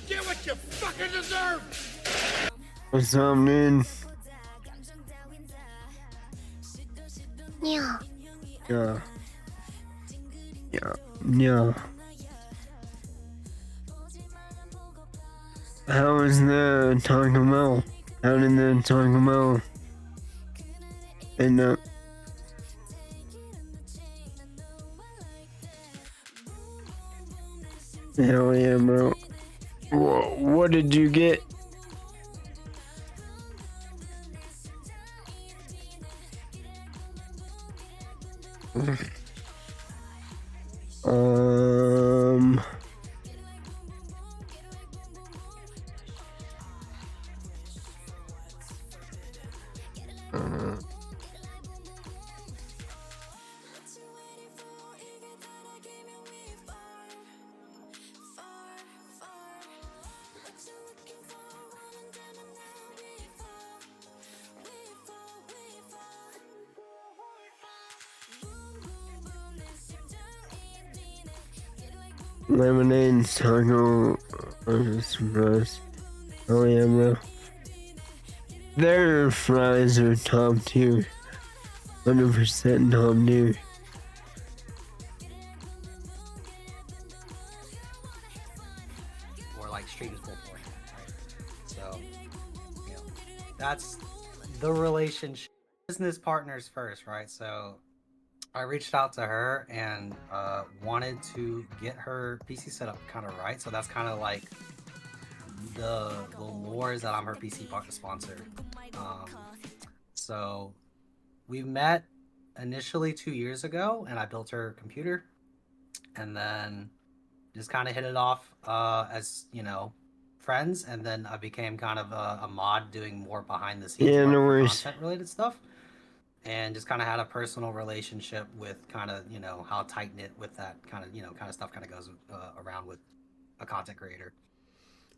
Get what you fucking deserve! What's up, man? Yeah. Yeah. Yeah. Yeah. How was the Taco Bell? How did the Taco Bell end up? Hell yeah, bro. What did you get? Um. Lemonade, taco, fries. Oh yeah, bro. Their fries are top tier. 100% top tier. Or like streams before, right? So, you know, that's the relationship. Business partners first, right? So I reached out to her and wanted to get her PC set up kind of right. So that's kind of like the lore is that I'm her PC sponsor. So we met initially 2 years ago, and I built her computer, and then just kind of hit it off as friends, and then I became kind of a mod doing more behind the scenes work for content related stuff. And just kind of had a personal relationship with kind of how tight knit with that kind of stuff kind of goes around with a content creator.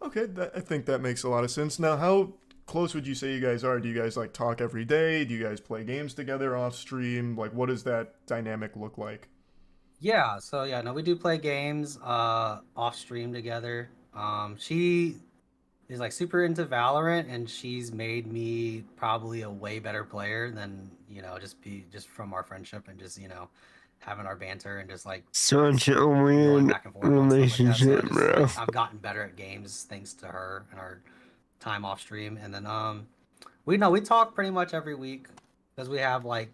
Okay, I think that makes a lot of sense. Now, how close would you say you guys are? Do you guys like talk every day? Do you guys play games together off stream? Like, what does that dynamic look like? Yeah, so yeah, no, we do play games off stream together. She is like super into Valorant, and she's made me probably a way better player than just from our friendship and just having our banter and just like Such a going weird back and forth relationship, like bro. like, I've gotten better at games thanks to her and our time off stream. And then we talk pretty much every week because we have like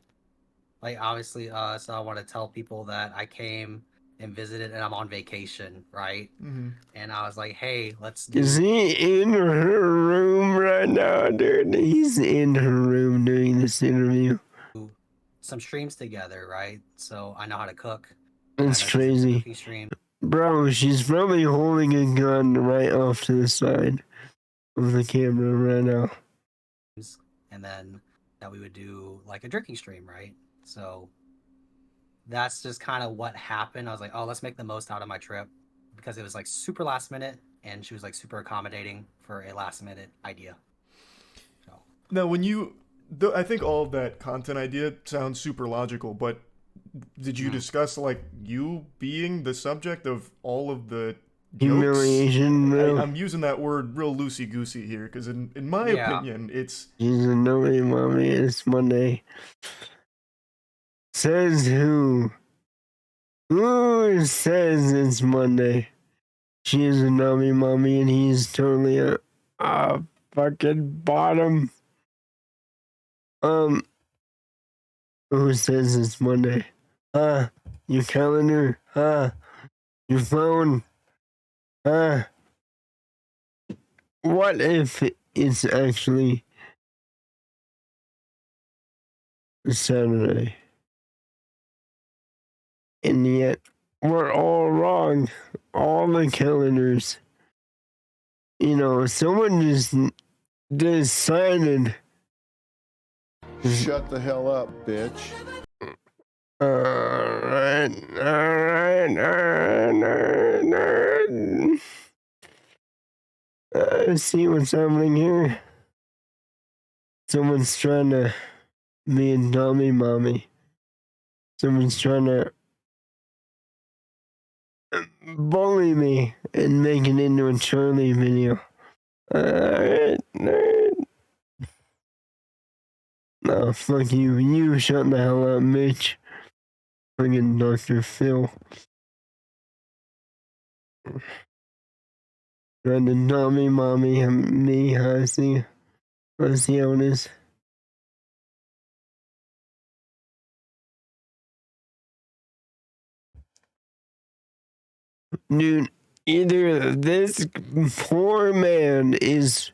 obviously so I want to tell people that I came and visited and I'm on vacation, right? Mm-hmm. And I was like, hey, let's do. Is he in her room right now, dude? He's in her room doing this interview. Some streams together, right? So I know how to cook. That's crazy. Cooking stream. Bro, she's probably holding a gun right off to the side of the camera right now. And then that we would do like a drinking stream, right? So that's just kind of what happened. I was like, oh, let's make the most out of my trip because it was like super last minute and she was like super accommodating for a last minute idea. So now, when I think all of that content idea sounds super logical, but did you discuss like you being the subject of all of the jokes? Humiliation, bro. I'm using that word real loosey goosey here because in my opinion, it's. She's a nobody, mommy. It's Monday. Says who? Who says it's Monday? She is a nubby mommy and he's totally a fucking bottom. Who says it's Monday? Your calendar? Your phone? What if it's actually Saturday? And yet, we're all wrong. All the calendars. You know, someone just decided. Shut the hell up, bitch. Alright. See what's happening here. Someone's trying to be a dummy mommy. Someone's trying to bully me and make it into a Charlie video. Alright. No, fuck you. You shut the hell up, bitch. Fucking Dr. Phil. Trying to dummy mommy me, I see. Let's see how it is. Dude, either this poor man is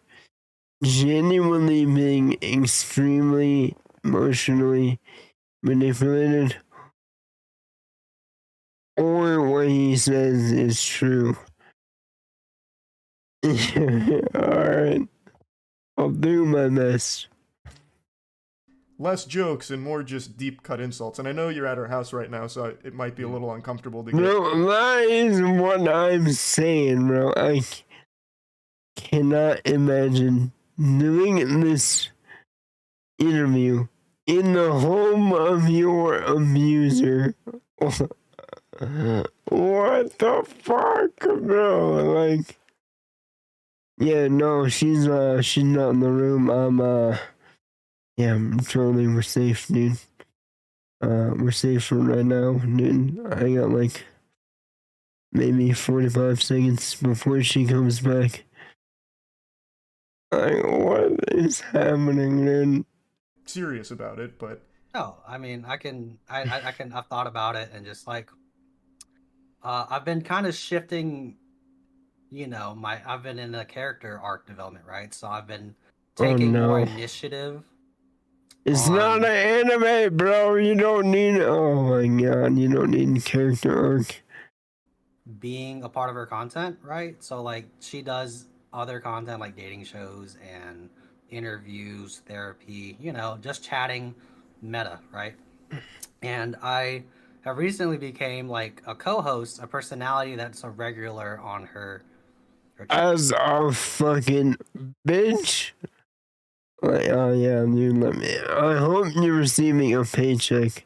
genuinely being extremely emotionally manipulated, or what he says is true. Alright. I'll do my best. Less jokes and more just deep cut insults. And I know you're at her house right now, so it might be a little uncomfortable to get. Bro, that is what I'm saying, bro. I cannot imagine doing this interview in the home of your abuser. What the fuck, bro? Like, yeah, no, she's not in the room. Yeah, totally, we're safe, dude. We're safe for right now, dude. I got like maybe 45 seconds before she comes back. Like, what is happening, dude? Serious about it, but No, I mean, I've thought about it and just like, I've been kind of shifting, I've been in a character arc development, right? So I've been taking more initiative. It's not an anime, bro. You don't need. Oh my god, you don't need character arc. Being a part of her content, right? So like, she does other content like dating shows and interviews, therapy, just chatting, meta, right? And I have recently became like a co-host, a personality that's a regular on her as a fucking bitch. Like, oh yeah, dude. I hope you're receiving a paycheck.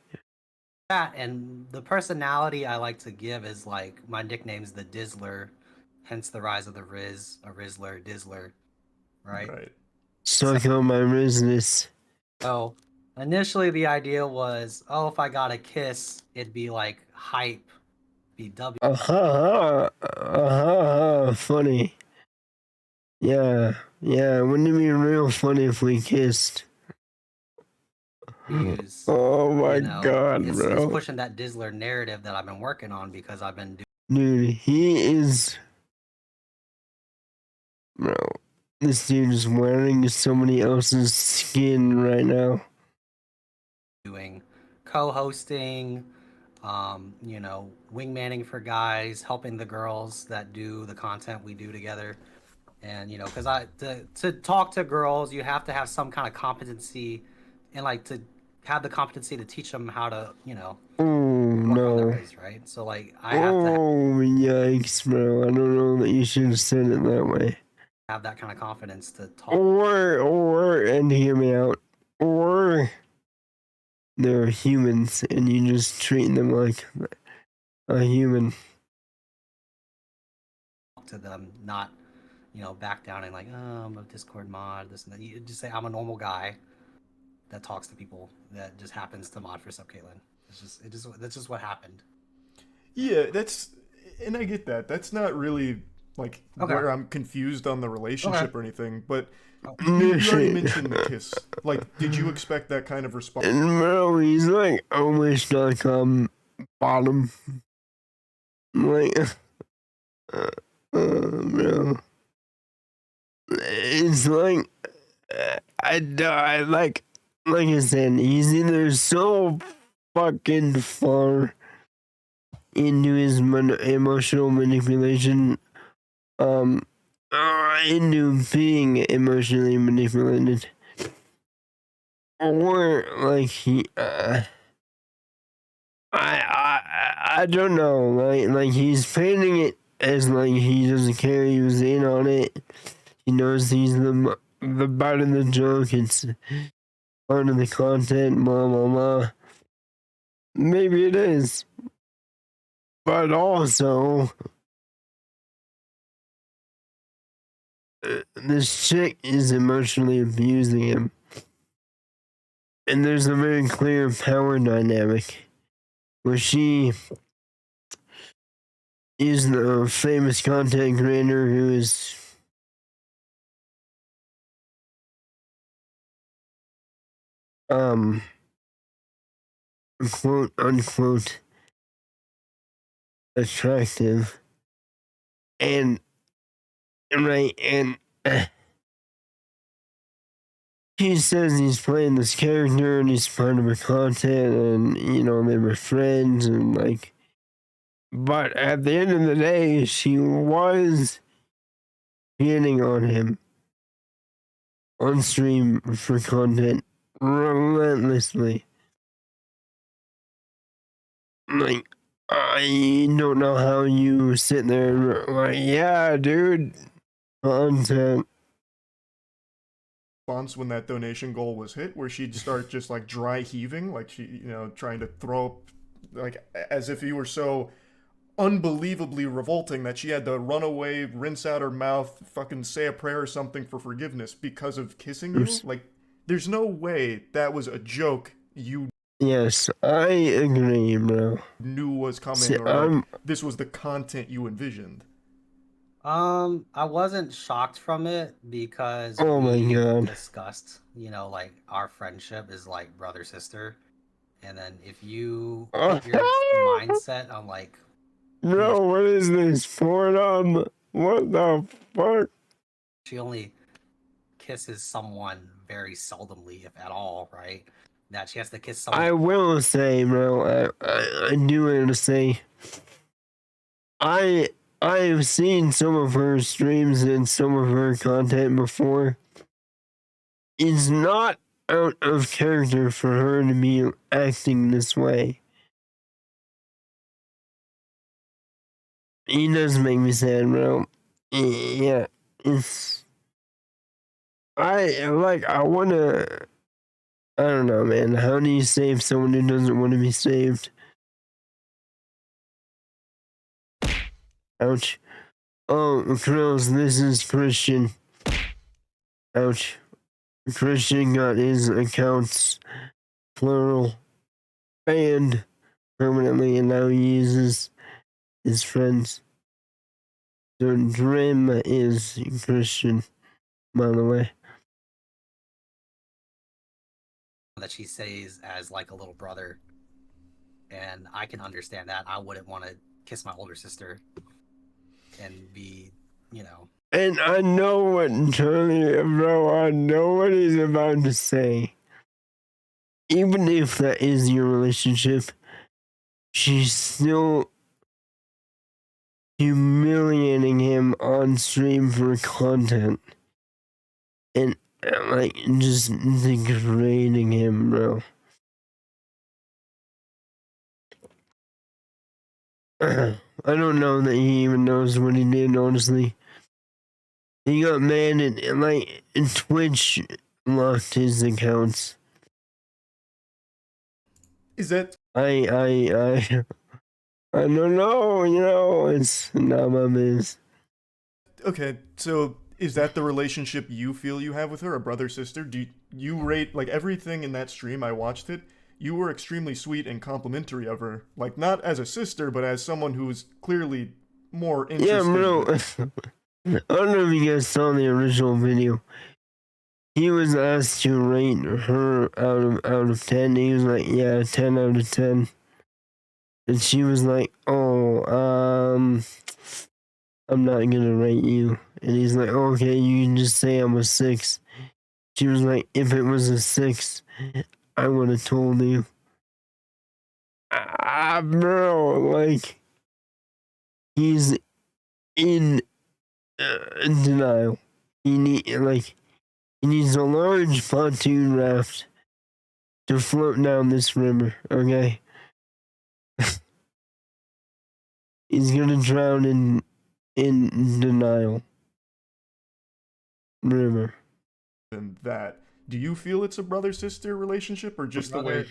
That, and the personality I like to give is like, my nickname's the Dizzler, hence the rise of the Riz, a Rizzler, Dizzler, right? Suck on my business. So initially the idea was, oh, if I got a kiss, it'd be like hype, BW. Funny. Yeah, wouldn't it be real funny if we kissed? Oh my god, bro. It's pushing that Dizzler narrative that I've been working on because I've been Dude, he is. Bro, this dude is wearing somebody else's skin right now. doing co-hosting, wingmanning for guys, helping the girls that do the content we do together. And because to talk to girls, you have to have some kind of competency, and like to have the competency to teach them how to Oh no, race, right? So like, I have to yikes, bro. I don't know that you should have said it that way. have that kind of confidence to talk. Or and hear me out. Or they're humans and you just treat them like a human. To them, not back down and like, oh, I'm a Discord mod, this and that. You just say I'm a normal guy that talks to people that just happens to mod for Sub Caitlin. That's just what happened. Yeah, and I get that. That's not really like Okay. where I'm confused on the relationship or anything. But Oh. you already mentioned the kiss. Like, did you expect that kind of response? And bro, he's like almost like bottom. Like, bro, it's like I like I said, he's either so fucking far into his emotional manipulation, into being emotionally manipulated, or like I don't know, like he's painting it as like he doesn't care, he was in on it, he knows he's the butt of the joke, it's part of the content, blah blah blah. Maybe it is, but also this chick is emotionally abusing him, and there's a very clear power dynamic where she is the famous content creator who is quote unquote attractive, and right, and he says he's playing this character and he's part of her content, and you know they were friends, and like, but at the end of the day she was hitting on him on stream for content relentlessly. Like, I don't know how you sit there like, yeah, dude, content. Response when that donation goal was hit, where she'd start just like dry heaving, like she, trying to throw up, like as if you were so unbelievably revolting that she had to run away, rinse out her mouth, fucking say a prayer or something for forgiveness because of kissing you. Like, there's no way that was a joke you Yes, I agree, bro. knew was coming, See, or like this was the content you envisioned. I wasn't shocked from it because Oh my we God. discussed, like our friendship is like brother sister, and then if you Oh, put your mindset on like, bro, what is this? Porn? What the fuck? she only kisses someone very seldomly, if at all, right? That she has to kiss someone. I will say, bro, I do want to say, I've seen some of her streams and some of her content before. It's not out of character for her to be acting this way. He does make me sad, bro. Yeah, it's. I wanna. I don't know, man. How do you save someone who doesn't want to be saved? Ouch. Oh, Krills, this is Christian. Ouch. Christian got his accounts, plural, banned permanently, and now he uses his friends. So Drim is Christian, by the way. That she sees as like a little brother, and I can understand that. I wouldn't want to kiss my older sister and be, And I know what Charlie, bro, I know what he's about to say. Even if that is your relationship, she's still humiliating him on stream for content. And, like, just degrading him, bro. I don't know that he even knows what he did, honestly. He got mad and, like, Twitch locked his accounts. Is that I don't know, it's not my biz. okay? So is that the relationship you feel you have with her, a brother sister? Do you rate like everything in that stream? I watched it. You were extremely sweet and complimentary of her, like not as a sister, but as someone who was clearly more Yeah, interested. bro. I don't know if you guys saw the original video. He was asked to rate her out of 10. He was like, yeah, 10 out of 10. And she was like, oh, I'm not gonna rate you. And he's like, okay, you can just say I'm a 6. She was like, if it was a 6, I would have told you. Bro, like, he's in denial. He needs a large pontoon raft to float down this river, okay? He's gonna drown in denial. River. And that. Do you feel it's a brother-sister relationship, or just the way?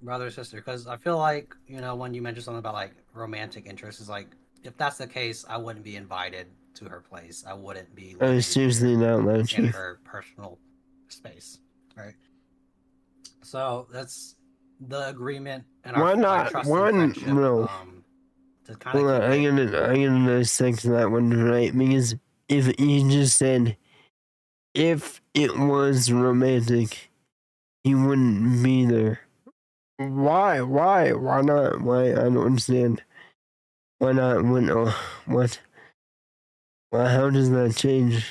Brother sister, because I feel like, you know, when you mentioned something about like romantic interest, is like, if that's the case, I wouldn't be invited to her place. I wouldn't be I seriously not let in you. her personal space, right? So that's the agreement and our Why not? trust Why and friendship. no? To kind Hold of on, keep I'm gonna dissect that one, right? Because if you just said if it was romantic, he wouldn't be there. Why? Why not? Why? I don't understand. Why not? When? Oh, what? Well, how does that change?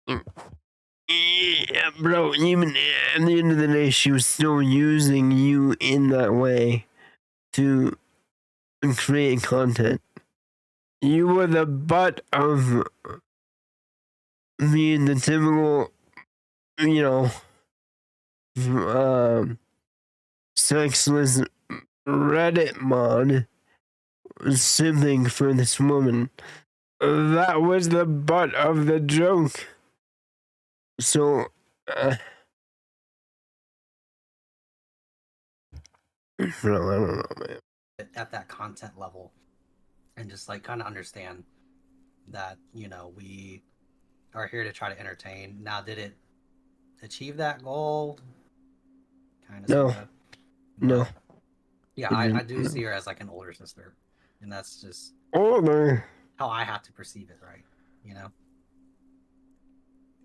Yeah, bro. Even at the end of the day, she was still using you in that way to create content. You were the butt of the typical, you know, sexless Reddit mod simping for this woman. That was the butt of the joke. So, I don't know, man. at that content level and just like kind of understand that, you know, we are here to try to entertain. Now, did it achieve that goal? Kind of, No. sort of. No. Yeah, I do see her as like an older sister, and that's just Older. how I have to perceive it, right? You know.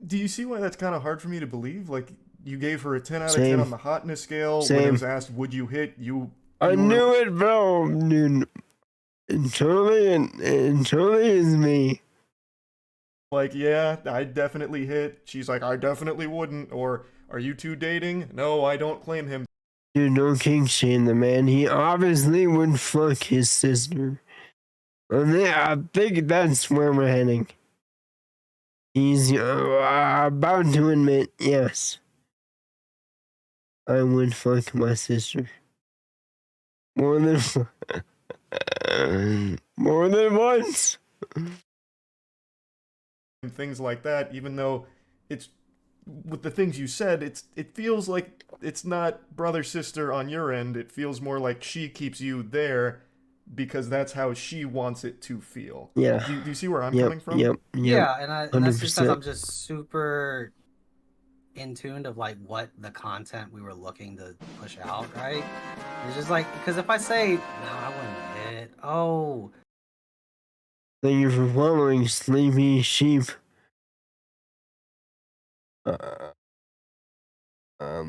Do you see why that's kind of hard for me to believe? Like, you gave her a 10 out of 10 Same. on the hotness scale. When it Same. was asked, would you hit, I knew it, bro, dude. It totally is me. Like, yeah, I definitely hit. She's like, I definitely wouldn't. Or, are you two dating? No, I don't claim him. Dude, no king shame the man. He obviously would fuck his sister. And yeah, I think that's where we're heading. He's about to admit, yes, I would fuck my sister. More than more than once. And things like that, even though it's with the things you said, it feels like it's not brother sister on your end. It feels more like she keeps you there because that's how she wants it to feel. Yeah. Do you see where I'm Yep, coming from? yep. Yeah, and that's just because 100%. I'm just super in tune of like what the content we were looking to push out, right? It's just like, because if I say no, I wouldn't hit. Oh, Thank you for following, Sleepy Sheep.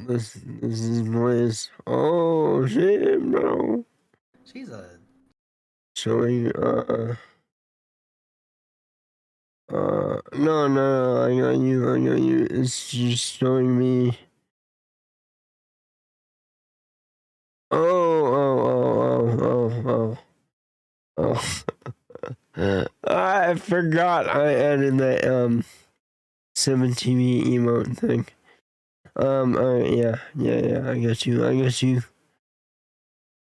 This is Blaze. Oh shit, bro. she's a Showing no, I got you. It's just showing me. Oh. I forgot I added that 7TV emote thing. Alright, yeah, I got you.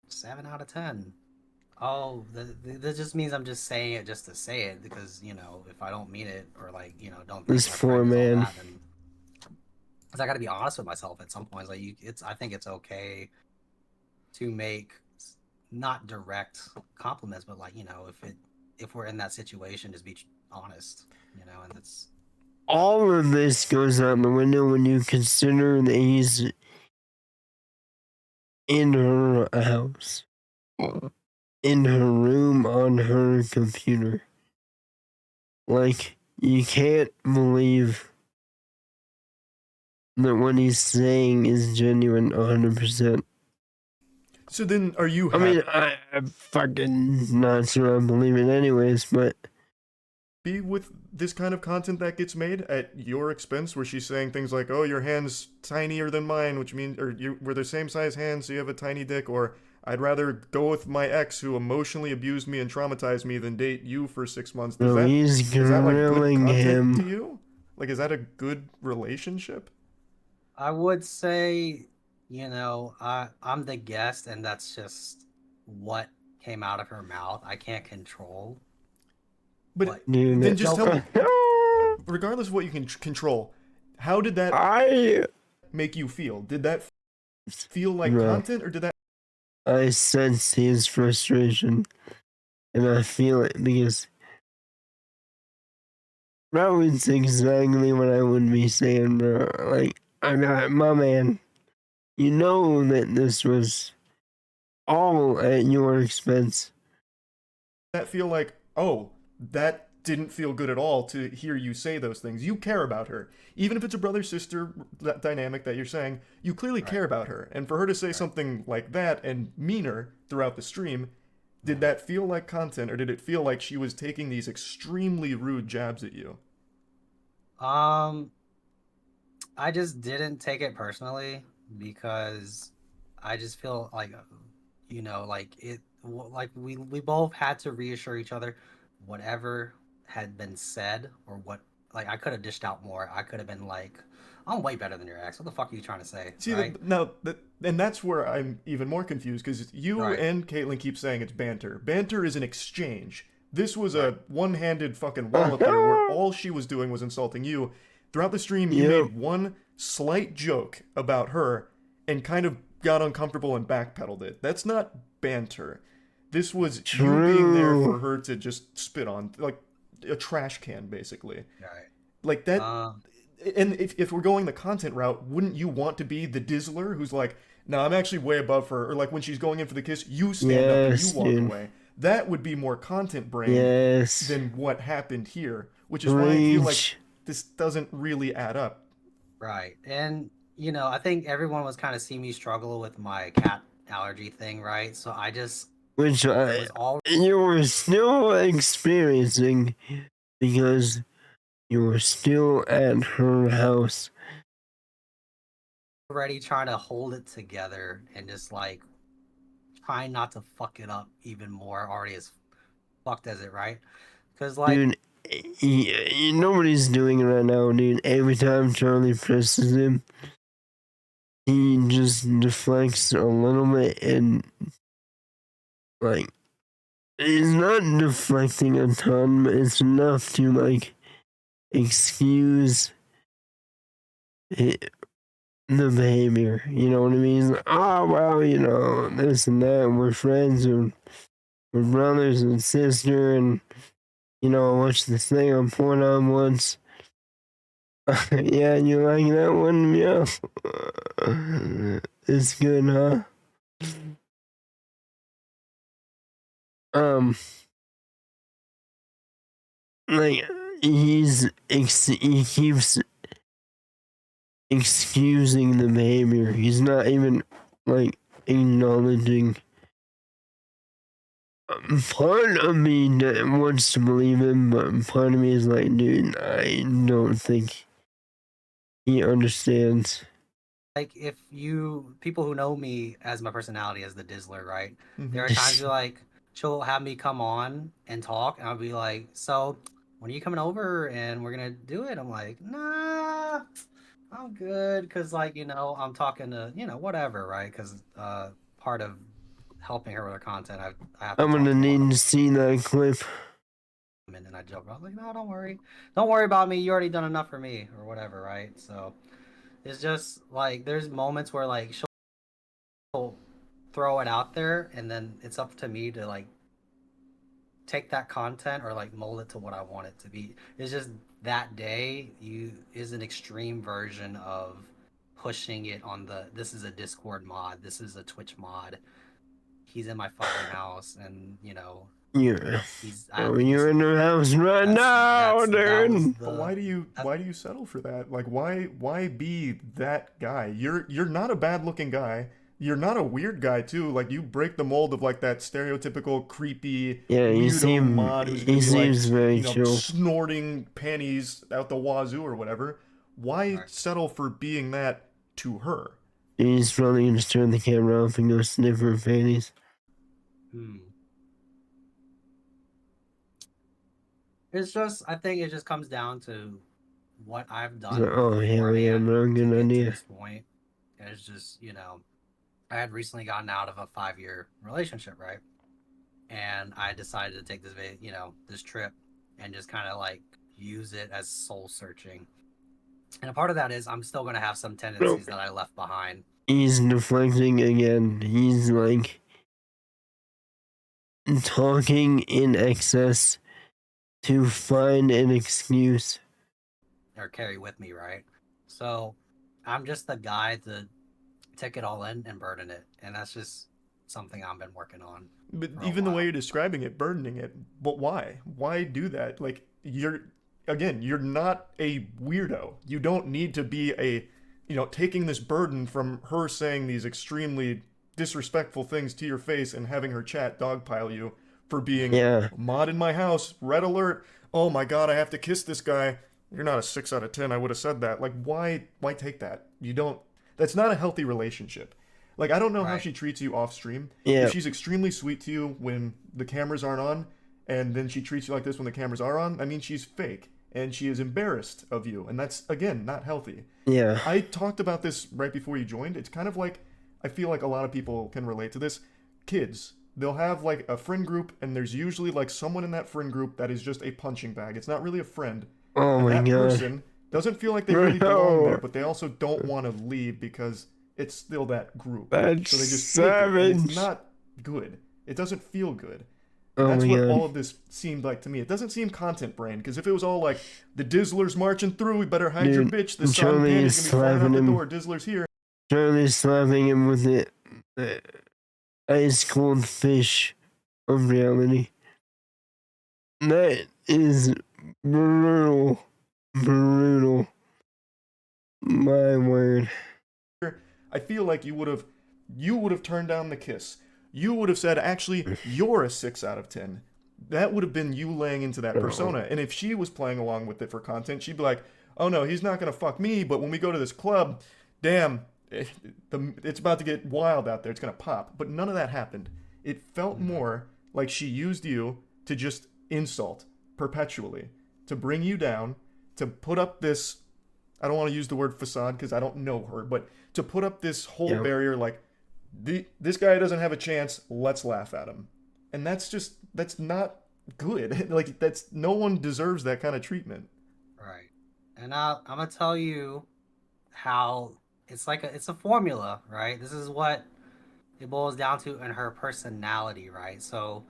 7 out of 10. Oh, that just means I'm just saying it just to say it, because, you know, if I don't mean it, or like, you know, don't think This my poor friend is all man. that, then because I got to be honest with myself at some points. Like, I think it's okay to make not direct compliments, but like, you know, if we're in that situation, just be honest, you know, and it's All of this goes out the window when you consider that he's in her house. in her room on her computer. Like, you can't believe that what he's saying is genuine 100%. So then, are you I happy mean, I'm fucking not sure I believe it anyways, but with this kind of content that gets made at your expense, where she's saying things like, "Oh, your hand's tinier than mine," which means, or we're the same size hands, so you have a tiny dick, or I'd rather go with my ex who emotionally abused me and traumatized me than date you for 6 months. no, he's Is that like good grilling content to him. you? Like, is that a good relationship? I would say, I'm the guest, and that's just what came out of her mouth. I can't control But what. then Dude, just tell No, me, regardless of what you can control, how did that I, make you feel? Did that feel like bro, content, or did that I sense his frustration, and I feel it because bro, it's exactly what I would be saying, bro. Like, I got my man. You know that this was all at your expense. that feel like, oh, that didn't feel good at all to hear you say those things? You care about her. Even if it's a brother sister dynamic that you're saying, you clearly right, care about her. And for her to say right. something like that and meaner throughout the stream, did that feel like content, or did it feel like she was taking these extremely rude jabs at you? Um, I just didn't take it personally because I just feel like, like like we both had to reassure each other, whatever had been said or what, like I could have dished out more. I could have been like, I'm way better than your ex. What the fuck are you trying to say, See, right? and that's where I'm even more confused because you Right, and Caitlin keep saying it's banter. Banter is an exchange. This was right. a one-handed fucking wallop here where all she was doing was insulting you. Throughout the stream, you Yep, made one slight joke about her and kind of got uncomfortable and backpedaled it. That's not banter. This was you being there true. for her to just spit on, like a trash can, basically. Right. Like that, Um, and if we're going the content route, wouldn't you want to be the Dizzler who's like, no, I'm actually way above her, or like when she's going in for the kiss, you stand up and you Yes, walk dude. away? That would be more content brain Yes. than what happened here, which is why I feel like Reach. this doesn't really add up. right. And I think everyone was kind of seeing me struggle with my cat allergy thing, right? So Which it was all you were still experiencing because you were still at her house. already trying to hold it together and just like trying not to fuck it up even more, already as fucked as it, right? Because like Dude, you know what he's doing right now, dude? Every time Charlie presses him, he just deflects a little bit and, like, he's not deflecting a ton, but it's enough to, like, excuse it, the behavior. You know what I mean? He's like, oh, well, this and that, we're friends, and we're brothers and sister, and, I watched this thing on Pornhub once. Yeah, you like that one? Yeah. It's good, huh? Um, like he keeps excusing the behavior. He's not even like acknowledging. Part of me that wants to believe him, but part of me is like, dude, I don't think he understands. like if you people who know me as my personality as the Dizzler, right? There Mm-hmm. are times where like she'll have me come on and talk, and I'll be like, "So, when are you coming over and we're gonna do it?" I'm like, "Nah, I'm good," because like I'm talking to whatever, right? Because part of helping her with her content, I have to I'm talk gonna to a lot need of to see that clip. women, and I joke around like, "No, don't worry about me. You already done enough for me, or whatever," right? So it's just like there's moments where like she'll throw it out there, and then it's up to me to like take that content or like mold it to what I want it to be. It's just that day is an extreme version of pushing it on this is a Discord mod, this is a Twitch mod. he's in my fucking house, and you know, Yeah. I have Oh, to do you're in something. the house right now, That was dude. But why do you settle for that? Like why be that guy? You're not a bad looking guy. You're not a weird guy too. Like you break the mold of like that stereotypical creepy Yeah, weirdo mod who's he gonna be like, seems very you know, chill. snorting panties out the wazoo or whatever. Why Right. settle for being that to her? He's probably gonna turn the camera off and go sniff her panties. Hmm. It's just, I think it just comes down to what I've So, done oh, hell yeah, beforehand bro, to good get to idea. this point. It's just, you know, I had recently gotten out of a 5-year relationship, right? And I decided to take this, you know, this trip and just kind of like use it as soul searching. And a part of that is I'm still going to have some Bro, tendencies that I left behind. he's deflecting again. He's like talking in excess to find an excuse. Or carry with me, right? So I'm just the guy to take it all in and burden it. And that's just something I've been working on But for a even the way while. you're describing it, burdening it, but why? Why do that? Like you're not a weirdo. You don't need to be a, you know, taking this burden from her saying these extremely disrespectful things to your face and having her chat dogpile you for being Yeah, mod in my house, red alert. Oh my god, I have to kiss this guy. You're not a 6 out of 10. I would have said that. Like why take that? You don't That's not a healthy relationship. Like I don't know how Right. she treats you off stream. If yeah, she's extremely sweet to you when the cameras aren't on, and then she treats you like this when the cameras are on, I mean she's fake and she is embarrassed of you, and that's again not healthy. yeah. I talked about this right before you joined. It's kind of like I feel like a lot of people can relate to this. Kids, they'll have like a friend group, and there's usually like someone in that friend group that is just a punching bag. It's not really a friend, Oh and my that god. person doesn't feel like they really belong there, Bro, but they also don't want to leave because it's still that group. that's So they just take it, and it's savage. not good. It doesn't feel good. And Oh that's my what god. all of this seemed like to me. It doesn't seem content brain, because if it was all like, the Dizzler's marching through, we better hide your Dude, bitch, the sun Charlie is panty's gonna be flying out slapping the him. door, Dizzler's here. Charlie's slapping him with the ice cold fish of reality. That is brutal. Brutal. My word. I feel like you would have turned down the kiss. You would have said, actually, you're a 6 out of 10. That would have been you laying into that persona. And if she was playing along with it for content, she'd be like, oh no, he's not going to fuck me, but when we go to this club, damn, it's about to get wild out there. It's going to pop. But none of that happened. It felt more like she used you to just insult perpetually, to bring you down, to put up this, I don't want to use the word facade because I don't know her, but to put up this whole Yeah. barrier like, this guy doesn't have a chance, let's laugh at him. And that's not good. Like, no one deserves that kind of treatment. Right. And I'm gonna tell you how it's a formula, right? This is what it boils down to in her personality, right? So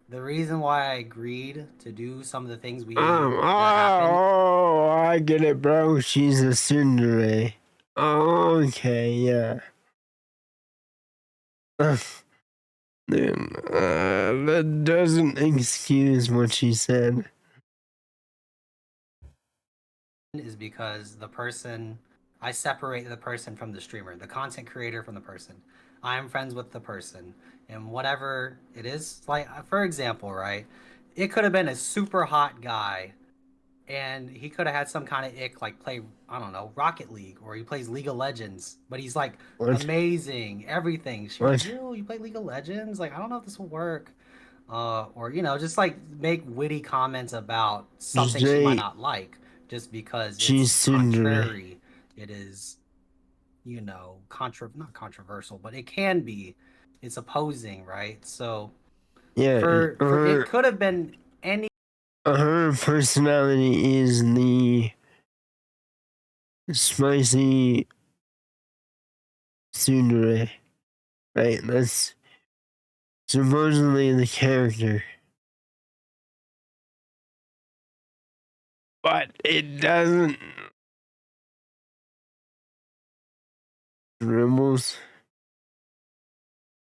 the reason why I agreed to do some of the things that happened. Oh, I get it, bro. She's a tsundere. Okay, yeah. Dude, that doesn't excuse what she said. Is because I separate the person from the streamer, the content creator from the person. I am friends with the person, and whatever it is, like for example, right? It could have been a super hot guy, and he could have had some kind of ick, like play, I don't know, Rocket League, or he plays League of Legends, but he's like What? amazing, everything. She's What? like, yo, you play League of Legends? Like, I don't know if this will work. Or just like make witty comments about something she might Jay, not like, just because she's it's tsundere. contrary. It is, not controversial, but it can be. It's opposing, right? So Yeah, for it could have been any. her personality is the spicy tsundere, right? That's supposedly the character. But it doesn't. Dribbles.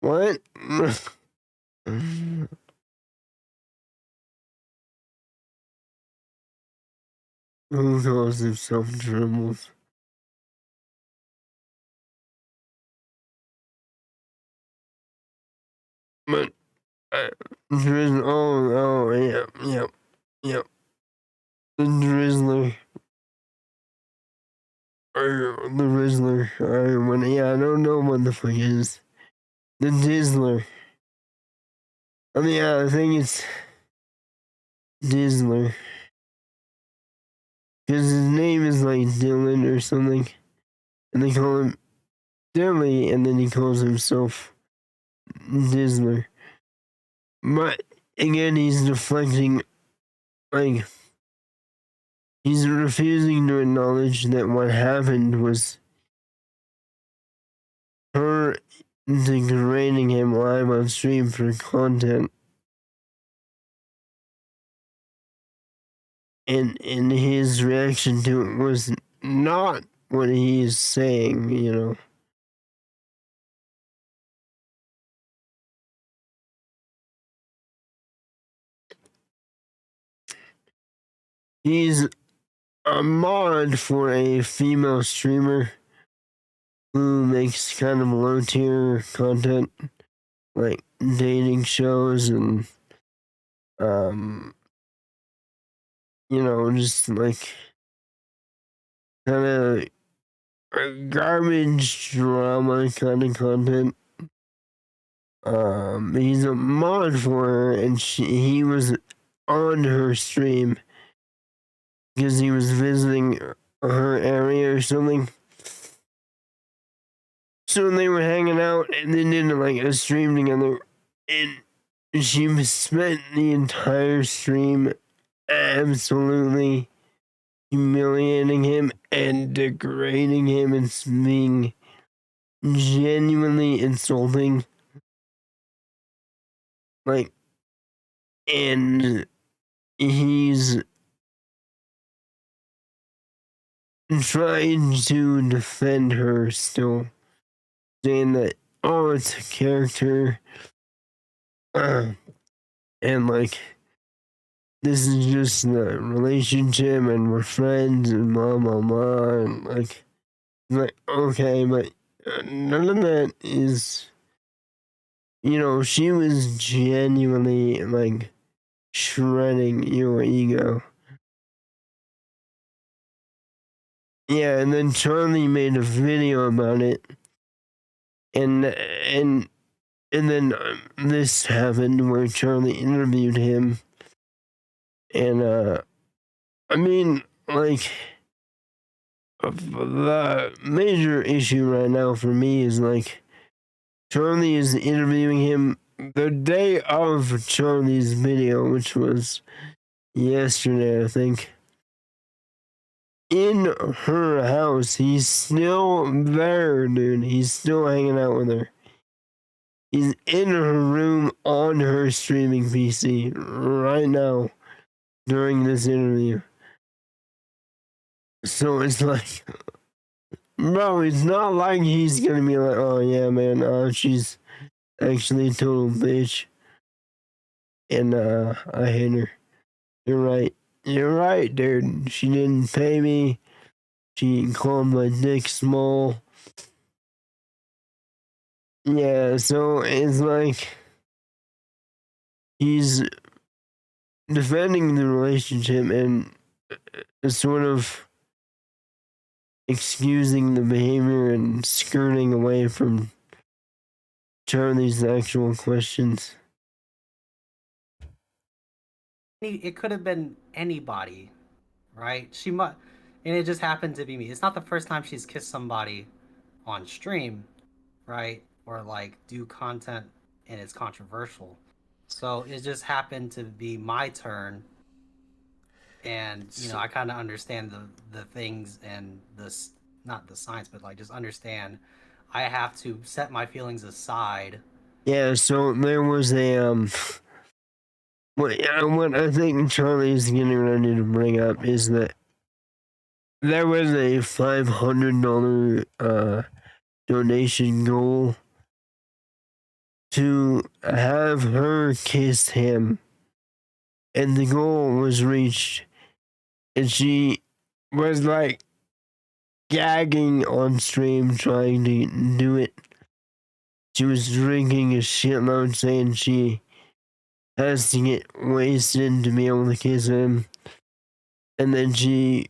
What? Who calls himself Dribbles? But yeah. The Drizzler. Or the Rizzler. I don't know what the fuck it is. The Dizzler. I mean, yeah, I think it's Dizzler. Because his name is like Dylan or something. And they call him Dilly, and then he calls himself Dizzler. But again, he's deflecting, like, he's refusing to acknowledge that what happened was her degrading him live on stream for content. And his reaction to it was not what he's saying, you know. He's a mod for a female streamer who makes kind of low tier content, like dating shows and, you know, just like kind of garbage drama kind of content. He's a mod for her, and he was on her stream because he was visiting her area or something. So they were hanging out and they did like a stream together, and she spent the entire stream absolutely humiliating him and degrading him and being genuinely insulting. Like, and he's trying to defend her still, saying that, oh, it's a character, and like, this is just the relationship and we're friends and blah blah blah, and like okay, but none of that is, you know, she was genuinely like shredding your ego. Yeah, and then Charlie made a video about it, and then this happened where Charlie interviewed him, and I mean, like, the major issue right now for me is like Charlie is interviewing him the day of Charlie's video, which was yesterday, I think. In her house, he's still there, dude. He's still hanging out with her. He's in her room on her streaming PC right now during this interview. So it's like, bro, it's not like he's gonna be like, oh yeah, man, she's actually a total bitch. And I hate her. You're right. You're right, dude. She didn't pay me. She called my dick small. Yeah, so it's like he's defending the relationship and sort of excusing the behavior and skirting away from Charlie's actual questions. It could have been anybody, right? She might, and it just happened to be me. It's not the first time she's kissed somebody on stream, right? Or like do content and it's controversial. So it just happened to be my turn, and you know I kind of understand the things and this, not the science, but like just understand I have to set my feelings aside. Yeah, so there was a what I think Charlie is getting ready to bring up is that there was a $500 donation goal to have her kiss him, and the goal was reached, and she was like gagging on stream trying to do it. She was drinking a shitload, saying she has to get wasted to be able to kiss him, and then she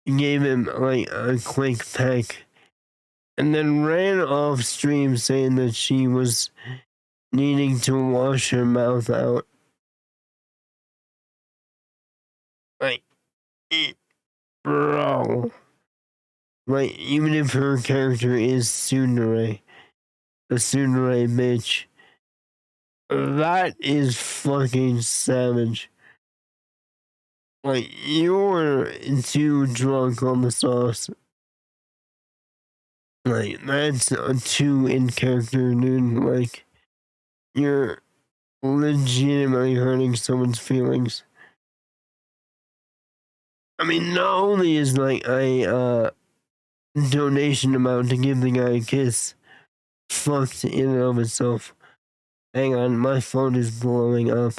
gave him like a quick peck, and then ran off stream saying that she was needing to wash her mouth out. Like, bro. Like, even if her character is Tsundere, a Tsundere bitch, that is fucking savage. Like, you're too drunk on the sauce. Like, that's too in character, dude. Like, you're legitimately hurting someone's feelings. I mean, not only is like a donation amount to give the guy a kiss fucked in and of itself. Hang on, my phone is blowing up.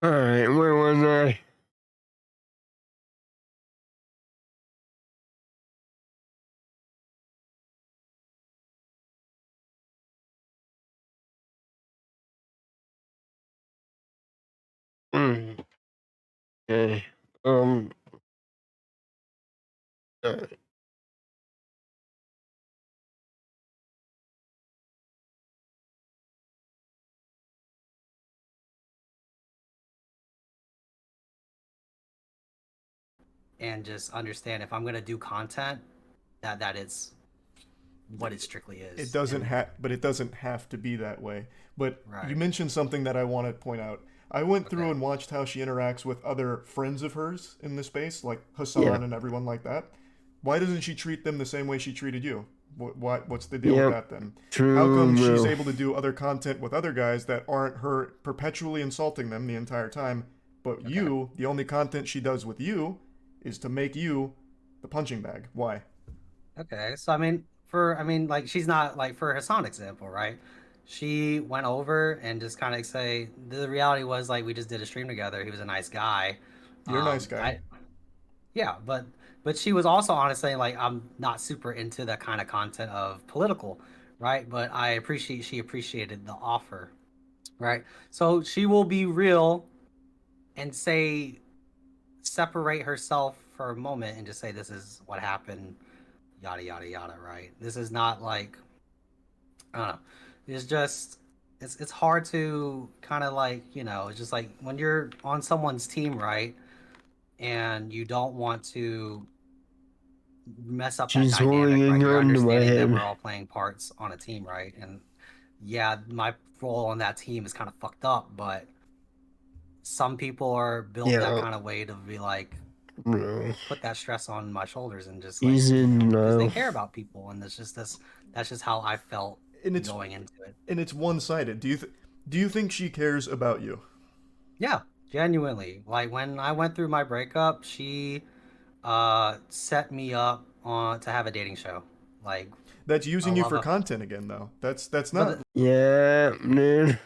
Alright, where was I? Okay. Alright. And just understand if I'm gonna do content, that is what it strictly is. It doesn't And, but it doesn't have to be that way. But you right. mentioned something that I want to point out. I went through Okay. and watched how she interacts with other friends of hers in the space, like Hassan Yeah. and everyone like that. Why doesn't she treat them the same way she treated you? What's the deal Yep. with that then? True, How come she's bro. able to do other content with other guys that aren't her perpetually insulting them the entire time, but Okay. you, the only content she does with you is to make you the punching bag? Why? Okay. So like she's not like for Hassan example, right? She went over and just kind of say the reality was like we just did a stream together. He was a nice guy. You're a nice guy. I Yeah, but But she was also honest saying like I'm not super into that kind of content of political, right? But she appreciated the offer, right? So she will be real and say separate herself for a moment and just say this is what happened, yada yada yada, right? This is not like I don't know. It's just it's hard to kind of like, it's just like when you're on someone's team, right? And you don't want to mess up that She's holding dynamic, a right? You're gun to my understanding that head. we're all playing parts on a team, right? And yeah, my role on that team is kind of fucked up, but some people are built that Yeah, kind of way to be like bro. put that stress on my shoulders and just like, He's in because they denial. care about people, and that's just how I felt And it's going into it. and it's one-sided. Do you think she cares about you? Yeah, genuinely. Like when I went through my breakup, she set me up on to have a dating show. Like That's a using you love for a content again, though. That's not but Yeah, dude.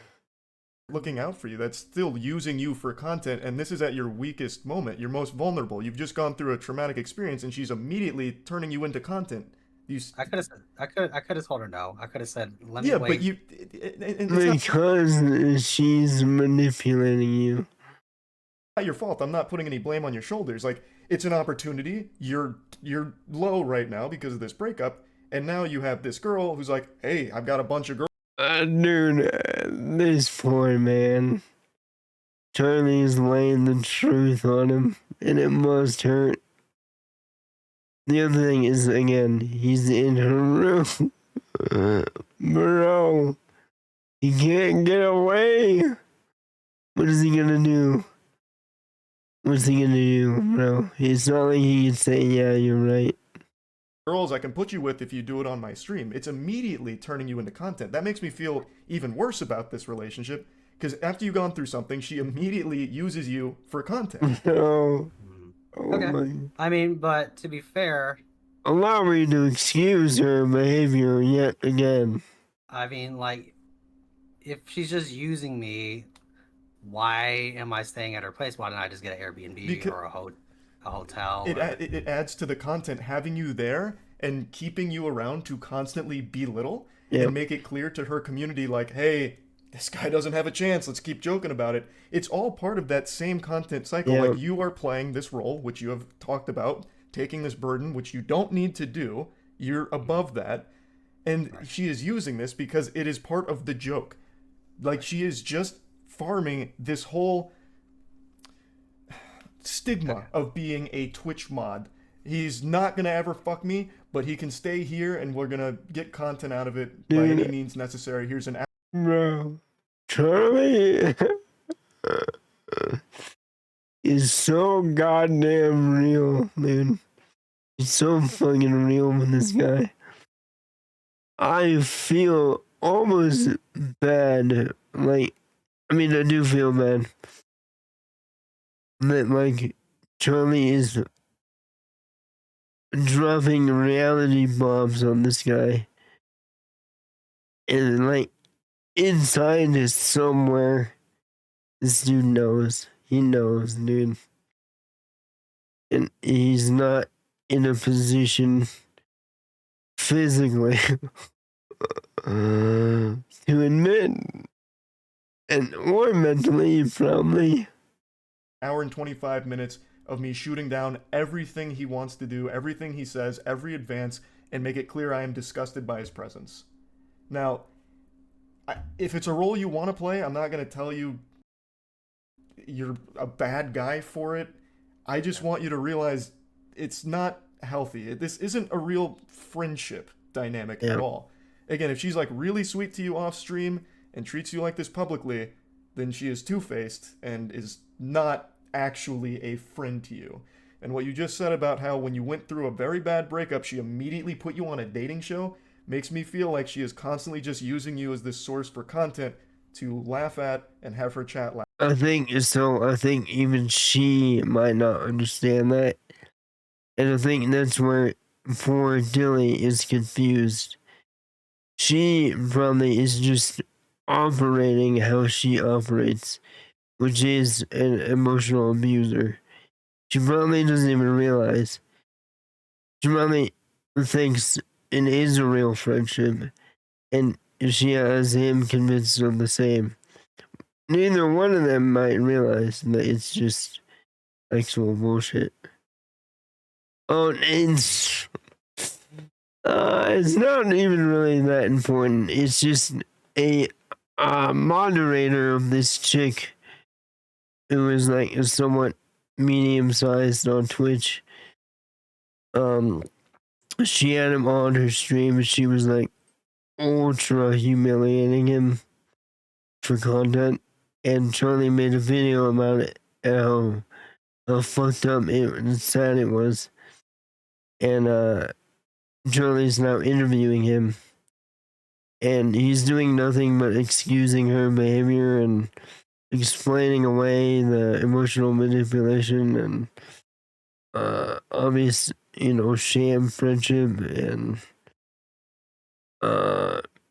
looking out for you. That's still using you for content, and this is at your weakest moment, your most vulnerable. You've just gone through a traumatic experience, and she's immediately turning you into content. I could have said I could have told her no. I could have said let me Yeah, but wait. it's not Because she's manipulating you. your fault. I'm not putting any blame on your shoulders. Like, it's an opportunity. You're low right now because of this breakup, and now you have this girl who's like, "Hey, I've got a bunch of girls." Dude, this poor man. Charlie's laying the truth on him, and it must hurt. The other thing is, again, he's in her room. Bro, he can't get away. What is he gonna do? What's he gonna do, bro? It's not like he can say, yeah, you're right. Girls I can put you with if you do it on my stream. It's immediately turning you into content. That makes me feel even worse about this relationship because after you've gone through something, she immediately uses you for content. No. Mhm. Oh Okay. my. I mean, but to be fair, Allow me to excuse her behavior yet again. I mean, like, if she's just using me, why am I staying at her place? Why didn't I just get an Airbnb Because or a hotel? it adds to the content having you there and keeping you around to constantly belittle Yep. and make it clear to her community like, hey, this guy doesn't have a chance. Let's keep joking about it. It's all part of that same content cycle. Yep. Like, you are playing this role, which you have talked about, taking this burden, which you don't need to do. You're above that. And she is using this because it is part of the joke. Like, she is just farming this whole stigma of being a Twitch mod. He's not gonna ever fuck me, but he can stay here and we're gonna get content out of it by any means necessary. Here's an Bro, Charlie is so goddamn real, dude. He's so fucking real with this guy. I feel almost bad. Like, I mean, I do feel bad that, like, Charlie is dropping reality bombs on this guy. And, like, inside somewhere, this dude knows. He knows, dude. And he's not in a position physically to admit, and or mentally, probably. hour and 25 minutes of me shooting down everything he wants to do, everything he says, every advance, and make it clear I am disgusted by his presence. Now, if it's a role you want to play, I'm not going to tell you you're a bad guy for it. I just want you to realize it's not healthy. This isn't a real friendship dynamic at all. Again, if she's like really sweet to you off stream and treats you like this publicly, then she is two-faced and is not actually a friend to you. And what you just said about how when you went through a very bad breakup, she immediately put you on a dating show makes me feel like she is constantly just using you as this source for content to laugh at and have her chat laugh. I think so. I think even she might not understand that. And I think that's where poor Dilly is confused. She probably is just operating how she operates, which is an emotional abuser. She probably doesn't even realize. Charlie thinks it is a real friendship, and she has him convinced of the same. Neither one of them might realize that it's just actual bullshit. Oh, it's not even really that important. It's just a moderator of this chick who is like somewhat medium sized on Twitch. She had him on her stream and she was like ultra humiliating him for content. And Charlie made a video about it, how fucked up and sad it was. And Charlie's now interviewing him. And he's doing nothing but excusing her behavior and explaining away the emotional manipulation and obvious, sham friendship. And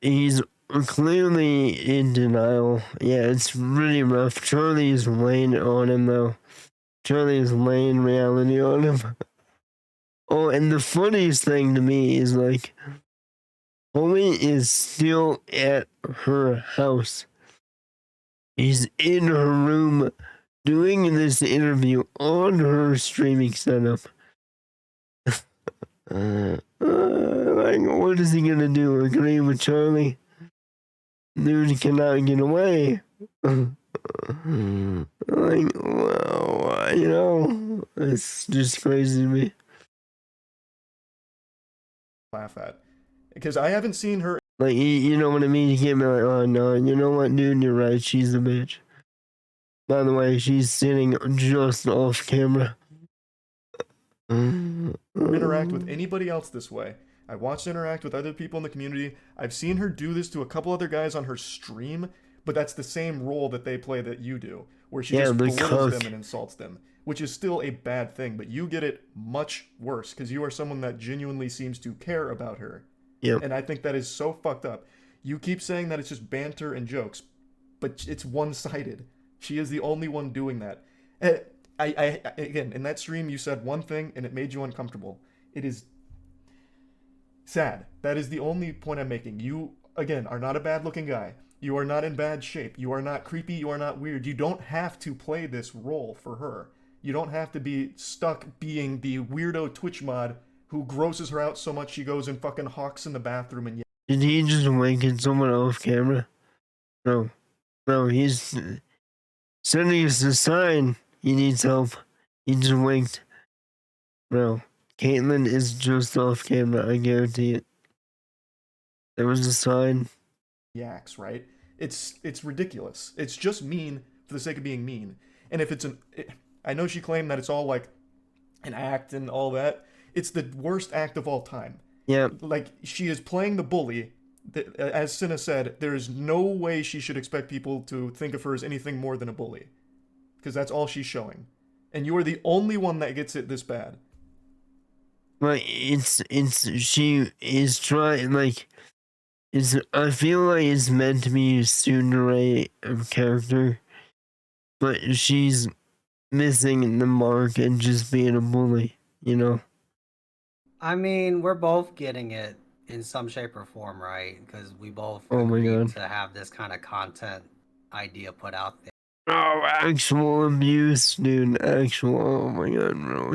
he's clearly in denial. Yeah, it's really rough. Charlie is laying it on him, though. Charlie is laying reality on him. Oh, and the funniest thing to me is like, Homie is still at her house. He's in her room doing this interview on her streaming setup. Like, what is he gonna do? Agree with Charlie? Dude cannot get away. Like, wow, it's just crazy to me. Laugh at. Because I haven't seen her. Like, you know what I mean? You can't be like, oh no, you know what, dude? You're right. She's a bitch. By the way, she's sitting just off camera. Interact with anybody else this way. I watched her interact with other people in the community. I've seen her do this to a couple other guys on her stream, but that's the same role that they play that you do, where she just belittles them and insults them, which is still a bad thing, but you get it much worse because you are someone that genuinely seems to care about her. Yep. And I think that is so fucked up. You keep saying that it's just banter and jokes, but it's one-sided. She is the only one doing that. I again, in that stream, you said one thing and it made you uncomfortable. It is sad. That is the only point I'm making. You, again, are not a bad-looking guy. You are not in bad shape. You are not creepy. You are not weird. You don't have to play this role for her. You don't have to be stuck being the weirdo Twitch mod who grosses her out so much she goes and fucking hawks in the bathroom and... Did he just wink at someone off camera? No. No, he's sending us a sign. He needs help. He just winked. Bro, Caitlyn is just off camera. I guarantee it. There was a sign. Yaks, right? It's ridiculous. It's just mean for the sake of being mean. And if it's I know she claimed that it's all like an act and all that. It's the worst act of all time. Yeah. Like, she is playing the bully. As Cinna said, there is no way she should expect people to think of her as anything more than a bully. Because that's all she's showing. And you are the only one that gets it this bad. Like, she is trying, like, I feel like it's meant to be a tsundere of character. But she's missing the mark and just being a bully, you know? I mean, we're both getting it in some shape or form, right? Because we both Oh my agreed God. to have this kind of content idea put out there. Oh, actual abuse, dude. Actual. Oh my God, bro.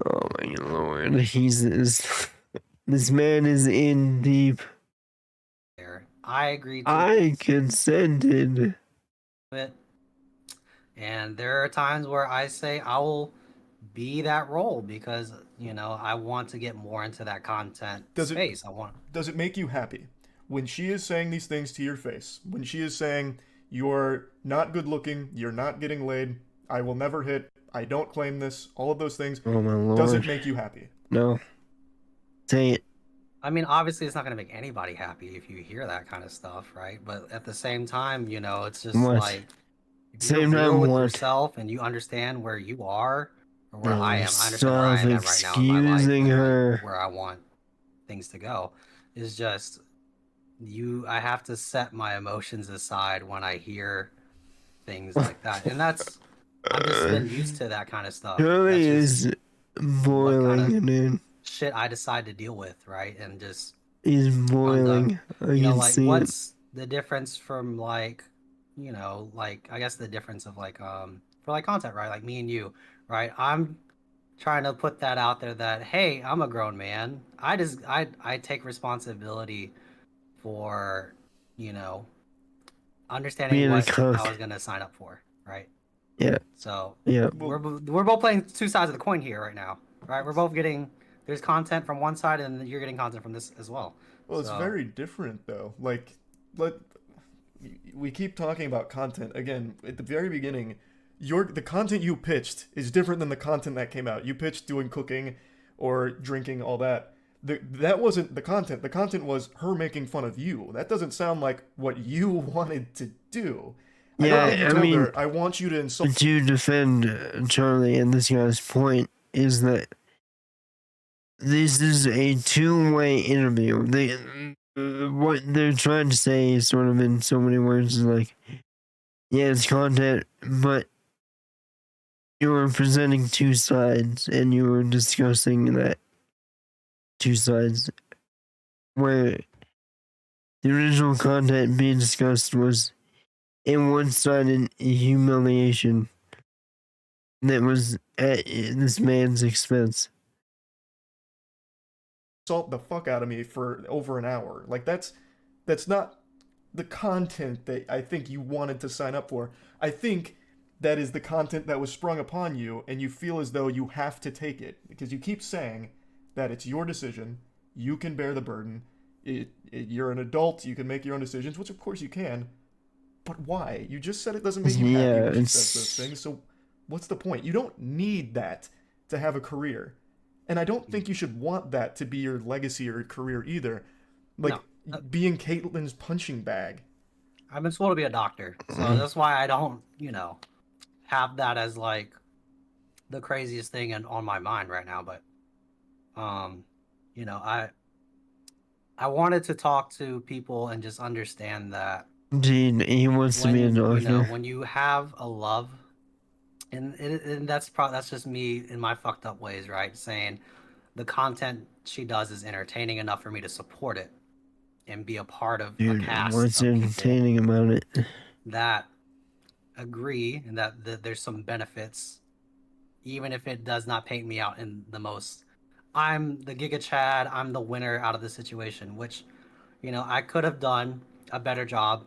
Oh my Lord. This man is in deep. I agreed to I consented. it. And there are times where I say I will be that role because, I want to get more into that content space. Does it make you happy when she is saying these things to your face? When she is saying, you're not good looking, you're not getting laid, I will never hit, I don't claim this, all of those things. Oh my Lord. Does it make you happy? No. Say it. I mean, obviously it's not going to make anybody happy if you hear that kind of stuff, right? But at the same time, it's just like, if you're real with yourself and you understand where you are, or where I am. I understand where I am at right now in my life, and where I want things to go. Is just I have to set my emotions aside when I hear things like that, and that's I'm just been used to that kind of stuff. Charlie That's just is what kind of boiling, dude. shit I decide to deal with, right? And just He's conduct. boiling. I You know, can like see it. what's the difference from like, you know, like I guess the difference of like for like content, right? Like me and you, right? I'm trying to put that out there that hey, I'm a grown man. I take responsibility for, you know, understanding Being a what I cook. was gonna sign up for, right? Yeah, So yeah. we're Well, we're both playing two sides of the coin here right now, right? We're both getting there's content from one side and you're getting content from this as well. well, it's So very different though. Like, let we keep talking about content again at the very beginning. The content you pitched is different than the content that came out. You pitched doing cooking or drinking, all that. That wasn't the content. The content was her making fun of you. That doesn't sound like what you wanted to do. I don't think you Yeah, I told mean, her, I want you to insult. to defend Charlie and this guy's point is that this is a two-way interview. What they're trying to say, sort of in so many words, is like, yeah, it's content, but you were presenting two sides, and you were discussing that two sides. Where the original content being discussed was a one-sided humiliation that was at this man's expense. The fuck out of me for over an hour. Like that's not the content that I think you wanted to sign up for. I think that is the content that was sprung upon you and you feel as though you have to take it because you keep saying that it's your decision, you can bear the burden. You're an adult, you can make your own decisions, which of course you can. But why? You just said it doesn't make you happy Yeah, when she says those it's things. So what's the point? You don't need that to have a career. And I don't think you should want that to be your legacy or career either. no, Like being Caitlin's punching bag. I've been told to be a doctor, so that's why I don't, you know, have that as like the craziest thing on my mind right now. But you know, I wanted to talk to people and just understand that Gene, he wants to be a when you know doctor. when you have a love, and that's just me in my fucked up ways, right? Saying the content she does is entertaining enough for me to support it and be a part of a Dude, cast what's of people entertaining about it? that agree and that there's some benefits, even if it does not paint me out in the most. I'm the Giga Chad. I'm the winner out of the situation, which, you know, I could have done a better job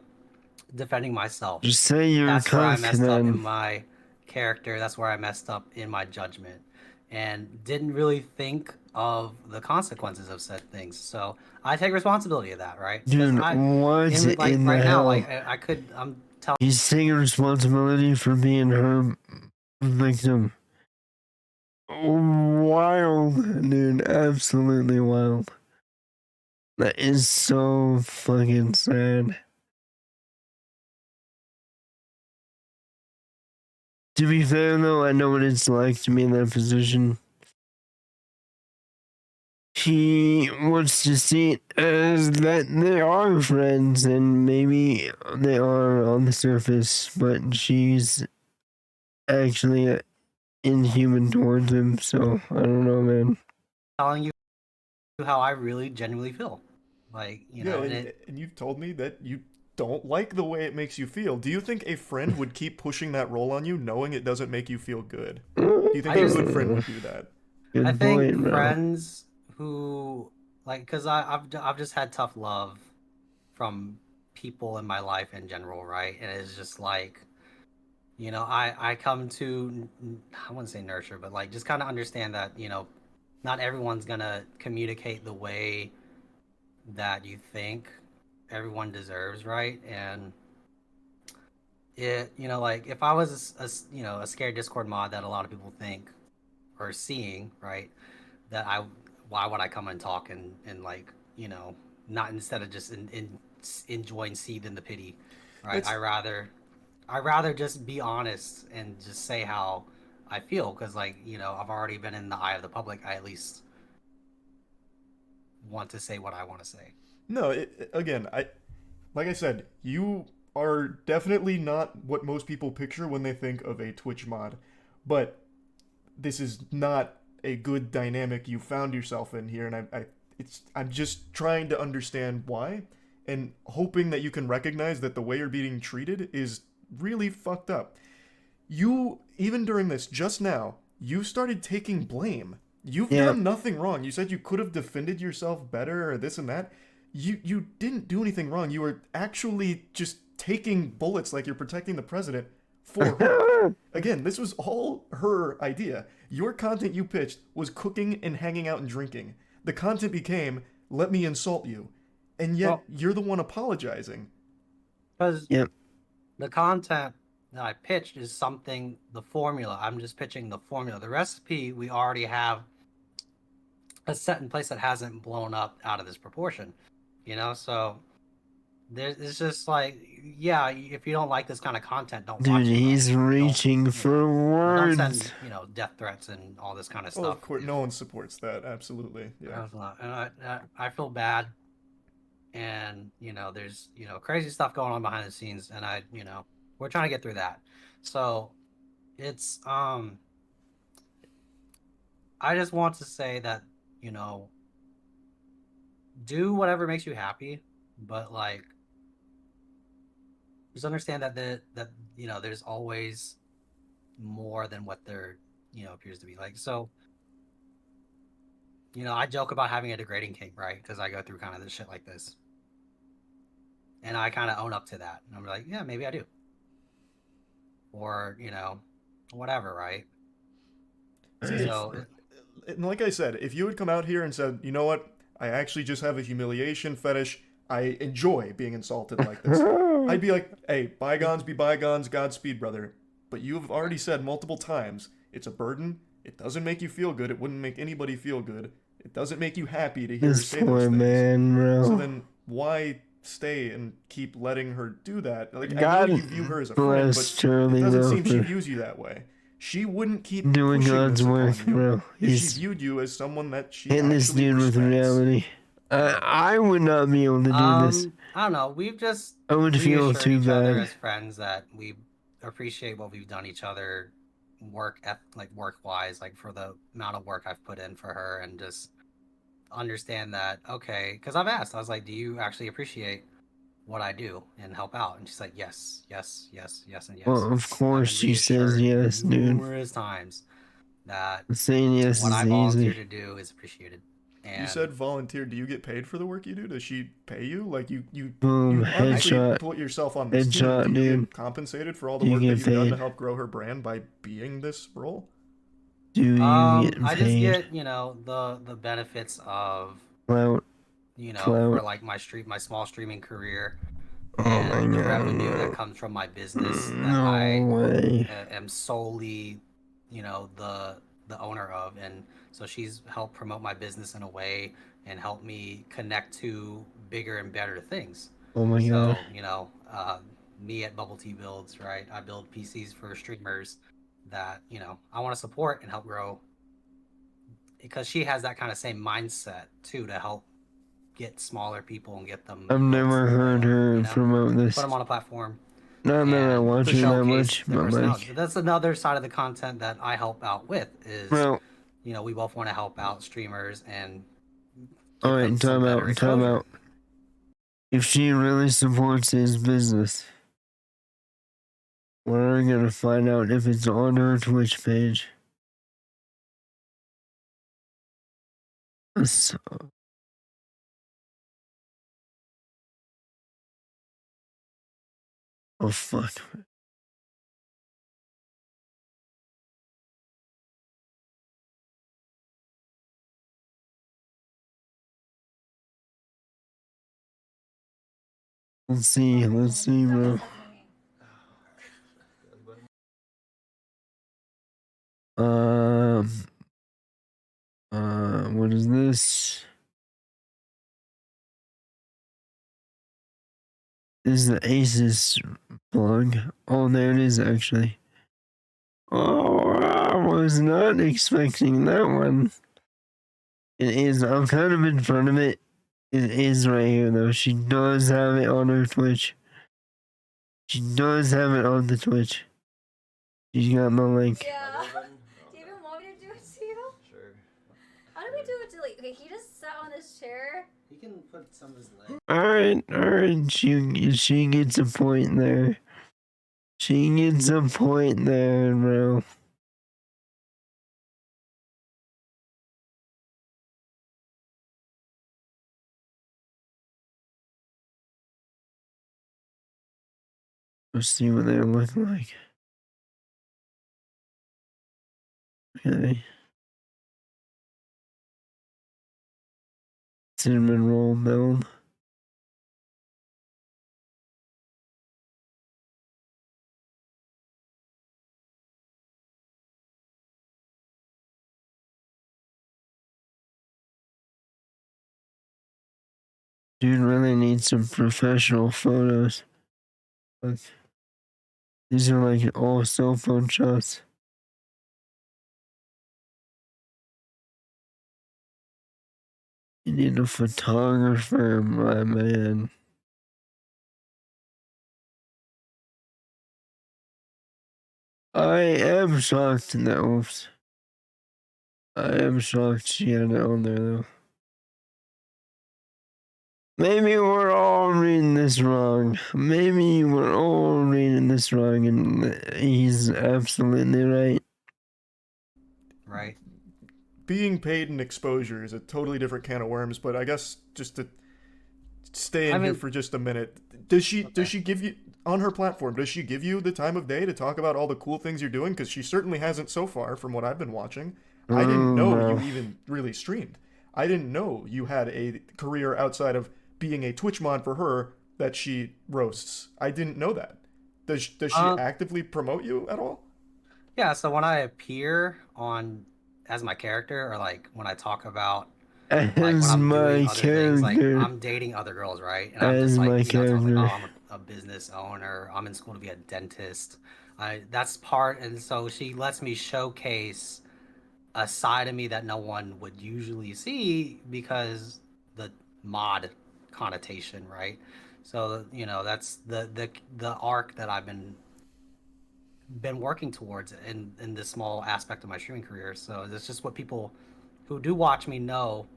defending myself. Just say you're a That's where I cook, messed up in then. my character. That's where I messed up in my judgment, and didn't really think of the consequences of said things. So I take responsibility of that, right? Because Dude, what in like in the right now, hell? like I could, I'm telling. He's taking responsibility for being her victim. Wild, dude. Absolutely wild. That is so fucking sad. To be fair, though, I know what it's like to be in that position. She wants to see it as that they are friends, and maybe they are on the surface, but she's actually inhuman towards him, so I don't know, man. Telling you how I really genuinely feel. Like, you Yeah, know, and it and you've told me that you don't like the way it makes you feel. Do you think a friend would keep pushing that role on you knowing it doesn't make you feel good? Do you think I a just good friend would do that? I Good think point, bro. friends who like cuz I've just had tough love from people in my life in general, right? And it's just like, you know, I come to I wouldn't say nurture, but like just kind of understand that, you know, not everyone's going to communicate the way that you think everyone deserves, right? And it, you know, like if I was you know, a scared Discord mod that a lot of people think or seeing, right? That I why would I come and talk and like, you know, not instead of just enjoying seed in the pity, right? That's I rather just be honest and just say how I feel because like, you know, I've already been in the eye of the public. I at least want to say what I want to say. no, again, I like I said, you are definitely not what most people picture when they think of a Twitch mod. But this is not a good dynamic you found yourself in here, and I'm just trying to understand why, and hoping that you can recognize that the way you're being treated is really fucked up. You, even during this just now, you started taking blame. You've Yeah. done nothing wrong. You said you could have defended yourself better or this and that. You didn't do anything wrong. You were actually just taking bullets like you're protecting the president for her. Again, this was all her idea. Your content you pitched was cooking and hanging out and drinking. The content became, let me insult you. And yet, Well- you're the one apologizing. Because Yep. the content that I pitched is something, the formula. I'm just pitching the formula. The recipe we already have a set in place that hasn't blown up out of this proportion. You know, so it's just like, yeah, if you don't like this kind of content, don't watch Dude, it. he's Don't, reaching you for know, don't words. send, you know, death threats and all this kind of Oh, stuff. of course, no one supports that. Absolutely, yeah. And I feel bad, and you know, there's, you know, crazy stuff going on behind the scenes, and you know, we're trying to get through that. So it's I just want to say that, you know, do whatever makes you happy, but like, just understand that that you know, there's always more than what there, you know, appears to be. Like, so, you know, I joke about having a degrading kink, right? Because I go through kind of this shit like this, and I kind of own up to that. And I'm like, yeah, maybe I do, or you know, whatever, right? So And like I said, if you had come out here and said, you know what, I actually just have a humiliation fetish, I enjoy being insulted like this, I'd be like, hey, bygones be bygones, Godspeed, brother. But you have already said multiple times, it's a burden, it doesn't make you feel good, it wouldn't make anybody feel good, it doesn't make you happy to hear her This say those poor things. man, bro. So then why stay and keep letting her do that? Like, I God know you view her as a friend, bless but Charlie, it doesn't bro, seem she for views you that way. She wouldn't keep doing pushing God's this upon work, you bro. if she He's viewed you as someone that she hitting this actually dude with respects. reality. I would not be able to do this. I don't know. We've just I would feel reassured too each other bad. as friends that we appreciate what we've done each other, like work wise, like for the amount of work I've put in for her, and just understand that, okay, because I've asked, I was like, do you actually appreciate what I do and help out? And she's like, yes, yes, yes, yes, and yes. Well, of And I've course been she says reassured yes, dude. numerous times that Saying yes what is I volunteer easy. to do is appreciated. And You said volunteer. Do you get paid for the work you do? Does she pay you? Like you Boom, obviously headshot. put yourself on this Headshot, team. Do you dude. get compensated for all the You work that get you've done to paid. help grow her brand by being this role? Do you get I just paid? get, you know, the benefits of, Clout. you know, Clout. for like my small streaming career, Oh my and the god. revenue that comes from my business that No I way. am solely, you know, the owner of. And so she's helped promote my business in a way and helped me connect to bigger and better things. Oh my So, god. you know, me at Bubble Tea Builds, right? I build PCs for streamers that, you know, I want to support and help grow, because she has that kind of same mindset too, to help get smaller people and get them I've built, never heard her you know, promote this. put them on a platform. Not that I and watch her that showcase much, their but personality. like, That's another side of the content that I help out with is, bro. you know, we both want to help out streamers and All give them right, some time better out. exposure. If she really supports his business, we're gonna find out if it's on her Twitch page. So, oh fuck. Let's see, bro. What is this? This is the Aces plug. Oh, there it is, actually. Oh, I was not expecting that one. It is, I'm kind of in front of it. It is right here, though. She does have it on her Twitch. She does have it on the Twitch. She's got the link. Yeah. My button? Do you even want me to do it to you? Sure. How do we do it to like? Okay, he just sat on this chair. He can put some of his leg. Alright. She gets a point there. She gets a point there, bro. Let's see what they look like. Okay. Cinnamon roll build. Dude really needs some professional photos. Look. These are like all cell phone shots. You need a photographer, my man. I am shocked that oops. I am shocked she had it on there though. Maybe we're all reading this wrong. Maybe we're all reading this wrong, and he's absolutely right. Right. Being paid in exposure is a totally different can of worms, but I guess just to stay in here for just a minute, does she give you on her platform? Does she give you the time of day to talk about all the cool things you're doing? Because she certainly hasn't so far, from what I've been watching. I didn't know you even really streamed. I didn't know you had a career outside of being a Twitch mod for her that she roasts. I didn't know that. Does she actively promote you at all? Yeah, so when I appear on as my character, or like when I talk about like when As I'm doing my other things, like character. I'm dating other girls, right? And I'm As just like, my you know, telling, like, oh, character. I'm a business owner. I'm in school to be a dentist. That's part, and so she lets me showcase a side of me that no one would usually see because the mod connotation, right? So you know that's the arc that I've been working towards in this small aspect of my streaming career. So it's just what people who do watch me know,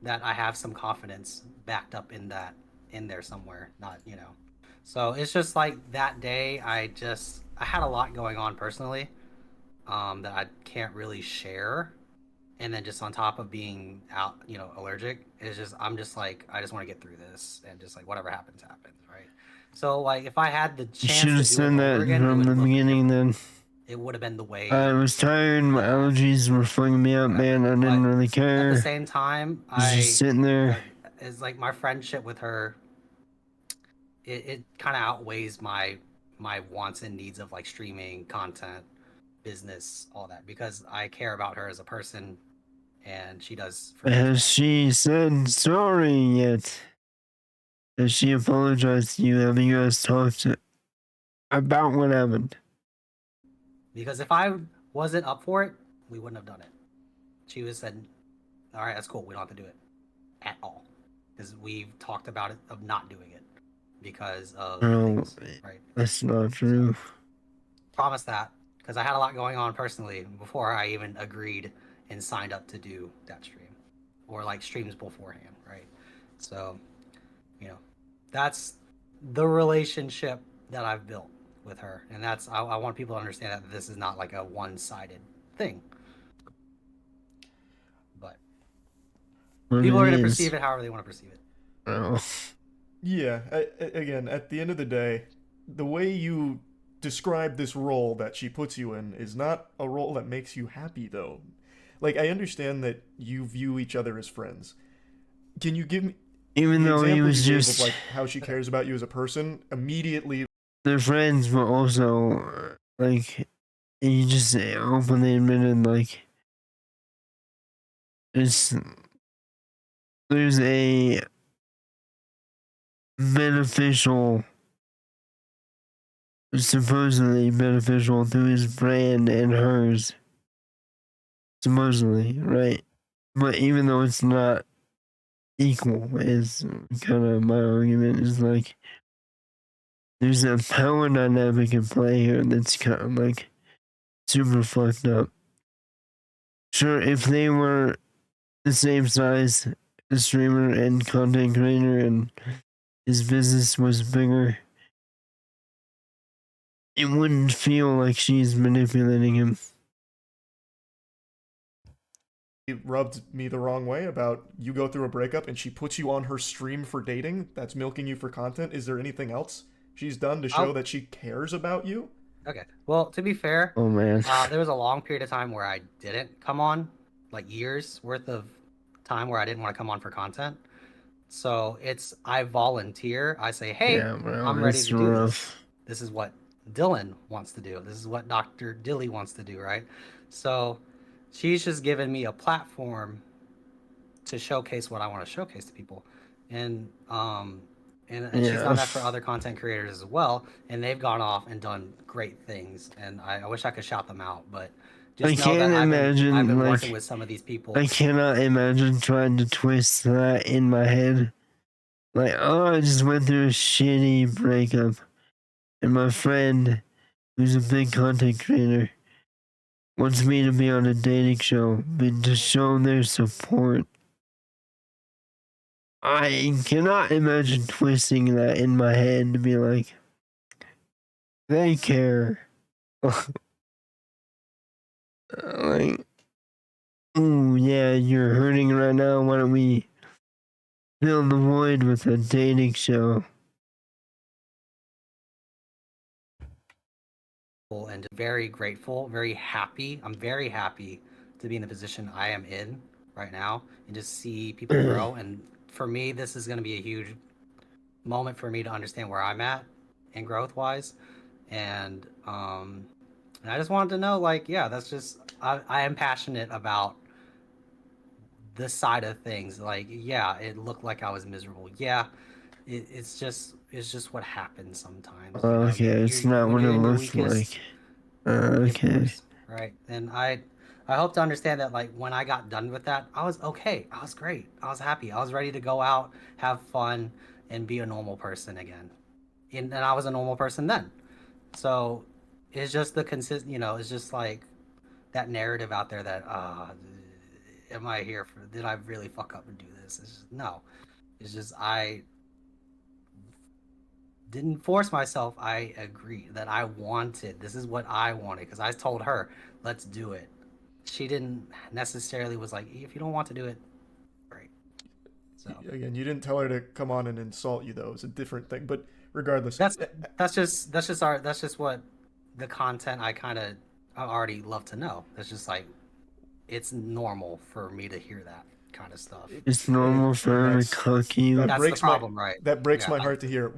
that I have some confidence backed up in that, in there somewhere. Not, you know. So it's just like that day I had a lot going on personally, that I can't really share. And then just on top of being out, you know, allergic, it's just I'm just like, I just want to get through this, and just like whatever happens, happens, right? So like if I had the You chance should to have do it said that over again, it from would the look beginning different. then. It would have been the way. I was tired, my allergies were fucking me up, man. I didn't But really at the care. same time, I was just sitting there. it's like my friendship with her. It kind of outweighs my wants and needs of like streaming content, business, all that, because I care about her as a person, and she does for me as well. Has she said sorry yet? Has she apologized to you? Have you guys talked about what happened? Because if I wasn't up for it, we wouldn't have done it. She was said, "All right, that's cool. We don't have to do it at all," because we've talked about it of not doing it because of things, right? That's not true. Promise that, because I had a lot going on personally before I even agreed and signed up to do that stream, or like streams beforehand, right? So, you know, that's the relationship that I've built with her, and that's I want people to understand that this is not like a one-sided thing, but people are going to perceive it however they want to perceive it. Oh. Yeah, again, at the end of the day, the way you describe this role that she puts you in is not a role that makes you happy, though. Like, I understand that you view each other as friends. Can you give me even though he was you gave just of, like, how she cares about you as a person? Immediately, they're friends, but also like he just openly admitted like there's a beneficial, supposedly beneficial to his brand and hers. Supposedly, right? But even though it's not equal, is kind of my argument, is like there's a power dynamic in play here that's kind of like super fucked up. Sure, if they were the same size, the streamer and content creator, and his business was bigger, it wouldn't feel like she's manipulating him. It rubbed me the wrong way about you go through a breakup and she puts you on her stream for dating. That's milking you for content. Is there anything else she's done to show that she cares about you? Okay. Well, to be fair, Oh man. there was a long period of time where I didn't come on, like years worth of time where I didn't want to come on for content. So I volunteer. I say, hey, Yeah, bro, I'm ready it's to do this. rough. This is what Dylan wants to do. This is what Dr. Dilly wants to do, right? So she's just given me a platform to showcase what I want to showcase to people. And she's done that for other content creators as well, and they've gone off and done great things. And I wish I could shout them out, but just know that I've been working with some of these people. I cannot imagine trying to twist that in my head. Like, oh, I just went through a shitty breakup, and my friend, who's a big content creator, wants me to be on a dating show, but to show their support. I cannot imagine twisting that in my head to be like, they care. Like, ooh, yeah, you're hurting right now. Why don't we fill the void with a dating show? And very grateful, very happy. I'm very happy to be in the position I am in right now and just see people grow. And for me, this is going to be a huge moment for me to understand where I'm at and growth wise. And I just wanted to know, like, yeah, that's just, I am passionate about this side of things. Like, yeah, it looked like I was miserable. Yeah, it's just what happens sometimes. Okay, it's not what it looks like. Okay. Right, and I hope to understand that, like, when I got done with that, I was okay. I was great. I was happy. I was ready to go out, have fun, and be a normal person again. And I was a normal person then. So it's just the it's just like that narrative out there that am I here for, did I really fuck up and do this? It's just, no. It's just I didn't force myself. I agree that I wanted, this is what I wanted, because I told her, let's do it. She didn't necessarily was like, if you don't want to do it, great. So again, you didn't tell her to come on and insult you, though. It's a different thing. But regardless, that's just what the content I already love to know. That's just like, it's normal for me to hear that kind of stuff. It's normal for her to cook you. That That's breaks the problem, my, right? That breaks my heart to hear.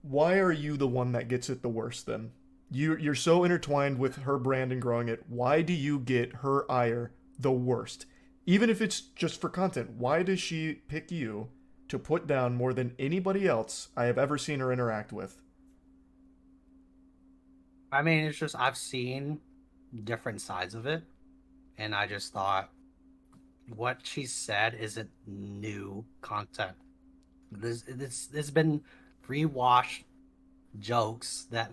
Why are you the one that gets it the worst then? You're so intertwined with her brand and growing it. Why do you get her ire the worst? Even if it's just for content, why does she pick you to put down more than anybody else I have ever seen her interact with? I mean, it's just, I've seen different sides of it, and I just thought what she said isn't new content. It's been rewashed jokes that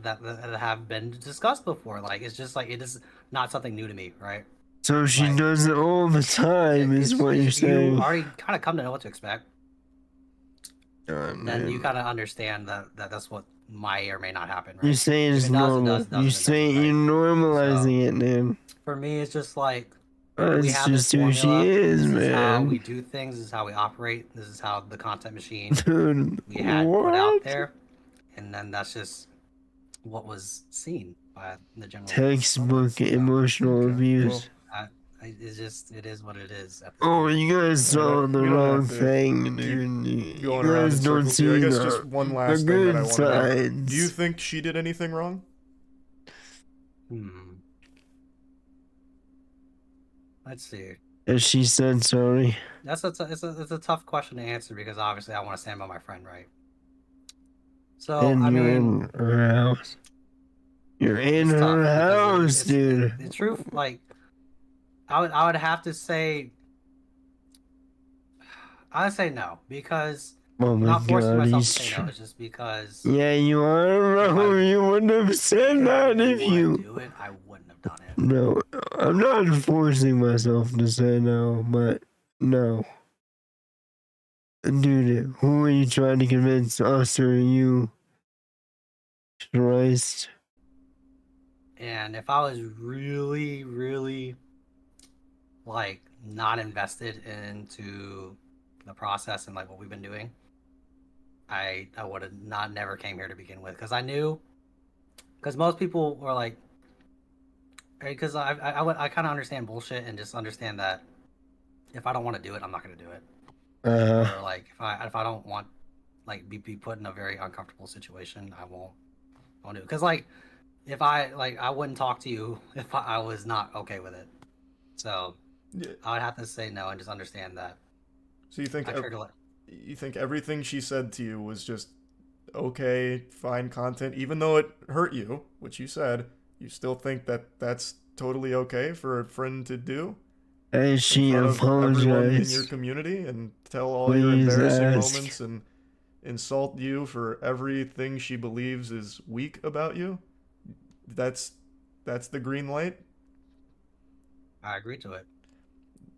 have been discussed before. Like, it's just like, it is not something new to me, right? So she does it all the time, is what you're saying. You already kind of come to know what to expect. Then you kind of understand that that's what may or may not happen, right? You're saying it's normal. You're saying you're normalizing it, man. For me, it's just like, we have just who she is, man. This is how we do things. This is how we operate. This is how the content machine we had put out there, and then that's just what was seen by the general textbook emotional abuse. It is what it is. Oh, you guys saw the wrong thing, dude. You guys don't see I guess just one last the thing that good I want to know. Do you think she did anything wrong? Let's see. As she said sorry. It's a tough question to answer, because obviously I want to stand by my friend, right? So and I mean, in her house. You're in her house, dude. The truth, like, I would have to say, I would say no, because Oh my Not forcing god, myself he's to say no. It's just because Yeah, you are, bro. You wouldn't have said that if I you. do it, I wouldn't have done it. No, I'm not forcing myself to say no, but no. Dude, who are you trying to convince, us or you? Christ. And if I was really, really like not invested into the process and like what we've been doing, I would have not never came here to begin with, because I knew, because most people were like, because I kind of understand bullshit and just understand that if I don't want to do it, I'm not going to do it. Or like if I don't want like be put in a very uncomfortable situation, I won't do it. Because like if I wouldn't talk to you if I was not okay with it. So Yeah. I would have to say no and just understand that. So you think I trigger it. you think everything she said to you was just okay, fine content, even though it hurt you, which you said, you still think that that's totally okay for a friend to do And in she front of everyone in your apologized. community and tell all your Please embarrassing ask. moments and insult you for everything she believes is weak about you? That's the green light. I agree to it.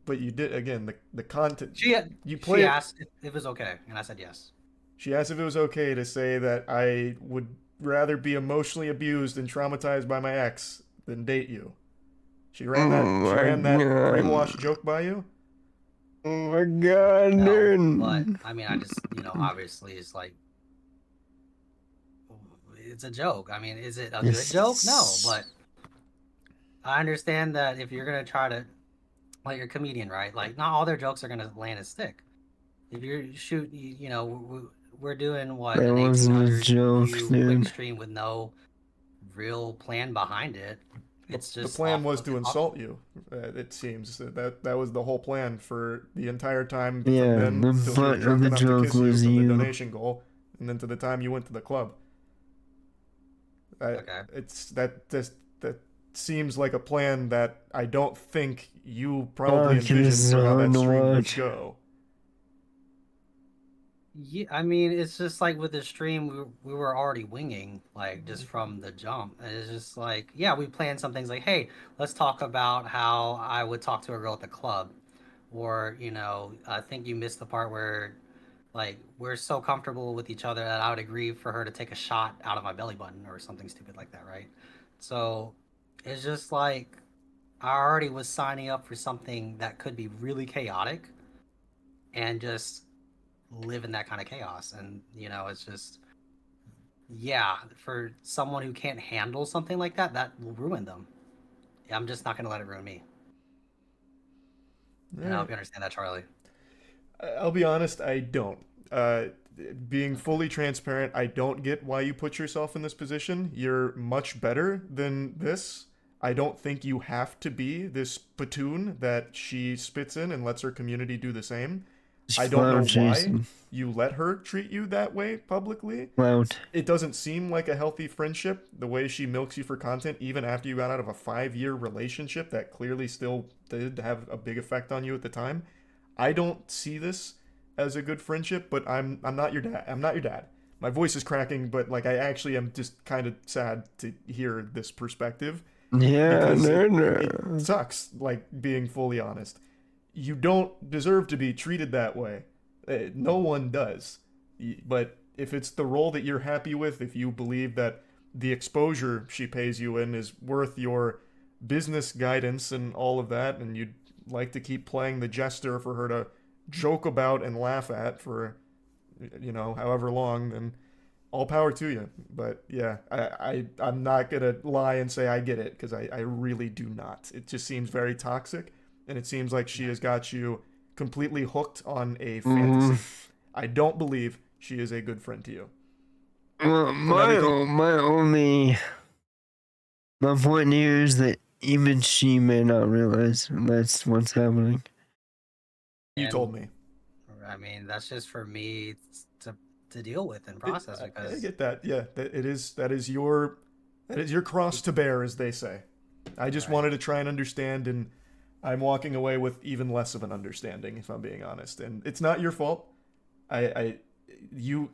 But you did again the content. You play She it. asked if it was okay, and I said yes. She asked if it was okay to say that I would rather be emotionally abused and traumatized by my ex than date you. She ran that. Oh She my ran that god. brainwash joke by you. Oh my god, No, dude. but I mean, I just obviously it's like it's a joke. I mean, is it a good joke? No, but I understand that if you're gonna try to, like, you're a comedian, right? Like, not all their jokes are gonna land and stick. If you're we're doing what, That an wasn't a 1800 joke, view quick dude. stream with no real plan behind it. It's The just plan off was of to insult you. It seems that was the whole plan for the entire time from Yeah, then the till she was butt of drunk the enough to joke kiss you was from the you. donation goal, and then to the time you went to the club. Okay. It's that seems like a plan that I don't think you probably Fuck, this envisioned is for how hard that to stream would watch. go. Yeah, I mean, it's just like with the stream, we were already winging, like, just from the jump. And it's just like, yeah, we planned some things like, hey, let's talk about how I would talk to a girl at the club. Or, I think you missed the part where, like, we're so comfortable with each other that I would agree for her to take a shot out of my belly button or something stupid like that, right? So it's just like, I already was signing up for something that could be really chaotic and just live in that kind of chaos. And it's just, yeah, for someone who can't handle something like that, that will ruin them. I'm just not going to let it ruin me. All And I hope right. you understand that, Charlie. I'll be honest, I don't. Uh, Being fully transparent, I don't get why you put yourself in this position. You're much better than this. I don't think you have to be this platoon that she spits in and lets her community do the same. It's I don't know clout why chasing. you let her treat you that way publicly. Clout. It doesn't seem like a healthy friendship, the way she milks you for content, even after you got out of a 5-year relationship that clearly still did have a big effect on you at the time. I don't see this as a good friendship, but I'm not your dad. I'm not your dad. My voice is cracking, but like I actually am just kind of sad to hear this perspective Yeah, because it no. sucks, like being fully honest. You don't deserve to be treated that way. No one does. But if it's the role that you're happy with, if you believe that the exposure she pays you in is worth your business guidance and all of that, and you'd like to keep playing the jester for her to joke about and laugh at for, however long, then all power to you. But yeah, I'm not gonna lie and say I get it because I really do not. It just seems very toxic, and it seems like she has got you completely hooked on a Mm-hmm. fantasy. I don't believe she is a good friend to you. Well, From everything my point here is that even she may not realize that's what's happening. you And told me. I mean, that's just for me to deal with and It, process I because get that. Yeah, that is your cross to bear, as they say. I just right. wanted to try and understand, and I'm walking away with even less of an understanding, if I'm being honest. And it's not your fault. I you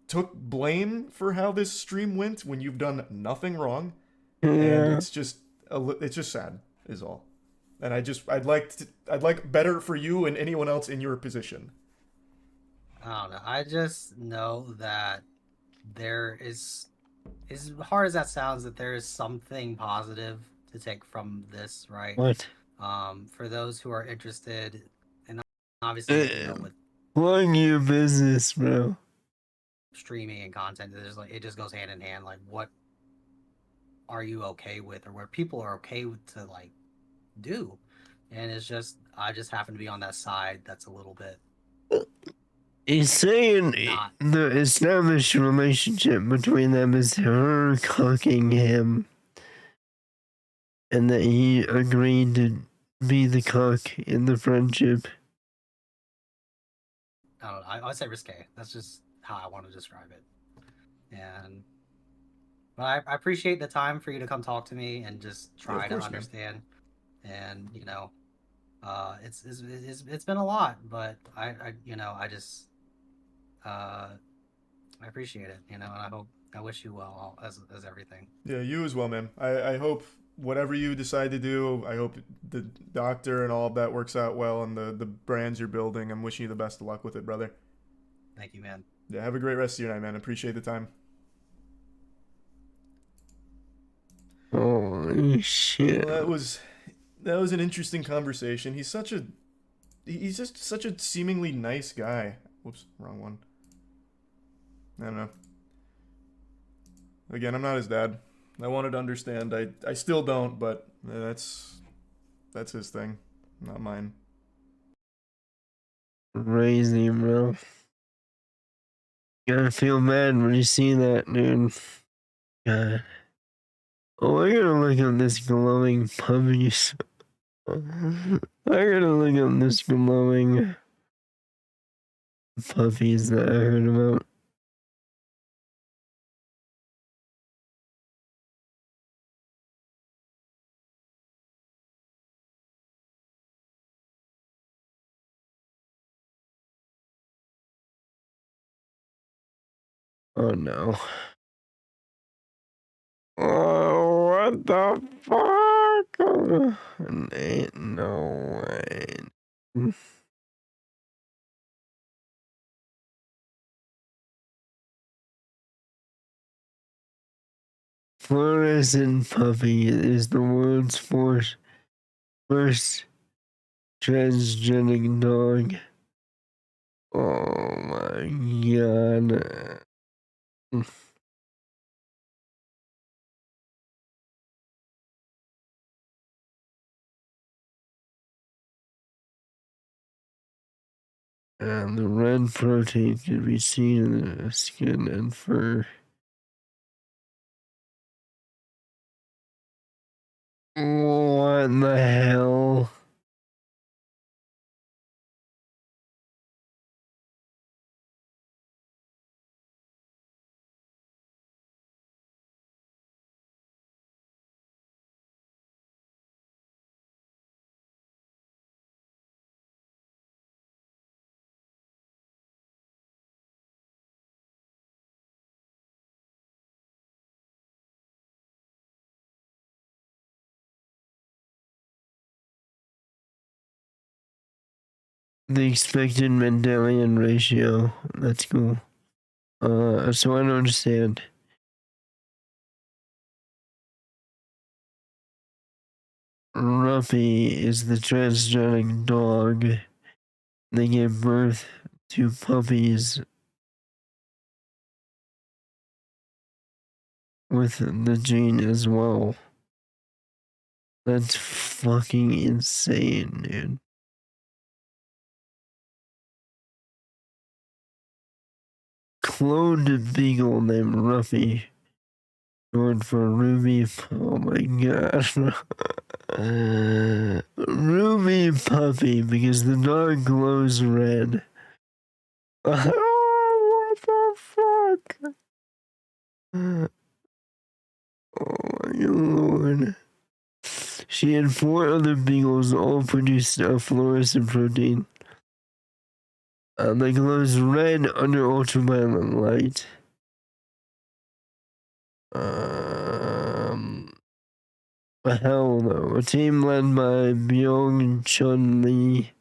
took blame for how this stream went when you've done nothing wrong, and Yeah. it's just sad, is all. And I'd like better for you and anyone else in your position. I don't know. I just know that there is, as hard as that sounds, that there is something positive to take from this, right? What? For those who are interested, and obviously, you know, with Plug your business, bro. streaming and content, there's like, it just goes hand in hand. Like, what are you okay with, or where people are okay with to like do? And it's just, I just happen to be on that side that's a little bit He's saying not. the established relationship between them is her cooking him, and that he agreed to be the cook in the friendship. I don't know. I would say risque. That's just how I want to describe it. And but I appreciate the time for you to come talk to me and just try to course, man. understand. And you know, it's been a lot, but I you know, I just I appreciate it. You know, and I wish you well as everything. Yeah, you as well, man. I hope whatever you decide to do, I hope the doctor and all of that works out well, and the brands you're building. I'm wishing you the best of luck with it, brother. Thank you, man. Yeah, have a great rest of your night, man. Appreciate the time. Holy shit. Well, that was an interesting conversation. He's just such a seemingly nice guy. Whoops, wrong one. I don't know. Again, I'm not his dad. I wanted to understand. I still don't, but that's his thing, not mine. Crazy, bro. You gotta feel bad when you see that, dude. God. Oh, I gotta look up this glowing puppies. I gotta look up this glowing puppies that I heard about. Oh no. Oh, what the fuck? Ain't no way. Fluorescent puppy is the world's first transgenic dog. Oh my god. And the red protein can be seen in the skin and fur. What the hell? The expected Mendelian ratio. That's cool. So I don't understand. Ruffy is the transgenic dog. They give birth to puppies with the gene as well. That's fucking insane, dude. Cloned beagle named Ruffy. Short for Ruby. Oh my god. Ruby puppy because the dog glows red. Oh, what the fuck? Oh my lord. She and 4 other beagles all produced a fluorescent protein. that glows red under ultraviolet light. Hell no. A team led by Byung Chun Lee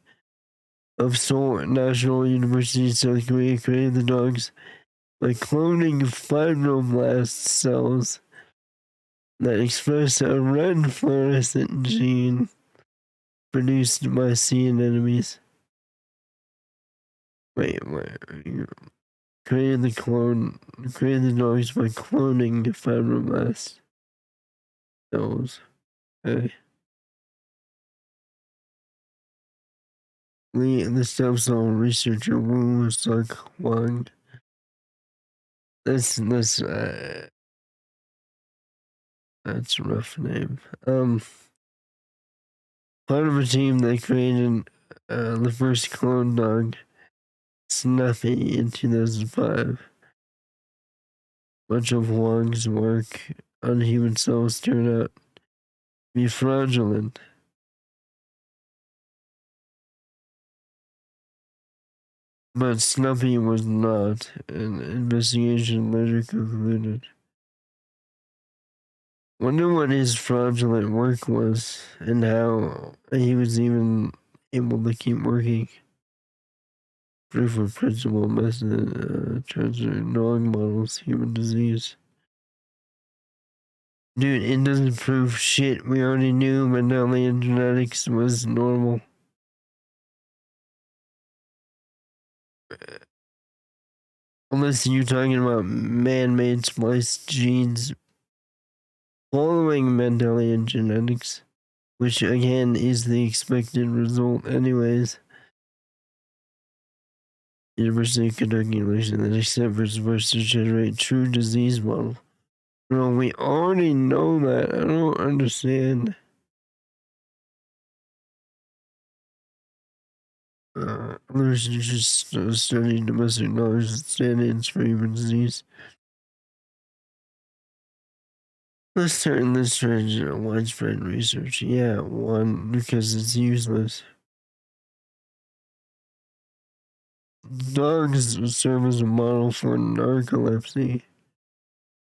of Seoul National University, South Korea created the dogs by cloning fibroblast cells that express a red fluorescent gene produced by sea anemones. Wait. Created the dogs by cloning the fibroblast cells. Okay. Lee, the stem cell researcher Wu Suk Wang. That's a rough name. Part of a team that created the first clone dog, Snuffy, in 2005. Much of Wang's work on human cells turned out to be fraudulent. But Snuffy was not, an investigation later concluded. Wonder what his fraudulent work was and how he was even able to keep working. Proof of principle method, transfer dog models, human disease. Dude, it doesn't prove shit. We already knew Mendelian genetics was normal. Unless you're talking about man-made spliced genes following Mendelian genetics, which again is the expected result anyways. University of Kentucky election that except for supposed to generate true disease model. Bro, we already know that. I don't understand. Researchers studying domestic knowledge and stand-ins for human disease. Let's turn this into widespread research. Yeah, one, because it's useless. Dogs serve as a model for narcolepsy,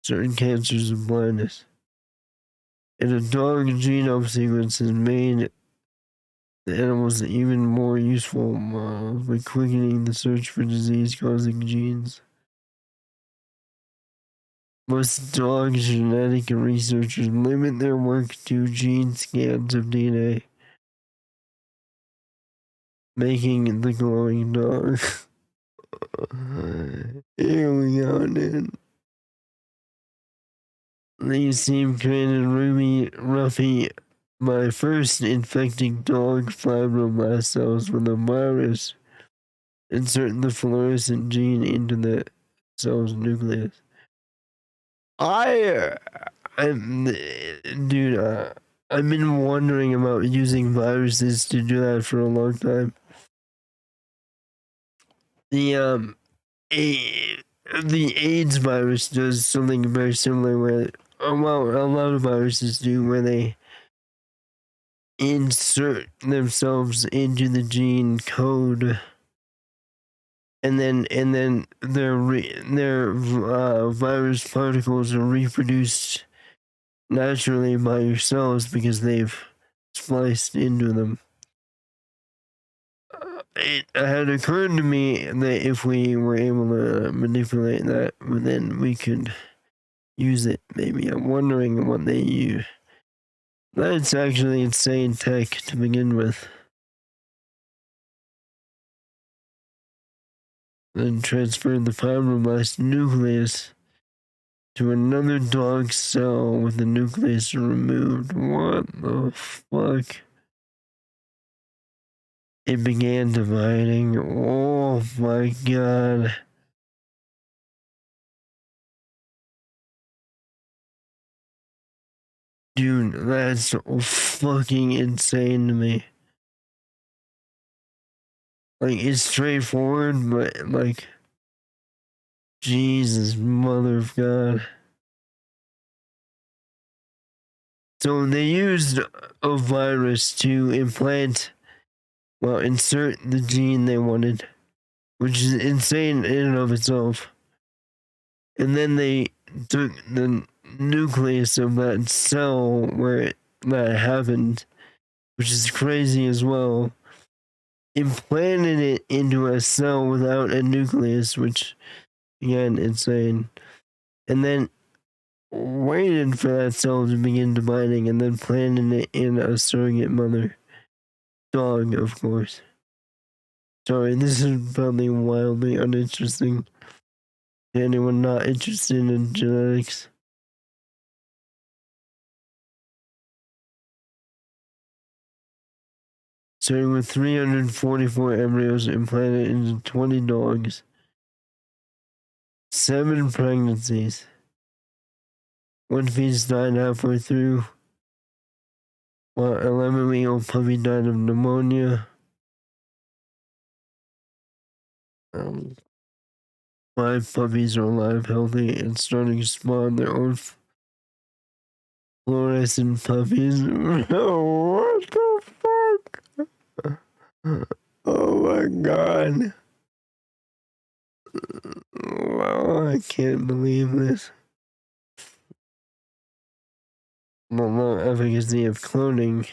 certain cancers, and blindness. And a dog genome sequence has made the animals even more useful by quickening the search for disease-causing genes. Most dog genetic researchers limit their work to gene scans of DNA, making the glowing dog. Here we go, dude. These team created Ruby Ruffy by first infecting dog fibroblast cells with a virus, inserting the fluorescent gene into the cell's nucleus. I've been wondering about using viruses to do that for a long time. The AIDS virus does something very similar where, a lot of viruses do, where they insert themselves into the gene code, and then their virus particles are reproduced naturally by your cells because they've spliced into them. It had occurred to me that if we were able to manipulate that, then we could use it. Maybe I'm wondering what they use. That's actually insane tech to begin with. Then transfer the fibroblast nucleus to another dog cell with the nucleus removed. What the fuck? It began dividing. Oh my god. Dude, that's so fucking insane to me. Like, it's straightforward, but like, Jesus, mother of God. So they used a virus to insert the gene they wanted. which is insane in and of itself. And then they took the nucleus of that cell where that happened, which is crazy as well, implanted it into a cell without a nucleus, which, again, insane. And then waited for that cell to begin dividing and then planted it in a surrogate mother. Dog, of course. Sorry, this is probably wildly uninteresting to anyone not interested in genetics. Starting with 344 embryos implanted into 20 dogs, 7 pregnancies. One fetus died halfway through, while 11-week-old puppy died of pneumonia. 5 puppies are alive, healthy, and starting to spawn their own fluorescent puppies. What the fuck? Oh my god. Wow, I can't believe this. The low efficacy of cloning.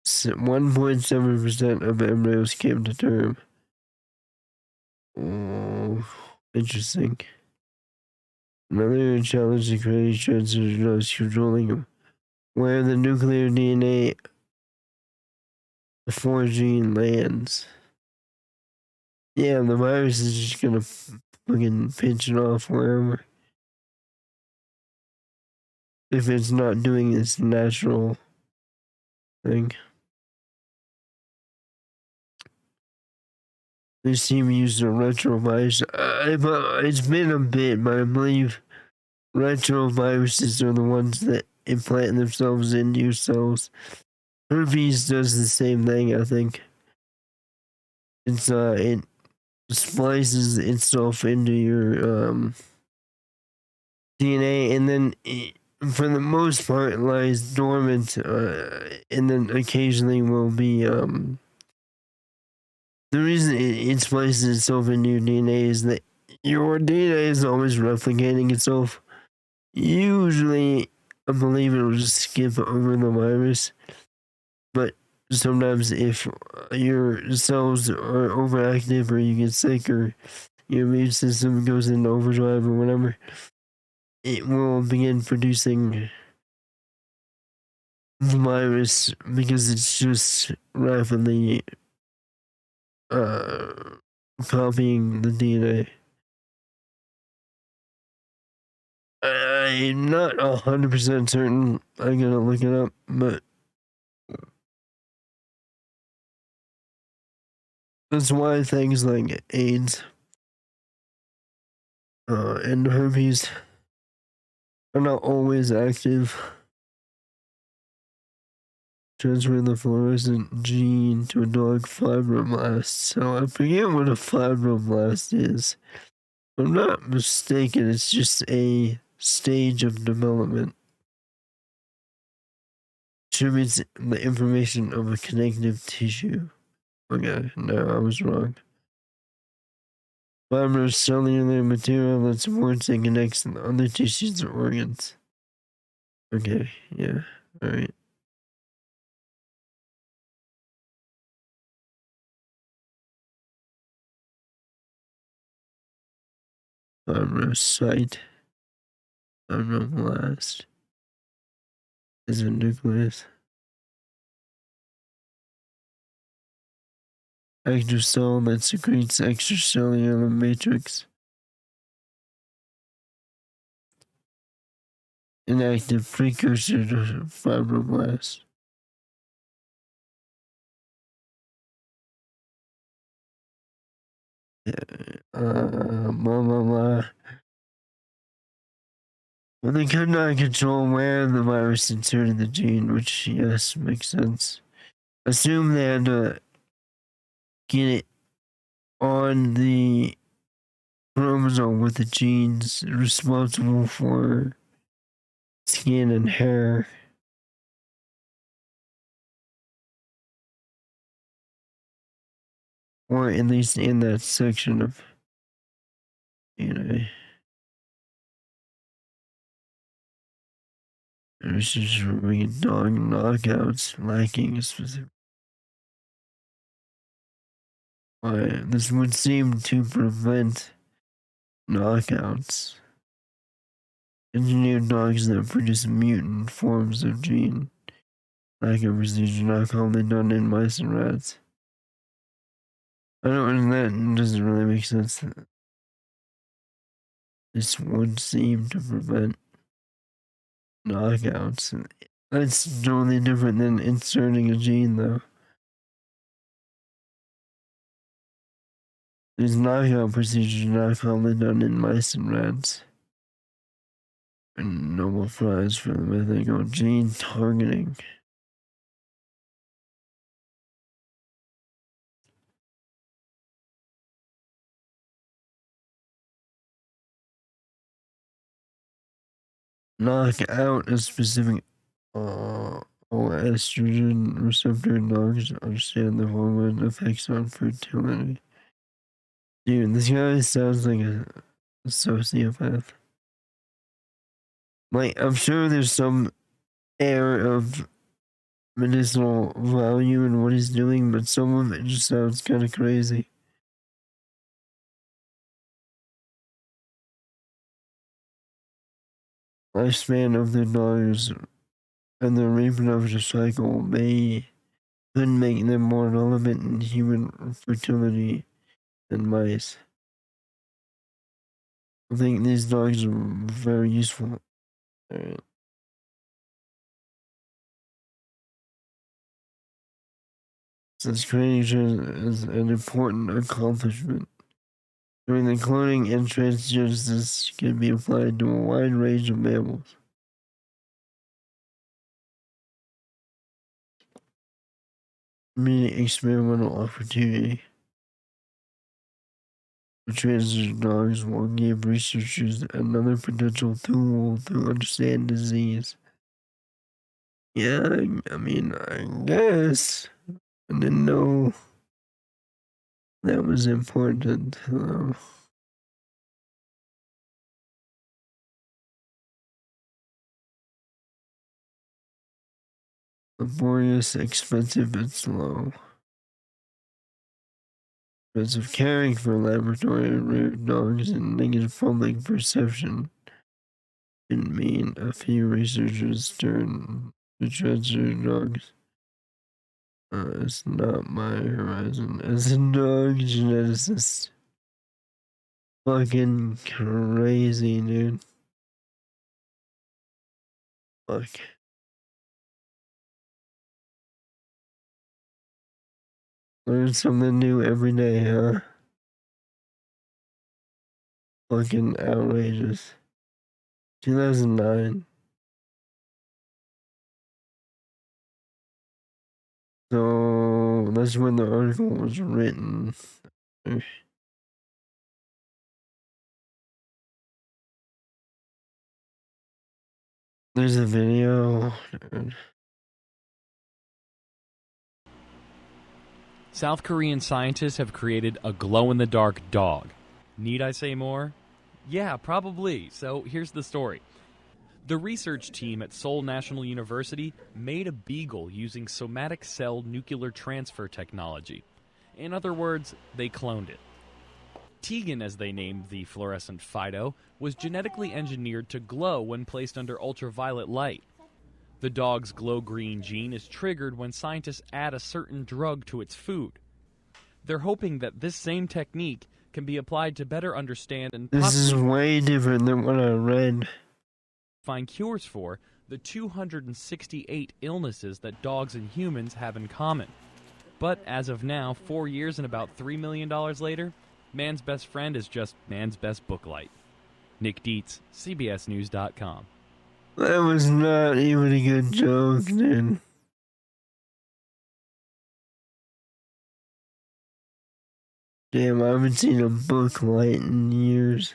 1.7% of embryos came to term. Oh, interesting. Another challenge to creating transgender is controlling where the nuclear DNA foraging lands. Yeah, the virus is just gonna fucking pinch it off wherever. If it's not doing its natural thing. This team used a retrovirus. It's been a bit, but I believe retroviruses are the ones that implant themselves in new cells. Herpes does the same thing, I think. It splices itself into your DNA, and then for the most part it lies dormant, and then occasionally will be the reason it splices itself into your DNA is that your DNA is always replicating itself. Usually, I believe it will just skip over the virus, but sometimes if your cells are overactive or you get sick or your immune system goes into overdrive or whatever, it will begin producing the virus because it's just rapidly copying the DNA. I'm not 100% certain. I'm gonna look it up, but that's why things like AIDS and herpes are not always active. Transfer the fluorescent gene to a dog fibroblast. So I forget what a fibroblast is. If I'm not mistaken, it's just a stage of development. Distributes the information of a connective tissue. Okay, no, I was wrong. Fibrous cellular material that supports and connects the other tissues or organs. Okay, yeah, alright. Fibrocyte. Fibroblast. Is a nucleus. Active cell that secretes extracellular matrix. Inactive precursor to fibroblast. Blah blah blah. Well, they could not control where the virus inserted the gene, which, yes, makes sense. Assume they had to get it on the chromosome with the genes responsible for skin and hair. or at least in that section of DNA. There's just read dog knockouts lacking a specific. This would seem to prevent knockouts. Engineered dogs that produce mutant forms of gene. Lack of procedure not commonly done in mice and rats. I don't know, that doesn't really make sense. This would seem to prevent knockouts. That's totally different than inserting a gene, though. These knockout procedures are not commonly done in mice and rats. And Nobel Prize for the method of gene targeting. Knock out a specific estrogen receptor in dogs to understand the hormone effects on fertility. Dude, this guy sounds like a sociopath. Like, I'm sure there's some air of medicinal value in what he's doing, but some of it just sounds kind of crazy. Lifespan of the dogs and their reproductive cycle could make them more relevant in human fertility than mice. I think these dogs are very useful. Alright. Since creation is an important accomplishment, during the cloning and transgenesis can be applied to a wide range of mammals. Many experimental opportunity for transgender dogs will give researchers another potential tool to understand disease. Yeah, I mean, I guess. I didn't know that was important. Laborious, expensive, and slow. Of caring for laboratory reared dogs and negative public perception can mean a few researchers turn to transgender dogs. It's not my horizon as a dog geneticist. Fucking crazy, dude. Fuck. Learn something new every day, huh? Fucking outrageous. 2009. So that's when the article was written. There's a video. South Korean scientists have created a glow-in-the-dark dog. Need I say more? Yeah, probably. So here's the story. The research team at Seoul National University made a beagle using somatic cell nuclear transfer technology. In other words, they cloned it. Tegan, as they named the fluorescent Fido, was genetically engineered to glow when placed under ultraviolet light. The dog's glow-green gene is triggered when scientists add a certain drug to its food. They're hoping that this same technique can be applied to better understand and This is possibly way different than what I read. find cures for the 268 illnesses that dogs and humans have in common. But as of now, 4 years and about $3 million later, man's best friend is just man's best booklight. Nick Dietz, CBSNews.com. That was not even a good joke, dude. Damn, I haven't seen a book light in years.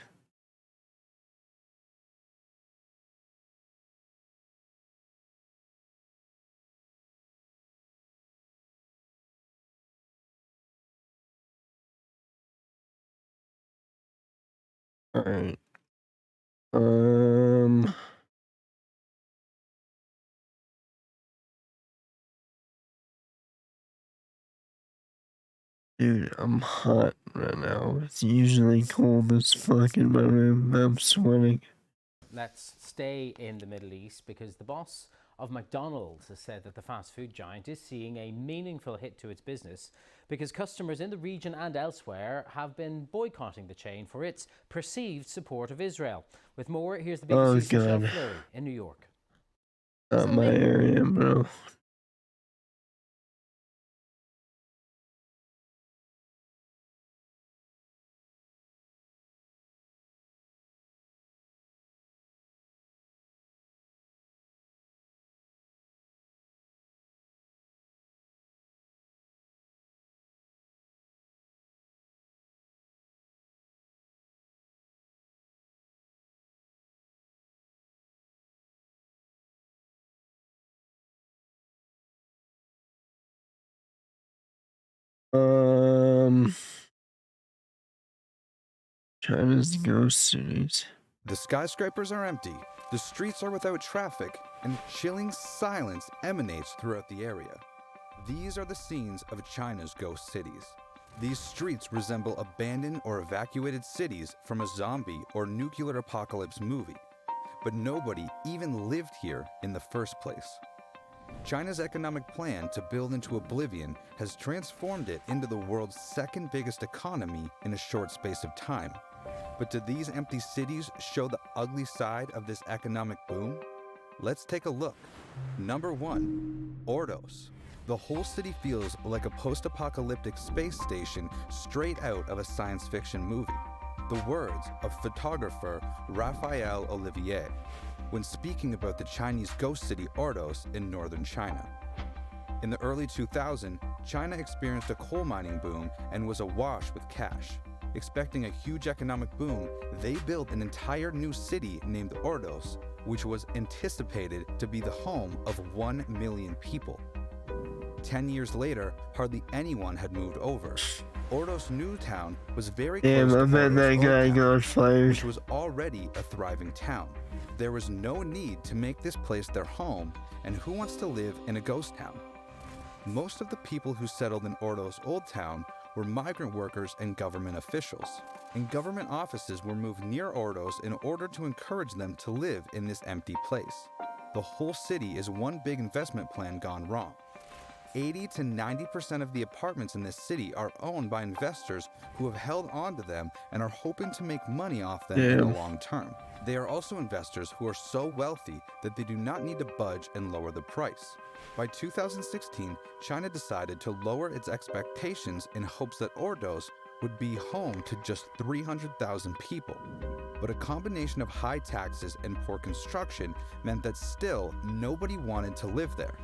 All right. Um. Dude, I'm hot right now. It's usually cold as fuck in my room. I'm sweating. Let's stay in the Middle East because the boss of McDonald's has said that the fast food giant is seeing a meaningful hit to its business because customers in the region and elsewhere have been boycotting the chain for its perceived support of Israel. With more, here's the Oh, BBC's Michelle God. Fleury in New York. Not my area, bro. Um. China's ghost cities. The skyscrapers are empty, the streets are without traffic, and chilling silence emanates throughout the area. These are the scenes of China's ghost cities. These streets resemble abandoned or evacuated cities from a zombie or nuclear apocalypse movie. But nobody even lived here in the first place. China's economic plan to build into oblivion has transformed it into the world's second biggest economy in a short space of time. But do these empty cities show the ugly side of this economic boom? Let's take a look. Number 1, Ordos. The whole city feels like a post-apocalyptic space station straight out of a science fiction movie. The words of photographer Raphael Olivier when speaking about the Chinese ghost city Ordos in northern China. In the early 2000s, China experienced a coal mining boom and was awash with cash. Expecting a huge economic boom, they built an entire new city named Ordos, which was anticipated to be the home of 1 million people. 10 years later, hardly anyone had moved over. Ordos New Town was very Damn, close I to bet Ordos that Old guy Town, got fired. which was already a thriving town. There was no need to make this place their home, and who wants to live in a ghost town? Most of the people who settled in Ordos Old Town were migrant workers and government officials, and government offices were moved near Ordos in order to encourage them to live in this empty place. The whole city is one big investment plan gone wrong. 80 to 90% of the apartments in this city are owned by investors who have held on to them and are hoping to make money off them in the Damn. long term. They are also investors who are so wealthy that they do not need to budge and lower the price. By 2016, China decided to lower its expectations in hopes that Ordos would be home to just 300,000 people. But a combination of high taxes and poor construction meant that still nobody wanted to live there.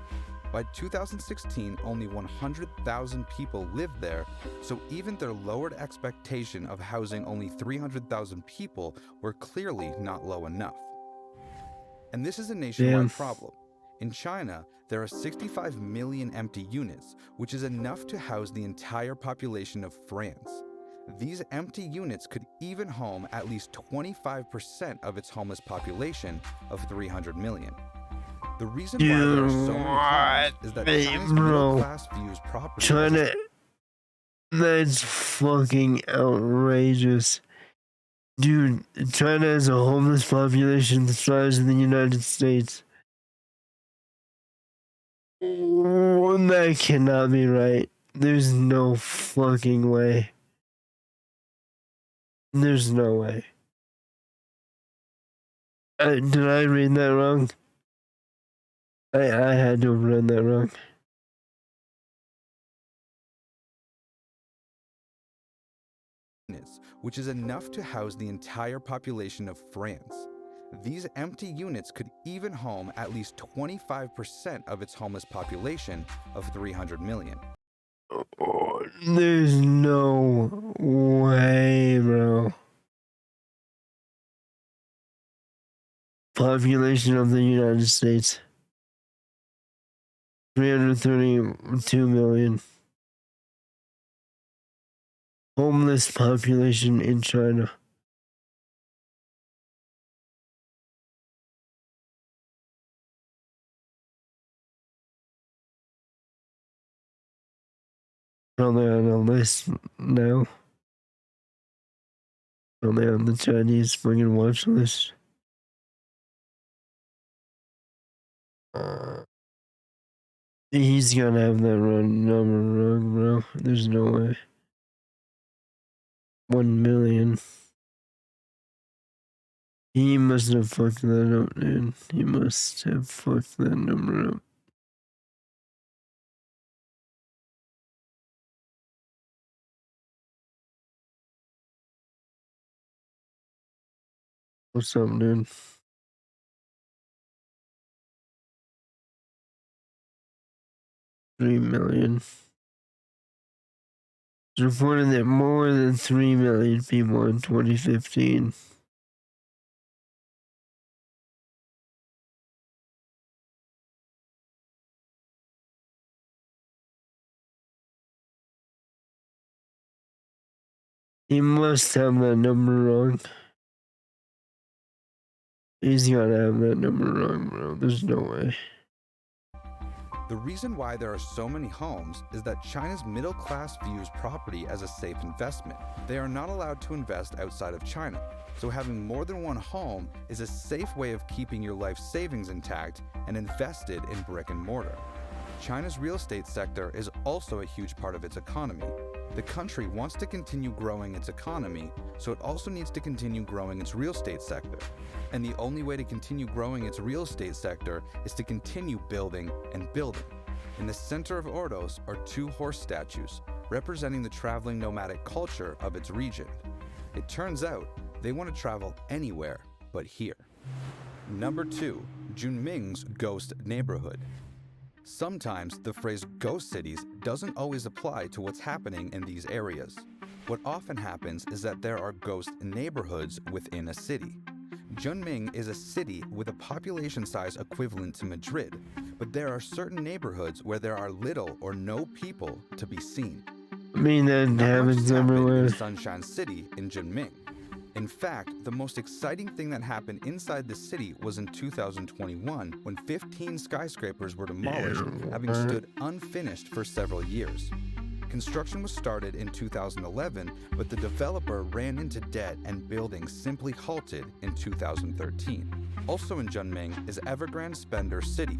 By 2016, only 100,000 people lived there, so even their lowered expectation of housing only 300,000 people were clearly not low enough. And this is a nationwide Damn. problem. In China, there are 65 million empty units, which is enough to house the entire population of France. These empty units could even home at least 25% of its homeless population of 300 million. The reason why there are so many homes is that Hey, China's bro. middle class views property as China. That's fucking outrageous. Dude, China has a homeless population the size of the United States. Oh, that cannot be right. There's no fucking way. There's no way. Did I read that wrong? I had to have read that wrong. units, which is enough to house the entire population of France. These empty units could even home at least 25% of its homeless population of 300 million. Oh, there's no way, bro. Population of the United States 332 million. Homeless population in China Probably on a list now. Probably on the Chinese fucking watch list. He's gonna have that number wrong, bro. There's no way. 1 million. He must have fucked that up, dude. He must have fucked that number up. What's up, dude? $3 million. It's reported that more than 3 million people in 2015 He must have that number wrong. He's gotta have that number wrong, bro. There's no way. The reason why there are so many homes is that China's middle class views property as a safe investment. They are not allowed to invest outside of China, so having more than one home is a safe way of keeping your life savings intact and invested in brick and mortar. China's real estate sector is also a huge part of its economy. The country wants to continue growing its economy, so it also needs to continue growing its real estate sector. And the only way to continue growing its real estate sector is to continue building and building. In the center of Ordos are 2 horse statues, representing the traveling nomadic culture of its region. It turns out they want to travel anywhere but here. Number 2, Junming's Ghost Neighborhood. Sometimes the phrase ghost cities doesn't always apply to what's happening in these areas. What often happens is that there are ghost neighborhoods within a city. Junming is a city with a population size equivalent to Madrid, but there are certain neighborhoods where there are little or no people to be seen. I mean, that Not much happens has happened everywhere. in Sunshine City in Junming. In fact, the most exciting thing that happened inside the city was in 2021 when 15 skyscrapers were demolished, having stood unfinished for several years. Construction was started in 2011, but the developer ran into debt and building simply halted in 2013. Also in Junming is Evergrande Spender City,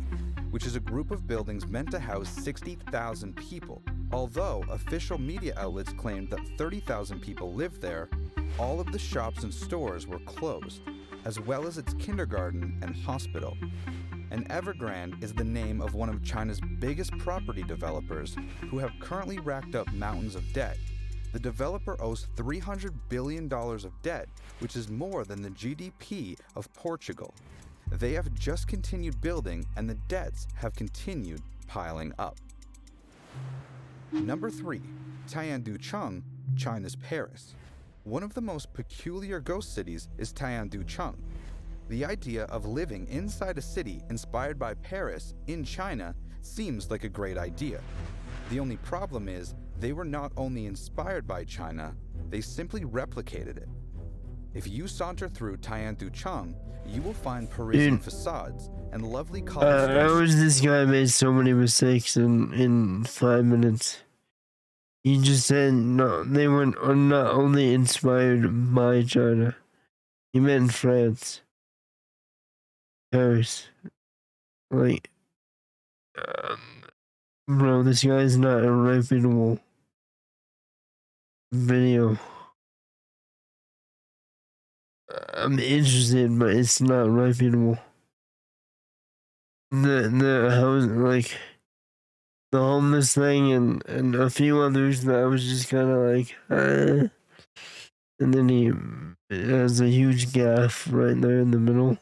which is a group of buildings meant to house 60,000 people. Although official media outlets claimed that 30,000 people lived there, all of the shops and stores were closed, as well as its kindergarten and hospital. And Evergrande is the name of one of China's biggest property developers who have currently racked up mountains of debt. The developer owes $300 billion of debt, which is more than the GDP of Portugal. They have just continued building and the debts have continued piling up. Number 3, Tianducheng, China's Paris. One of the most peculiar ghost cities is Tianducheng. The idea of living inside a city inspired by Paris in China seems like a great idea. The only problem is they were not only inspired by China, they simply replicated it. If you saunter through Tianducheng, you will find Parisian facades and lovely cobblestone. How is this guy made so many mistakes in 5 minutes? He just said no, they were not only inspired by China. He meant France. Paris. Like, bro, this guy's not a reputable video. I'm interested, but it's not reputable. The house, like, the homeless thing and a few others that I was just kind of like, and then he has a huge gaff right there in the middle.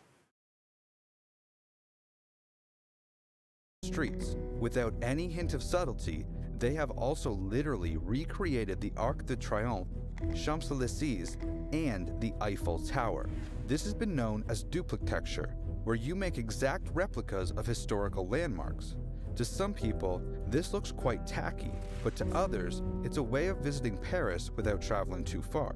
Streets. Without any hint of subtlety, they have also literally recreated the Arc de Triomphe, Champs-Élysées, and the Eiffel Tower. This has been known as duplitecture, where you make exact replicas of historical landmarks. To some people, this looks quite tacky, but to others, it's a way of visiting Paris without traveling too far.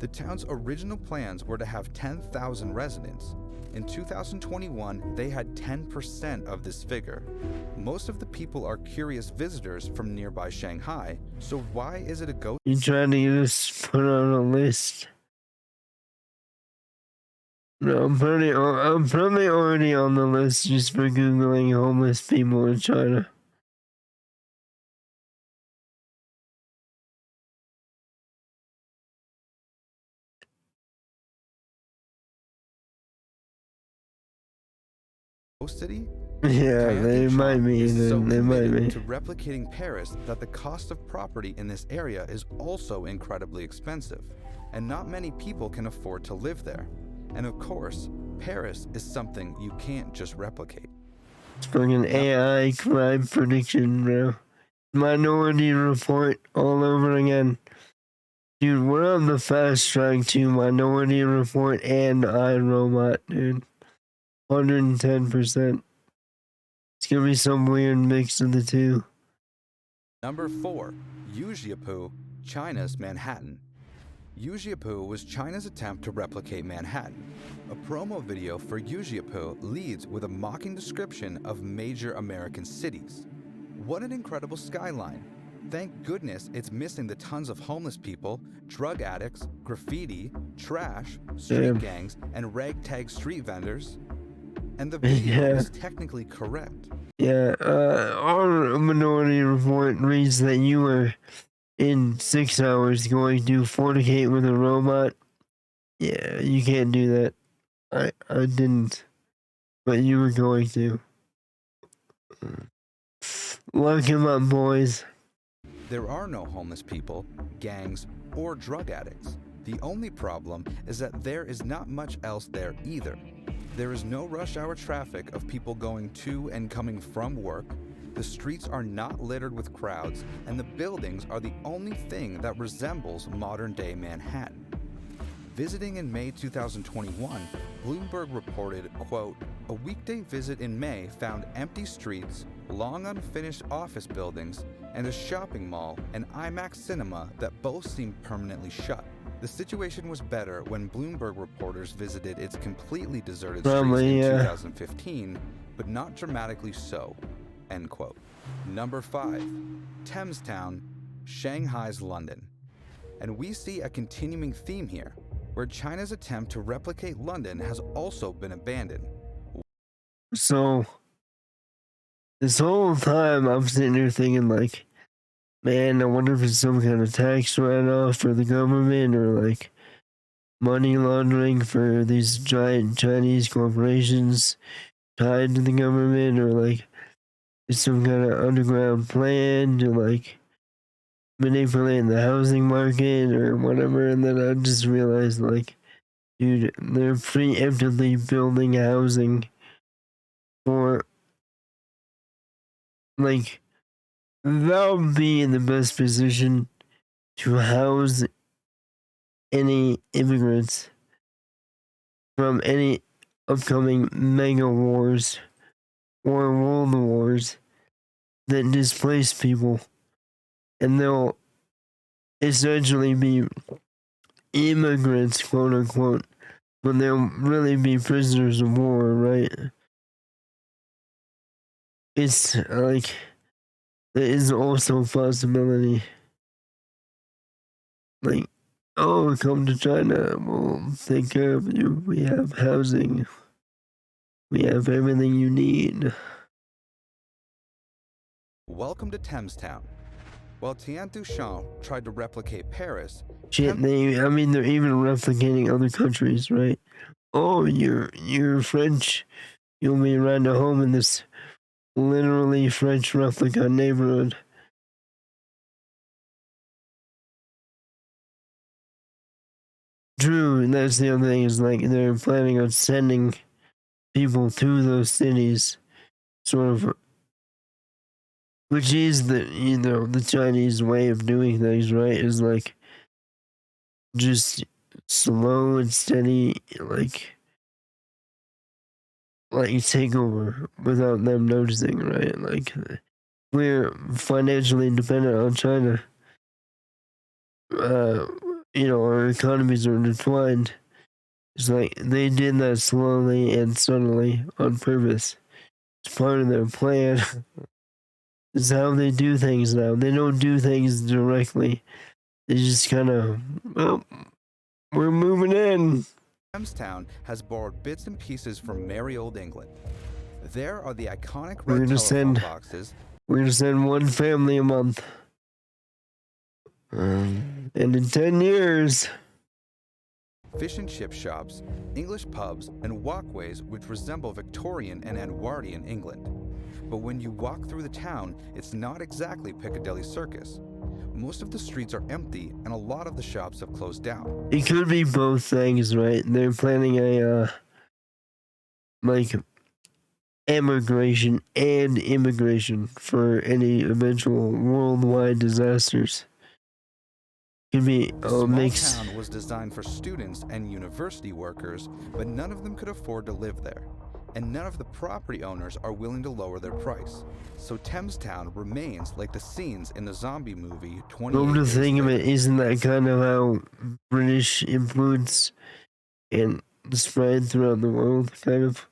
The town's original plans were to have 10,000 residents. In 2021, they had 10% of this figure. Most of the people are curious visitors from nearby Shanghai, so why is it a ghost? You trying to get us put on a list? No, I'm probably already on the list just for Googling homeless people in China. City? Yeah, they might be. Is so They might committed be. to replicating Paris that the cost of property in this area is also incredibly expensive, and not many people can afford to live there. And of course, Paris is something you can't just replicate. It's fucking AI crime prediction, bro. Minority Report all over again. Dude, we're on the fast track to Minority Report and iRobot, dude. 110%. It's gonna be some weird mix of the two. Number 4. Yuzhiapu, China's Manhattan. Yuzhiapu was China's attempt to replicate Manhattan. A promo video for Yuzhiapu leads with a mocking description of major American cities. What an incredible skyline! Thank goodness it's missing the tons of homeless people, drug addicts, graffiti, trash, street gangs, and ragtag street vendors. And the video is technically correct. Yeah, our Minority Report reads that you were in 6 hours going to fornicate with a robot. Yeah, you can't do that. I didn't, but you were going to. Lock him up, boys. There are no homeless people, gangs, or drug addicts. The only problem is that there is not much else there either. There is no rush hour traffic of people going to and coming from work. The streets are not littered with crowds, and the buildings are the only thing that resembles modern-day Manhattan. Visiting in May 2021, Bloomberg reported, quote, "A weekday visit in May found empty streets, long unfinished office buildings, and a shopping mall and IMAX cinema that both seemed permanently shut. The situation was better when Bloomberg reporters visited its completely deserted streets in 2015, but not dramatically so." End quote. Number 5. Thamestown, Shanghai's London. And we see a continuing theme here, where China's attempt to replicate London has also been abandoned. So, this whole time I'm sitting here thinking, like, man, I wonder if it's some kind of tax write-off for the government or, like, money laundering for these giant Chinese corporations tied to the government, or, like, it's some kind of underground plan to, like, manipulate the housing market or whatever. And then I just realized, like, dude, they're preemptively building housing for, like, they'll be in the best position to house any immigrants from any upcoming mega wars or world wars that displace people. And they'll essentially be immigrants, quote unquote, but they'll really be prisoners of war, right? It's like, there is also a possibility, like, oh, come to China, we'll take care of you, we have housing, we have everything you need. Welcome to Thamestown. While Tian Duchamp tried to replicate Paris, Shit, they're even replicating other countries, right? Oh, you're French, you'll be around a home in this literally French replica neighborhood. True, and that's the other thing, is like they're planning on sending people to those cities, sort of, which is the Chinese way of doing things, right? Is like just slow and steady, like takeover without them noticing, right? Like, we're financially dependent on China. Our economies are intertwined, It's like they did that slowly and subtly on purpose. It's part of their plan. It's how they do things now. They don't do things directly. They just kind of, well, we're moving in. Town has borrowed bits and pieces from merry old England. There are the iconic We're red gonna telephone send- boxes. We're gonna send one family a month. And in 10 years, Fish and chip shops, English pubs, and walkways which resemble Victorian and Edwardian England. But when you walk through the town, it's not exactly Piccadilly Circus. Most of the streets are empty and a lot of the shops have closed down. it could be both things, right? They're planning a, like, emigration and immigration for any eventual worldwide disasters. Could be The a small mix. town was designed for students and university workers, but none of them could afford to live there. And none of the property owners are willing to lower their price. So Thames Town remains like the scenes in the zombie movie 28 Come to Days think of Later. it, isn't that kind of how British influence and spread throughout the world, kind of?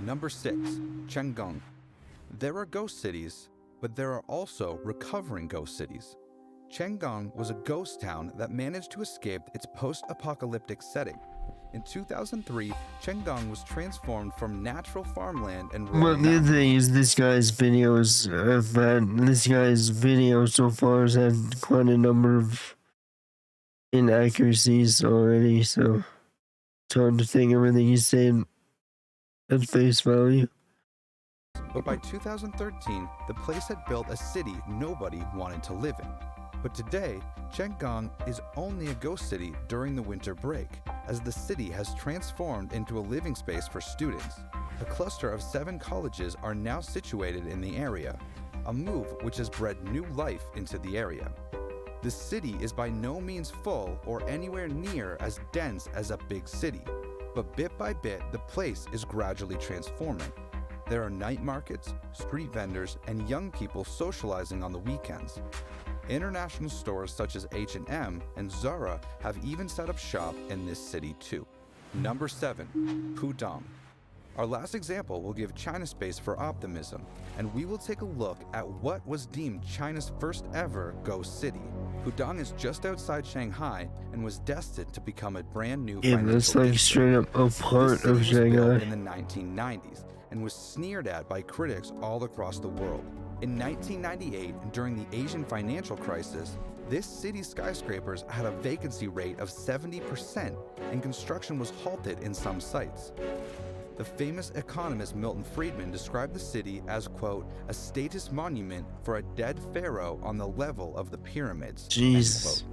Number 6. Chang'an. There are ghost cities, but there are also recovering ghost cities. Chang'an was a ghost town that managed to escape its post-apocalyptic setting. In 2003, Chang'an was transformed from natural farmland and But rolling the mountains. thing is, this guy's video so far has had quite a number of inaccuracies already, so it's hard to take everything he's saying at face value. But by 2013, the place had built a city nobody wanted to live in. But today, Chang'an is only a ghost city during the winter break, as the city has transformed into a living space for students. A cluster of 7 colleges are now situated in the area, a move which has bred new life into the area. The city is by no means full or anywhere near as dense as a big city, but bit by bit, the place is gradually transforming. There are night markets, street vendors, and young people socializing on the weekends. International stores such as H&M and Zara have even set up shop in this city too. Number 7. Pudong. Our last example will give China space for optimism, and we will take a look at what was deemed China's first ever ghost city. Pudong is just outside Shanghai and was destined to become a brand new Yeah, financial that's like district. straight up a part This city of was built Shanghai. in the 1990s and was sneered at by critics all across the world. In 1998, during the Asian financial crisis, this city's skyscrapers had a vacancy rate of 70% and construction was halted in some sites. The famous economist Milton Friedman described the city as, quote, a status monument for a dead pharaoh on the level of the pyramids, end Jesus. quote.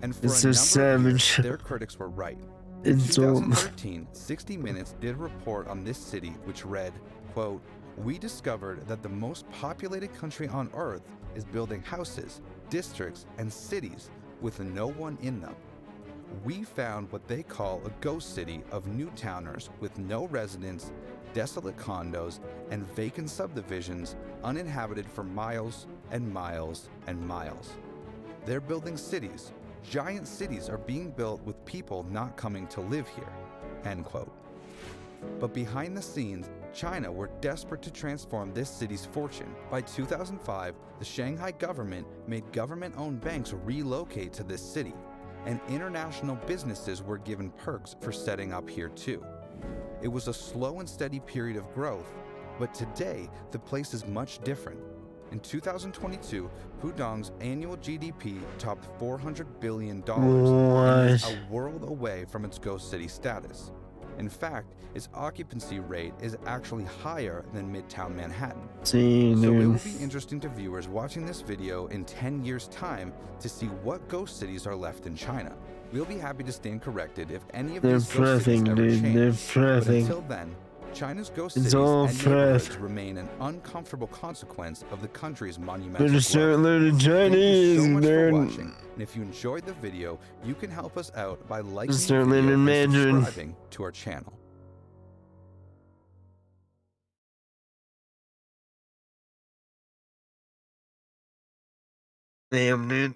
And for It's a so number of years, savage. their critics were right. In It's all 2013, 60 Minutes did a report on this city which read, quote, we discovered that the most populated country on Earth is building houses, districts, and cities with no one in them. We found what they call a ghost city of new towners with no residents, desolate condos, and vacant subdivisions uninhabited for miles and miles and miles. They're building cities. Giant cities are being built with people not coming to live here, end quote. But behind the scenes, China were desperate to transform this city's fortune. By 2005, the Shanghai government made government-owned banks relocate to this city, and international businesses were given perks for setting up here too. It was a slow and steady period of growth, but today the place is much different. In 2022, Pudong's annual GDP topped $400 billion and is What? a world away from its ghost city status. In fact, its occupancy rate is actually higher than Midtown Manhattan. See, So it will dude. be interesting to viewers watching this video in 10 years' time to see what ghost cities are left in China. We'll be happy to stand corrected if any of They're these ghost cities prepping, ever dude. change. They're But prepping. until then, China's ghost It's cities all and neighborhoods prep. remain an uncomfortable consequence of the country's monumental Better start growth. learning Thank you so Chinese, much for dude. watching, and if you enjoyed the video, you can help us out by liking the Start video learning and Mandarin. subscribing to our channel. Damn, dude.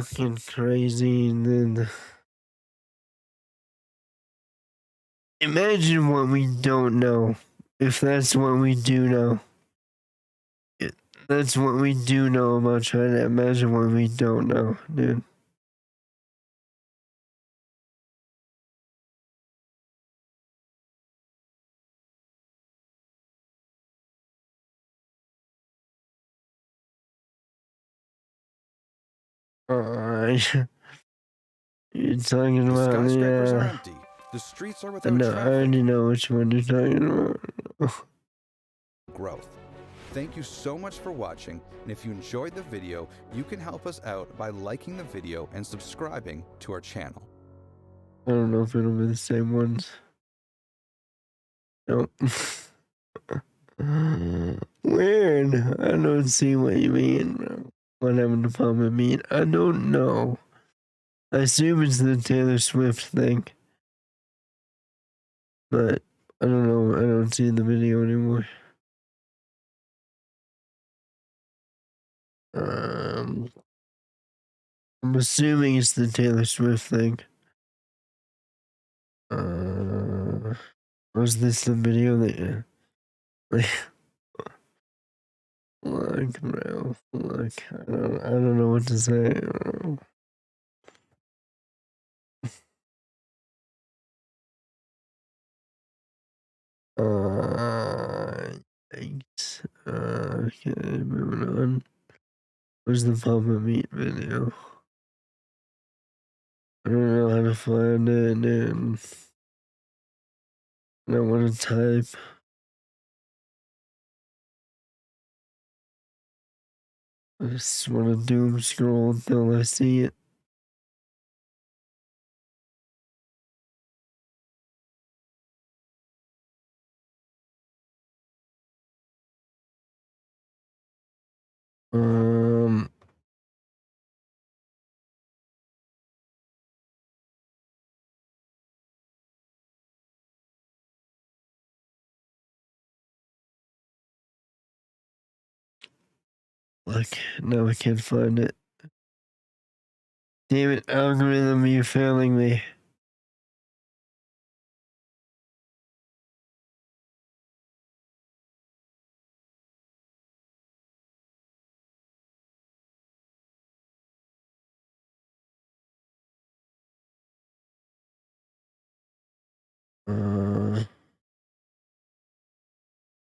fucking crazy. And then imagine what we don't know. If that's what we do know. That's what we do know about China. Imagine what we don't know, dude. You're talking The about skyscrapers are the, empty. The streets are I without know, I traffic. already know which one you're talking about. Growth. Thank you so much for watching, and if you enjoyed the video, you can help us out by liking the video and subscribing to our channel. I don't know if it'll be the same ones. Nope. Weird. I don't see what you mean, bro. What happened to Papa Meat? I don't know. I assume it's the Taylor Swift thing. But I don't know. I don't see the video anymore. I'm assuming it's the Taylor Swift thing. Was this the video that? Look, bro. Look, I don't know what to say. Thanks. Okay, moving on. Where's the Papa Meat video? I don't know how to find it, and I want to type. I just want to doom scroll until I see it. Like, now I can't find it. Damn it, algorithm, you're failing me.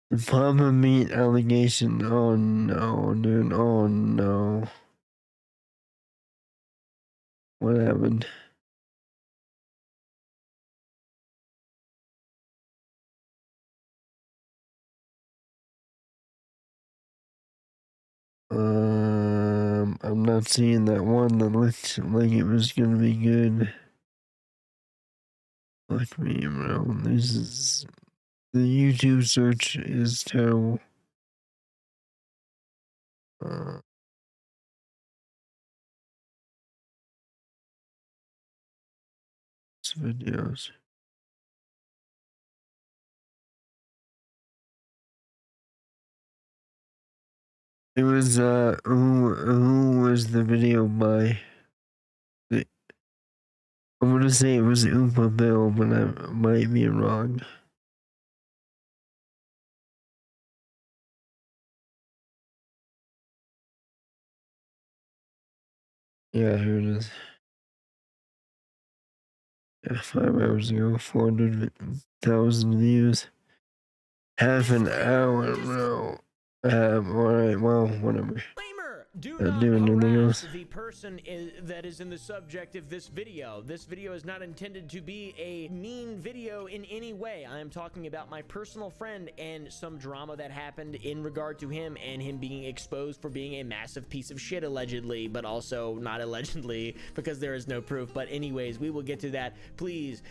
The Papa Meat allegation. Oh no, dude. Oh no. What happened? I'm not seeing that one that looked like it was gonna be good. Fuck me, bro. This is the YouTube search is terrible. Videos. It was who was the video by? I'm gonna say it was Oompa Bill, but I might be wrong. Yeah, here it is. Yeah, 5 hours ago, 400,000 views. Half an hour, bro. Alright, well, whatever. Do Not not doing anything harass else. the person that is in the subject of this video. This video is not intended to be a mean video in any way. I am talking about my personal friend and some drama that happened in regard to him and him being exposed for being a massive piece of shit allegedly, but also not allegedly because there is no proof. But anyways, we will get to that. Please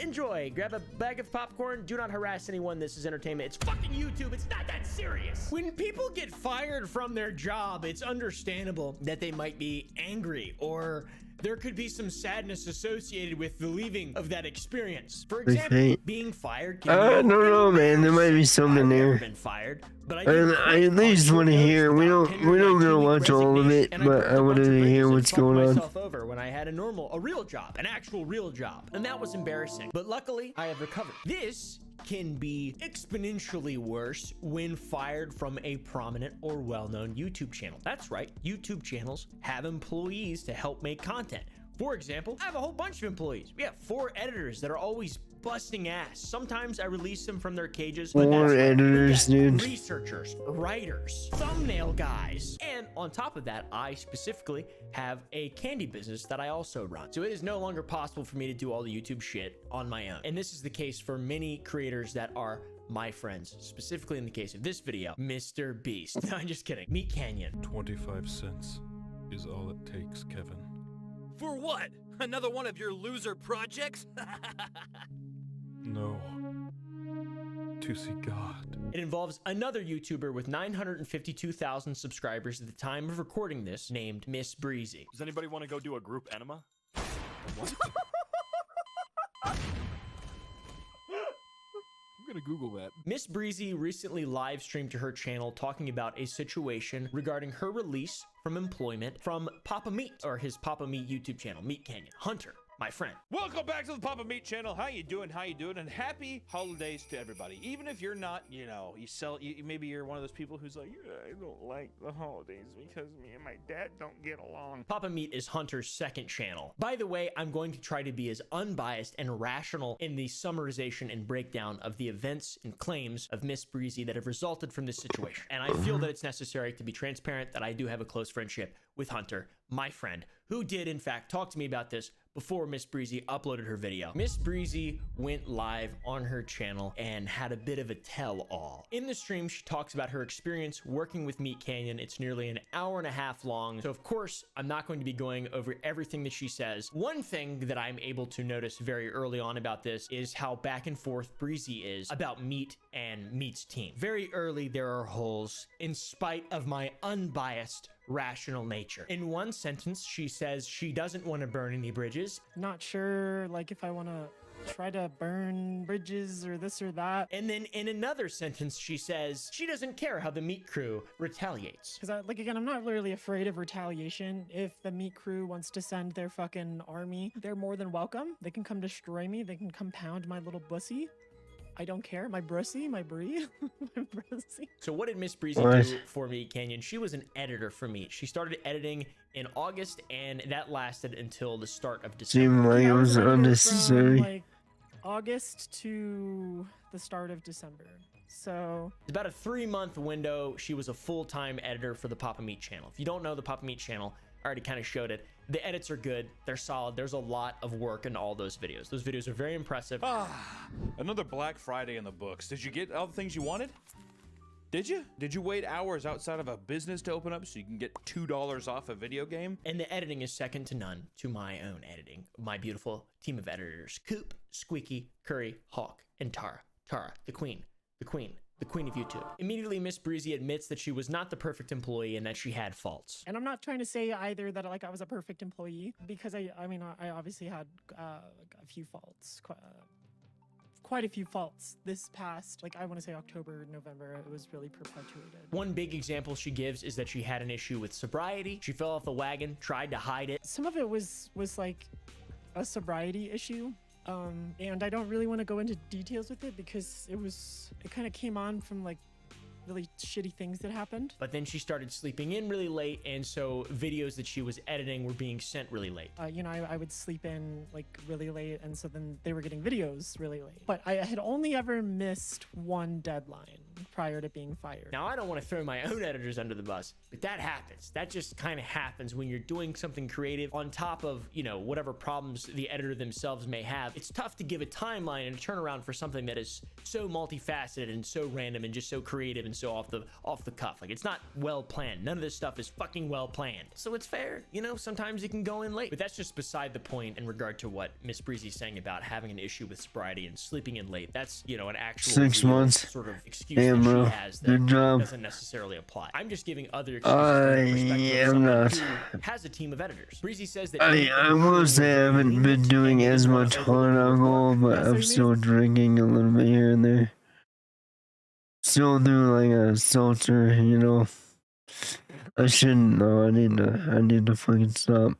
enjoy. Grab a bag of popcorn. Do not harass anyone. This is entertainment. It's fucking YouTube. It's not that serious. When people get fired from their job, it's understandable that they might be angry, or there could be some sadness associated with the leaving of that experience. For example, being fired can I don't know, man. There might be something I've never there. been fired. But I did at quit least on want to short hear. notice We without don't tendering my go 2-week watch all of resignation, it, and I but burnt I a want bunch to of hear bridges and what's fucked going on. myself over when I had a real job, an actual real job, and that was embarrassing. But luckily, I have recovered. This can be exponentially worse when fired from a prominent or well-known YouTube channel. That's right, YouTube channels have employees to help make content. For example, I have a whole bunch of employees. We have 4 editors that are always busting ass. Sometimes I release them from their cages. But 4 that's right. editors, We got dude. researchers, writers, thumbnail guys. And on top of that, I specifically have a candy business that I also run. So it is no longer possible for me to do all the YouTube shit on my own. And this is the case for many creators that are my friends, specifically in the case of this video, Mr. Beast. No, I'm just kidding. Meat Canyon. 25 cents is all it takes, Kevin. For what? Another one of your loser projects? No. To see God. It involves another YouTuber with 952,000 subscribers at the time of recording this, named Miss Breezy. Does anybody want to go do a group enema? What? I'm gonna Google that. Miss Breezy recently live streamed to her channel talking about a situation regarding her release from employment from Papa Meat, or his Papa Meat YouTube channel, Meat Canyon. Hunter, my friend. Welcome back to the Papa Meat channel. How you doing? How you doing? And happy holidays to everybody. Even if you're not, maybe you're one of those people who's like, I don't like the holidays because me and my dad don't get along. Papa Meat is Hunter's second channel. By the way, I'm going to try to be as unbiased and rational in the summarization and breakdown of the events and claims of Miss Breezy that have resulted from this situation. And I feel that it's necessary to be transparent that I do have a close friendship with Hunter, my friend, who did in fact talk to me about this before Miss Breezy uploaded her video. Miss Breezy went live on her channel and had a bit of a tell-all. In the stream, she talks about her experience working with Meat Canyon. It's nearly an hour-and-a-half long, so of course, I'm not going to be going over everything that she says. One thing that I'm able to notice very early on about this is how back and forth Breezy is about Meat and Meat's team. Very early, there are holes, in spite of my unbiased rational nature. In one sentence, she says she doesn't want to burn any bridges. Not sure, like, if I want to try to burn bridges or this or that. And then in another sentence, she says she doesn't care how the meat crew retaliates. Because, like, again, I'm not really afraid of retaliation. If the meat crew wants to send their fucking army, they're more than welcome. They can come destroy me. They can come pound my little bussy. I don't care. My brussy, my brie, my brussy. So what did Miss Breezy do for Meat Canyon? She was an editor for Meat. She started editing in August, and that lasted until the start of December. Seemed like it was unnecessary. From, like, August to the start of December. So it's about a 3-month window. She was a full-time editor for the Papa Meat channel. If you don't know the Papa Meat channel, I already kind of showed it. The edits are good. They're solid. There's a lot of work in all those videos. Those videos are very impressive. Another Black Friday in the books. Did you get all the things you wanted? Did you? Did you wait hours outside of a business to open up so you can get $2 off a video game? And the editing is second to none to my own editing. My beautiful team of editors. Coop, Squeaky, Curry, Hawk, and Tara. Tara, the queen. The queen. The queen of YouTube. Immediately, Miss Breezy admits that she was not the perfect employee and that she had faults. And I'm not trying to say either that like I was a perfect employee, because I obviously had like a few faults, quite a few faults this past, like, I want to say October, November. It was really perpetuated. One big example she gives is that she had an issue with sobriety. She fell off the wagon, tried to hide it. Some of it was like a sobriety issue. And I don't really want to go into details with it because it kind of came on from like really shitty things that happened. But then she started sleeping in really late, and so videos that she was editing were being sent really late. I would sleep in like really late, and so then they were getting videos really late. But I had only ever missed one deadline prior to being fired. Now, I don't want to throw my own editors under the bus, but that happens. That just kind of happens when you're doing something creative on top of, whatever problems the editor themselves may have. It's tough to give a timeline and a turnaround for something that is so multifaceted and so random and just so creative and so off the cuff. Like, it's not well planned. None of this stuff is fucking well planned. So it's fair, sometimes it can go in late. But that's just beside the point in regard to what Miss Breezy's saying about having an issue with sobriety and sleeping in late. That's, an actual 6 months. Sort of excuse Damn, that bro. she has that Good job. doesn't necessarily apply. I'm just giving other excuses from the perspective of someone who has a team of editors. Breezy says that I will say I haven't been doing as much hard alcohol, but I'm still drinking a little bit here and there. still do like a seltzer, you know. I shouldn't though. I need to fucking stop.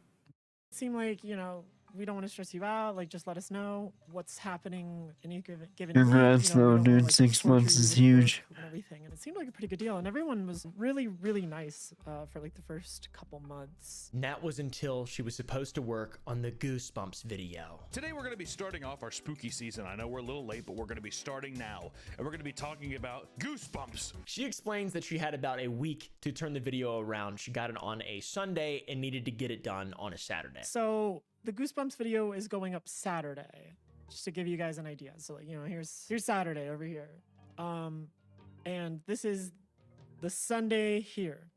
Seem like, you know, we don't want to stress you out. Like, just let us know what's happening in any given Congrats week. You know, we though, don't dude. wanna, like, 6 torture months you is with huge. work and everything. And it seemed like a pretty good deal. And everyone was really, really nice for like the first couple months. And that was until she was supposed to work on the Goosebumps video. Today we're going to be starting off our spooky season. I know we're a little late, but we're going to be starting now. And we're going to be talking about Goosebumps. She explains that she had about a week to turn the video around. She got it on a Sunday and needed to get it done on a Saturday. So the Goosebumps video is going up Saturday, just to give you guys an idea. So, like, you know, here's Saturday over here. And this is the Sunday here.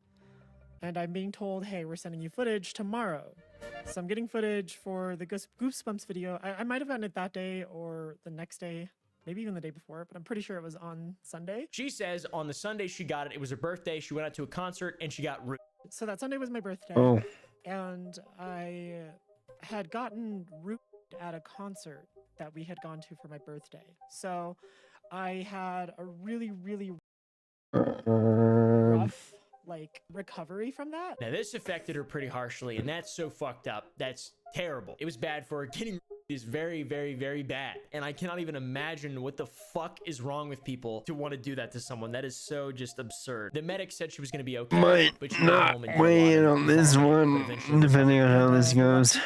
And I'm being told, hey, we're sending you footage tomorrow. So I'm getting footage for the Goosebumps video. I might have gotten it that day or the next day, maybe even the day before, but I'm pretty sure it was on Sunday. She says on the Sunday she got it. It was her birthday. She went out to a concert and she got So that Sunday was my birthday. Oh. And I had gotten root at a concert that we had gone to for my birthday. So I had a really, really rough like recovery from that. Now this affected her pretty harshly, and that's so fucked up. That's terrible. It was bad for her. Getting is very, very, very bad. And I cannot even imagine what the fuck is wrong with people to want to do that to someone. That is so just absurd. The medic said she was going to be okay, Might but she went home not and did a weigh lot in of on this falling, but one, eventually depending on how this goes.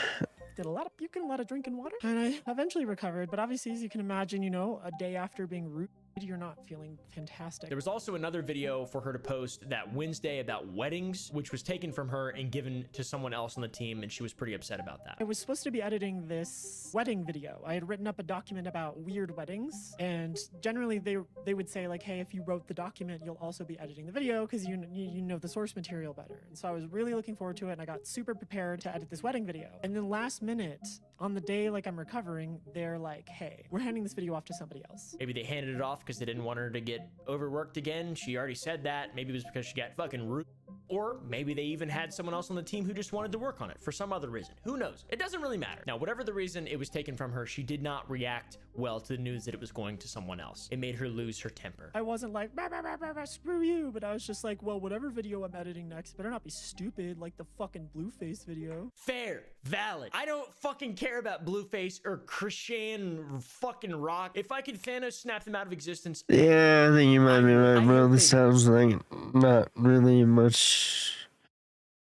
Did a lot of puking, a lot of drinking water, and I eventually recovered. But obviously, as you can imagine, you know, a day after being root, you're not feeling fantastic. There was also another video for her to post that Wednesday about weddings, which was taken from her and given to someone else on the team, and she was pretty upset about that. I was supposed to be editing this wedding video. I had written up a document about weird weddings, and generally they would say like, hey, if you wrote the document, you'll also be editing the video because you know the source material better. And so I was really looking forward to it, and I got super prepared to edit this wedding video. And then last minute, on the day like I'm recovering, they're like, hey, we're handing this video off to somebody else. Maybe they handed it off because they didn't want her to get overworked again. She already said that. Maybe it was because she got fucking rude. Or maybe they even had someone else on the team who just wanted to work on it for some other reason. Who knows? It doesn't really matter. Now, whatever the reason it was taken from her, she did not react well to the news that it was going to someone else. It made her lose her temper. I wasn't like, bah, bah, bah, bah, bah, screw you, but I was just like, well, whatever video I'm editing next better not be stupid like the fucking Blueface video. Fair, valid. I don't fucking care about Blueface or Christian fucking Rock. If I could Thanos snap them out of existence. Yeah, I think you might be right, bro. This sounds like not really much.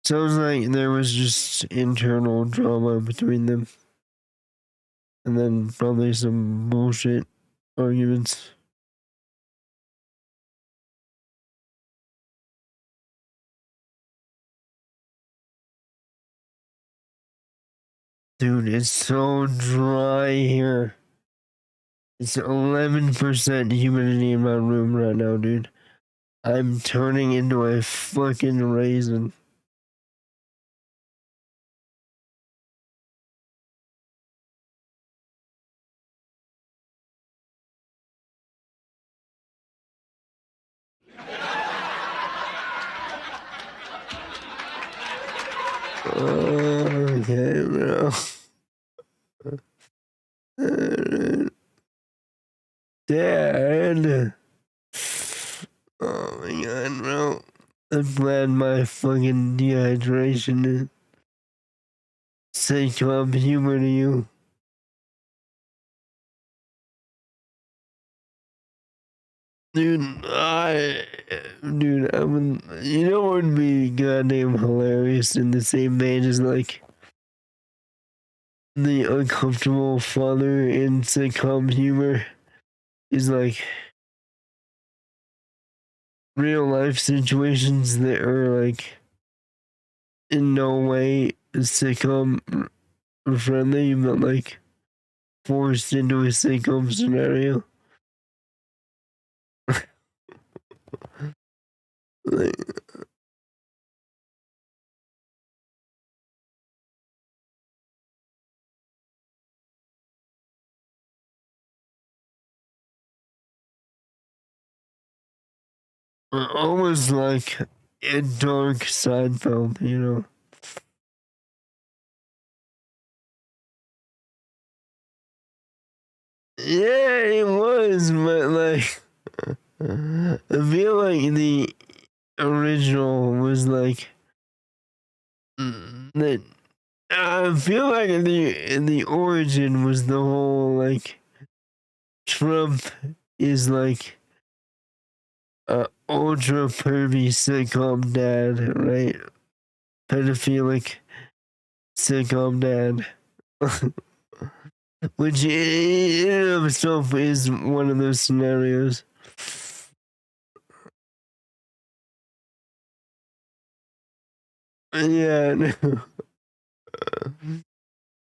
Sounds like there was just internal drama between them. And then probably some bullshit arguments. Dude, it's so dry here. It's 11% humidity in my room right now, dude. I'm turning into a fucking raisin. Okay, bro. Dad. Oh my god, bro. I'm glad my fucking dehydration is say club humor to you. Dude, you know what would be goddamn hilarious in the same vein as like the uncomfortable father in sitcom humor is like real life situations that are like in no way sitcom friendly, but like forced into a sitcom scenario. Like, almost like a dark Seinfeld, you know. Yeah, it was, but like, I feel like in the origin was the whole like Trump is like a ultra pervy sitcom dad, right? Pedophilic sitcom dad. Which in and of itself is one of those scenarios. Yeah, no.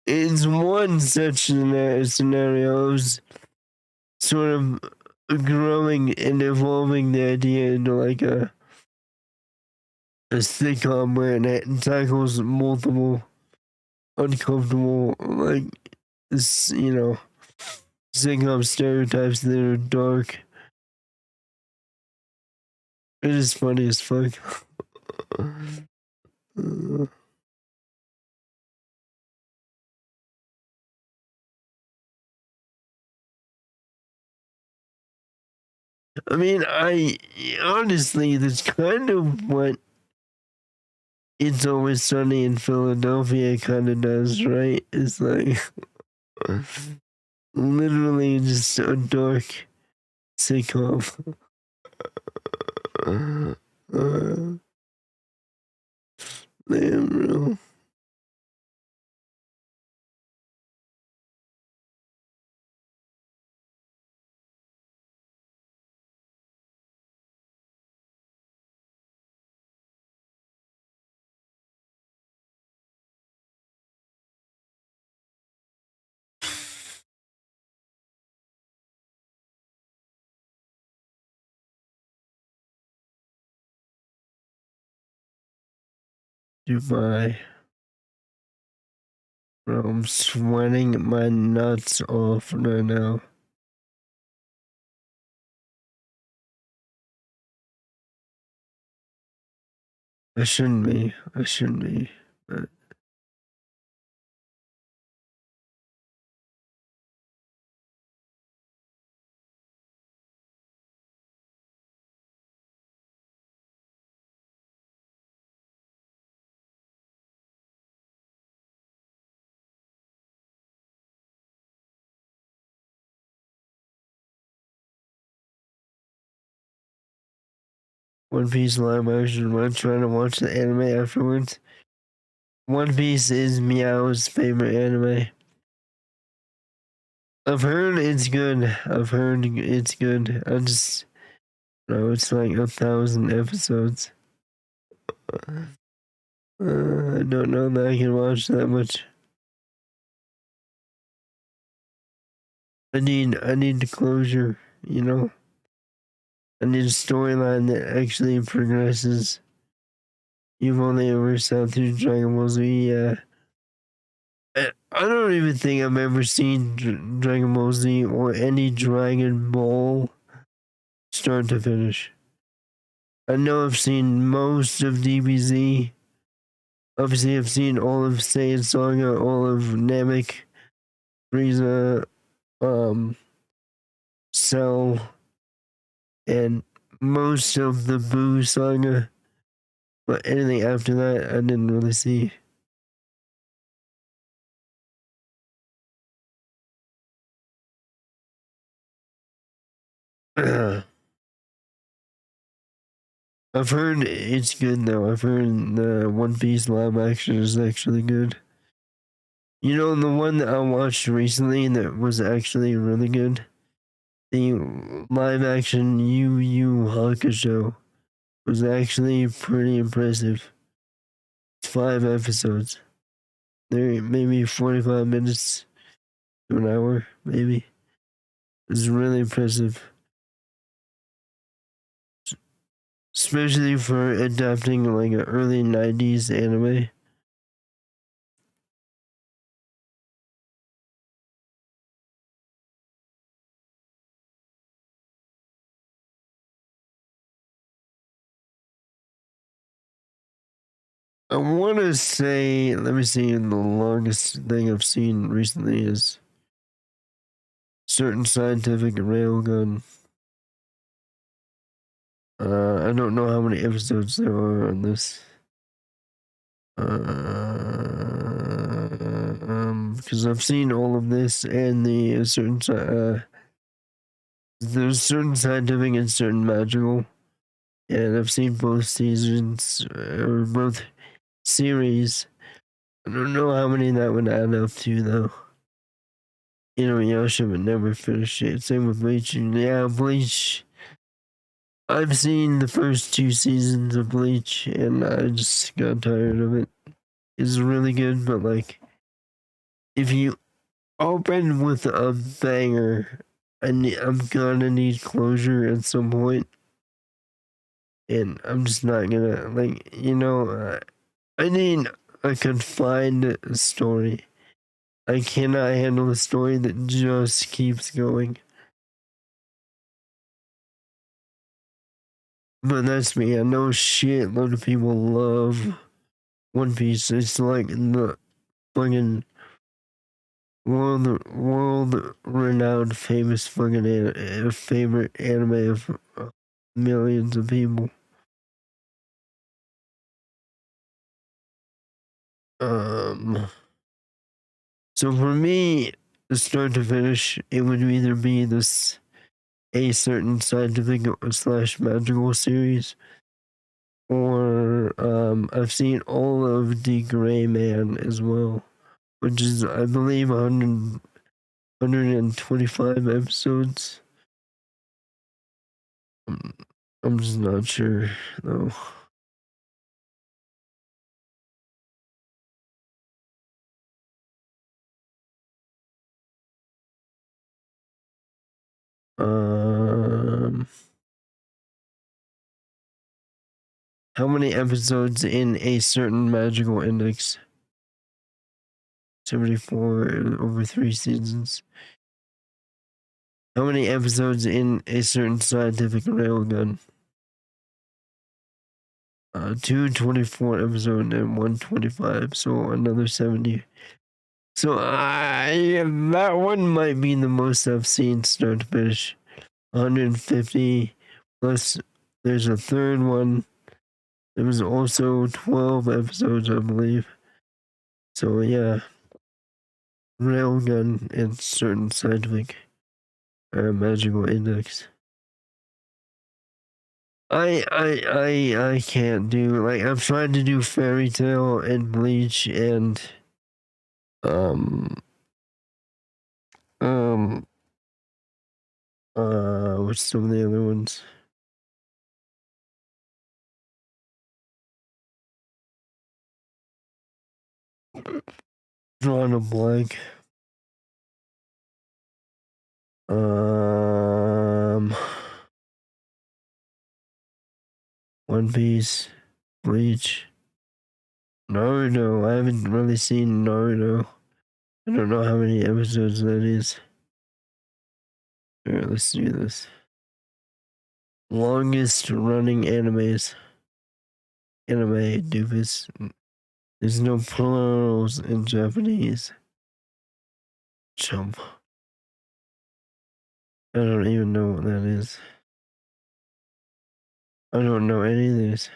It's one such scenario. It was sort of growing and evolving the idea into like a sitcom where it tackles multiple uncomfortable, like, sitcom stereotypes that are dark. It is funny as fuck. I mean, honestly, that's kind of what It's Always Sunny in Philadelphia kind of does, right? It's like literally just a dark sitcom. Damn, bro. Dubai. Bro, I'm sweating my nuts off right now. I shouldn't be. But One Piece live action. I'm trying to watch the anime afterwards. One Piece is Meow's favorite anime. I've heard it's good. I just know it's like 1,000 episodes. I don't know that I can watch that much. I need the closure, you know? I need a storyline that actually progresses. You've only ever sat through Dragon Ball Z, yeah. I don't even think I've ever seen Dragon Ball Z or any Dragon Ball start to finish. I know I've seen most of DBZ. Obviously, I've seen all of Saiyan Saga, all of Namek, Frieza, Cell, and most of the Boo Saga. But anything after that, I didn't really see. I've heard it's good though. I've heard the One Piece live action is actually good. You know, the one that I watched recently that was actually really good? The live action Yu Yu Hakusho was actually pretty impressive. It's 5 episodes. They're maybe 45 minutes to an hour, maybe. It's really impressive. Especially for adapting like an early 90s anime. I want to say, let me see, the longest thing I've seen recently is Certain Scientific Railgun. I don't know how many episodes there are on this. because I've seen all of this and the certain there's certain scientific and certain magical, and I've seen both seasons or both series. I don't know how many that would add up to though. Yasha would never finish it. Same with Bleach. Yeah, Bleach. I've seen the first 2 seasons of Bleach, and I just got tired of it. It's really good, but like, if you open with a banger, I'm gonna need closure at some point, and I'm just not gonna I need a confined story. I cannot handle a story that just keeps going. But that's me. I know shitload of people love One Piece. It's like the fucking world renowned famous fucking favorite anime of millions of people. So for me, start to finish, it would either be a certain scientific / magical series, or I've seen all of The Gray Man as well, which is, I believe, 125 episodes. I'm just not sure, though. How many episodes in a certain magical index? 74 over 3 seasons. How many episodes in a certain scientific railgun? 224 episodes and 125, so another 70. So that one might be the most I've seen start to finish. 150 plus there's a third one. There was also 12 episodes, I believe. So yeah, railgun and certain scientific magical index. I can't do, like, I've tried to do Fairy Tail and Bleach and what's some of the other ones? Drawing a blank. One Piece, Bleach, Naruto. I haven't really seen Naruto. I don't know how many episodes that is. Alright, let's do this. Longest running animes. Anime, doofus. There's no plurals in Japanese. Chump. I don't even know what that is. I don't know any of these.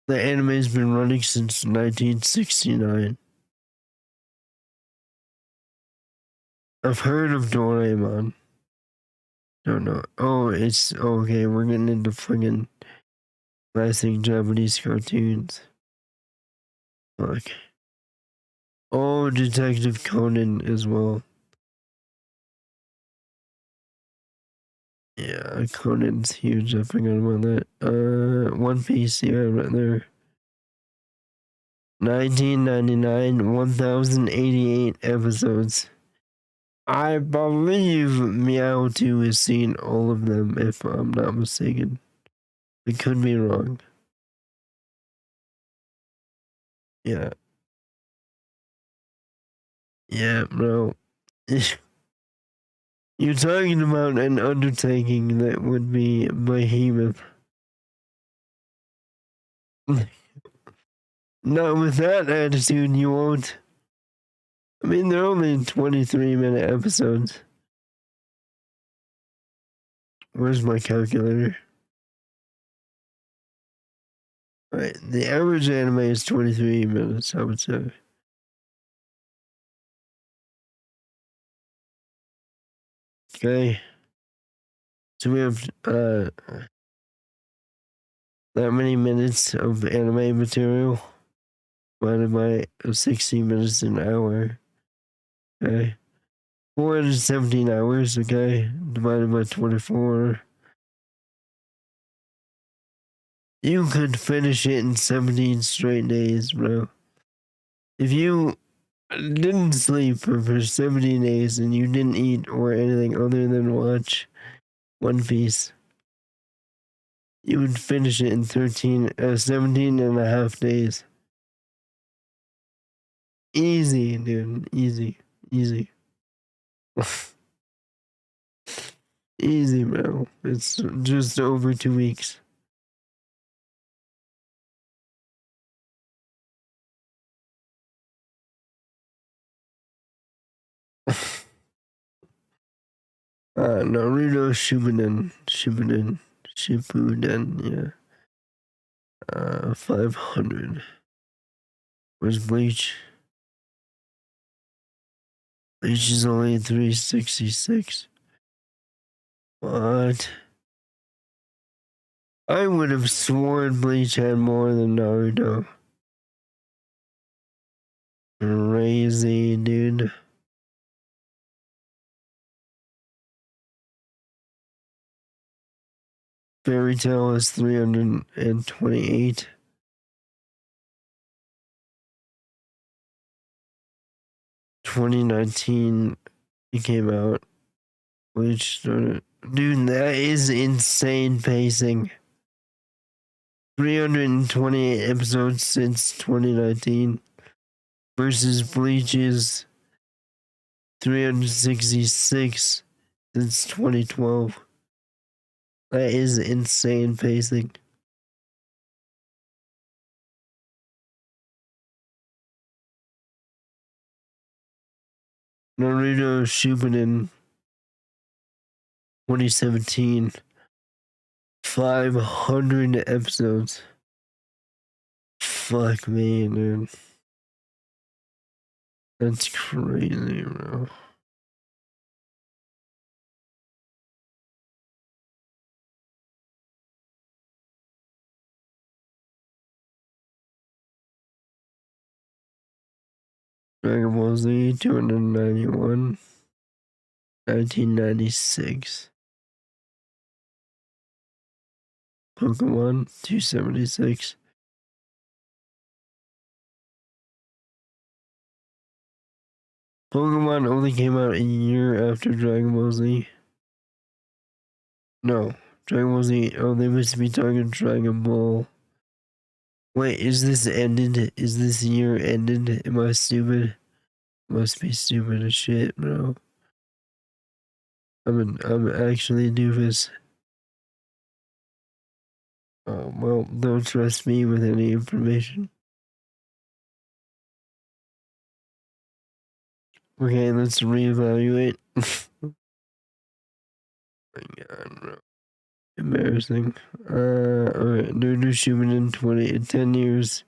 The anime's been running since 1969. I've heard of Doraemon. Don't know. Oh, it's okay. We're getting into fucking classic Japanese cartoons. Fuck. Oh, Detective Conan as well. Yeah, Conan's huge. I forgot about that. One Piece, yeah, right there. 1999, 1,088 episodes. I believe Meow2 has seen all of them, if I'm not mistaken. I could be wrong. Yeah. Yeah, bro. You're talking about an undertaking that would be behemoth. Not with that attitude, you won't. I mean, they're only 23-minute episodes. Where's my calculator? Alright, the average anime is 23 minutes, I would say. Okay. So we have that many minutes of anime material divided by 60 minutes an hour. Okay. 417 hours, okay, divided by 24. You could finish it in 17 straight days, bro. If you didn't sleep for 17 days and you didn't eat or anything other than watch One Piece, you would finish it in 17 and a half days. Easy, dude. Easy. Easy. Easy, bro. It's just over 2 weeks. Naruto Shippuden, yeah. 500. Where's Bleach? Bleach is only 366. What? I would have sworn Bleach had more than Naruto. Crazy, dude. Fairy Tail is 328. "2019, it came out. Bleach started. Dude, that is insane pacing. 328 episodes since 2019 versus Bleach's 366 since 2012. That is insane pacing. Naruto Shippuden 2017. 500 episodes. Fuck me, dude. That's crazy, bro. Dragon Ball Z 291. 1996. Pokemon 276. Pokemon only came out a year after Dragon Ball Z. No, Dragon Ball Z. Oh, they must be talking Dragon Ball. Wait, is this ended? Is this year ended? Am I stupid? Must be stupid as shit, bro. I'm actually doofus. Oh, well, don't trust me with any information. Okay, let's reevaluate. Oh my god, bro. Embarrassing. Alright, Naruto Shippuden 10 years.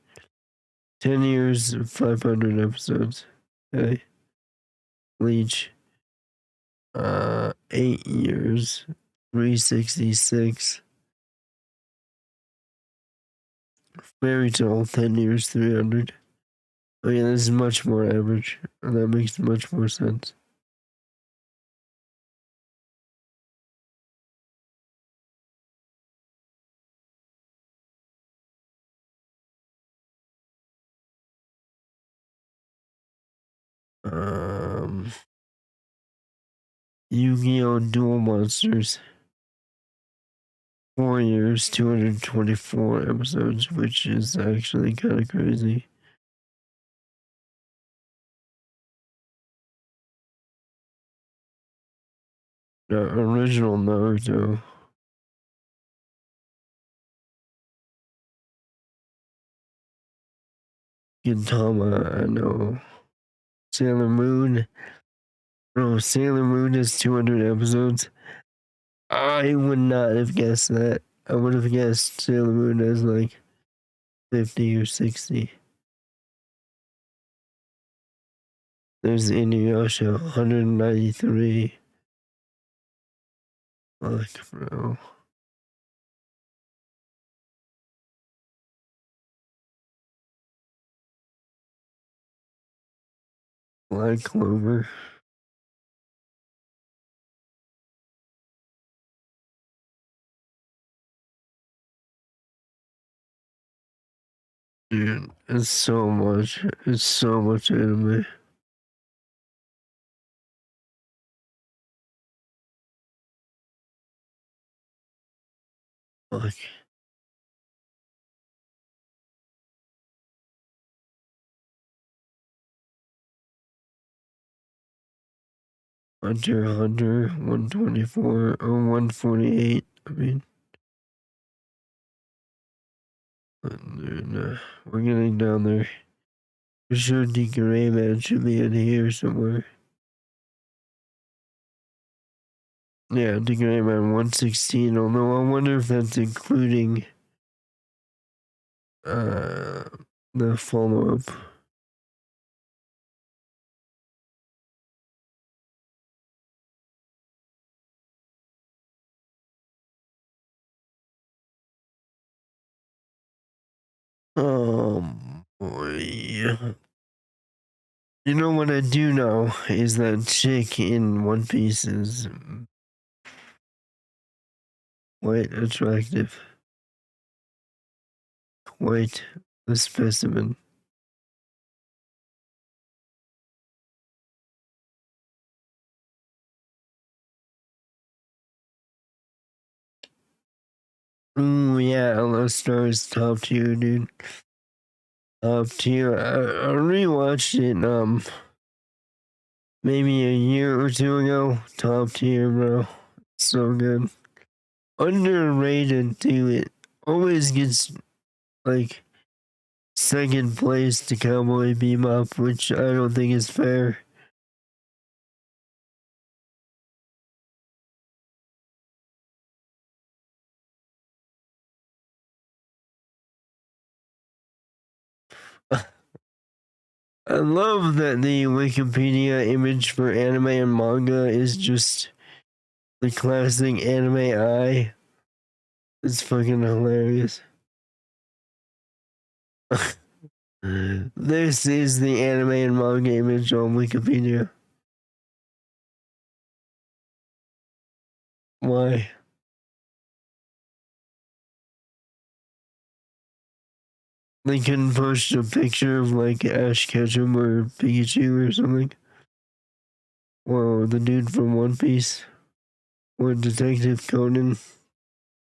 10 years, 500 episodes. Okay. Bleach. 8 years, 366. Fairy Tail, 10 years, 300. Oh yeah, this is much more average. That makes much more sense. Yu-Gi-Oh! Duel Monsters. 4 years, 224 episodes, which is actually kind of crazy. The original Naruto. Gintama, I know. Sailor Moon. Bro, Sailor Moon has 200 episodes. I would not have guessed that. I would have guessed Sailor Moon as like 50 or 60. There's Inuyasha, 193. Fuck, bro. Black Clover. Dude, it's so much. It's so much anime. Fuck. Hunter x Hunter, 124 or 148. I mean, we're getting down there. For sure, DK Rayman should be in here somewhere. Yeah, DK Rayman 116. Although I wonder if that's including the follow up. Boy. You know what I do know is that chick in One Piece is quite attractive. Quite a specimen. Ooh, yeah, Hello Stars top tier, dude. Top tier. I rewatched it, maybe a year or two ago. Top tier, bro. So good. Underrated, too. It always gets, like, second place to Cowboy Bebop, which I don't think is fair. I love that the Wikipedia image for anime and manga is just the classic anime eye. It's fucking hilarious. This is the anime and manga image on Wikipedia. Why? They couldn't post a picture of like Ash Ketchum or Pikachu or something? Or the dude from One Piece? Or Detective Conan?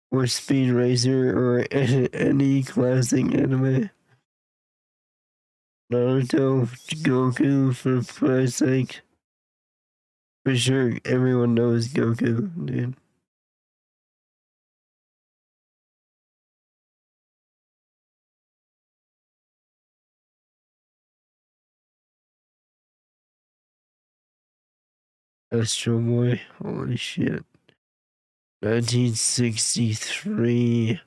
Or Speed Racer? Or any classic anime? Naruto, Goku, for Christ's sake. For sure, everyone knows Goku, dude. Astro Boy, holy shit. 1963.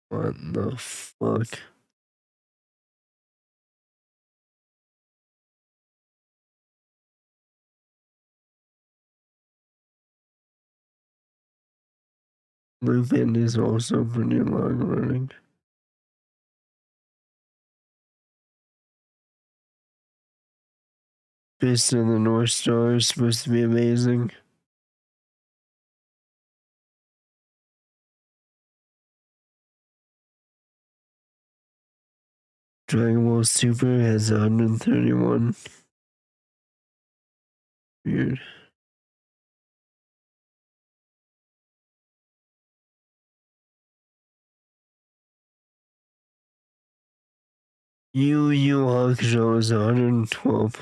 What the fuck? Lupin is also pretty long running. Fist of the North Star is supposed to be amazing. Dragon Ball Super has 131. Weird. Yu Yu Hakusho is 112.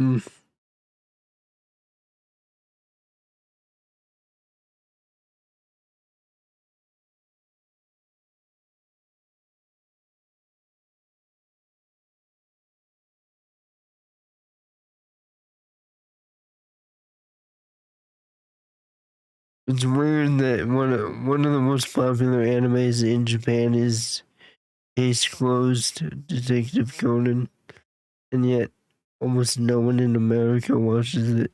Mm. It's weird that one of the most popular animes in Japan is Case Closed, Detective Conan, and yet almost no one in America watches it.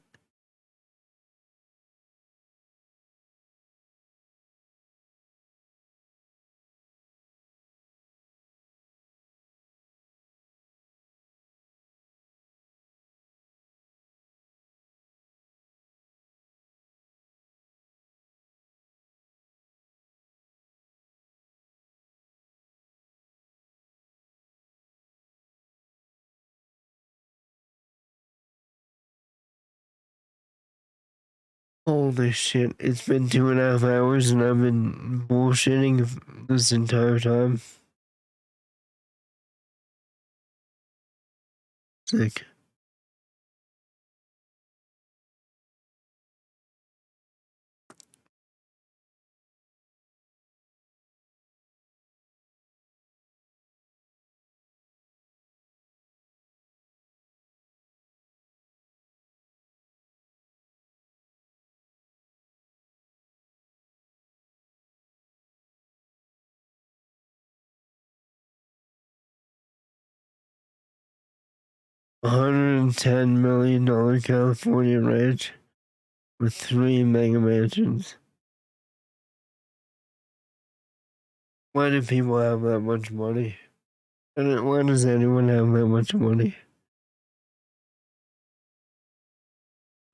Holy shit, it's been 2.5 hours and I've been bullshitting this entire time. Sick. $110 million California ranch with 3 mega mansions. Why do people have that much money? And why does anyone have that much money?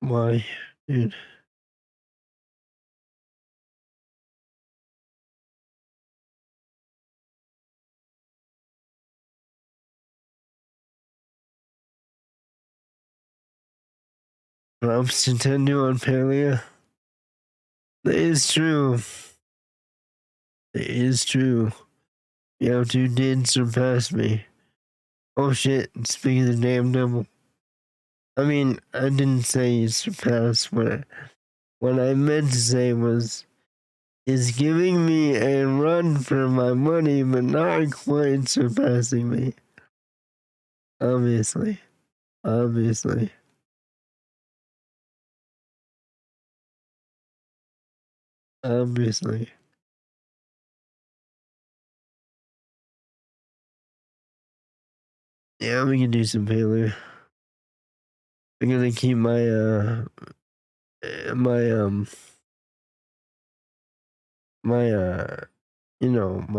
Why, dude? Props to Nintendo on Palea. That is true. It is true. Mewtwo did surpass me. Oh shit, speaking of the damn devil. I mean, I didn't say he surpassed. What I meant to say was, is giving me a run for my money, but not quite surpassing me. Obviously. Obviously. Obviously. Yeah, we can do some failure. I'm gonna keep my my my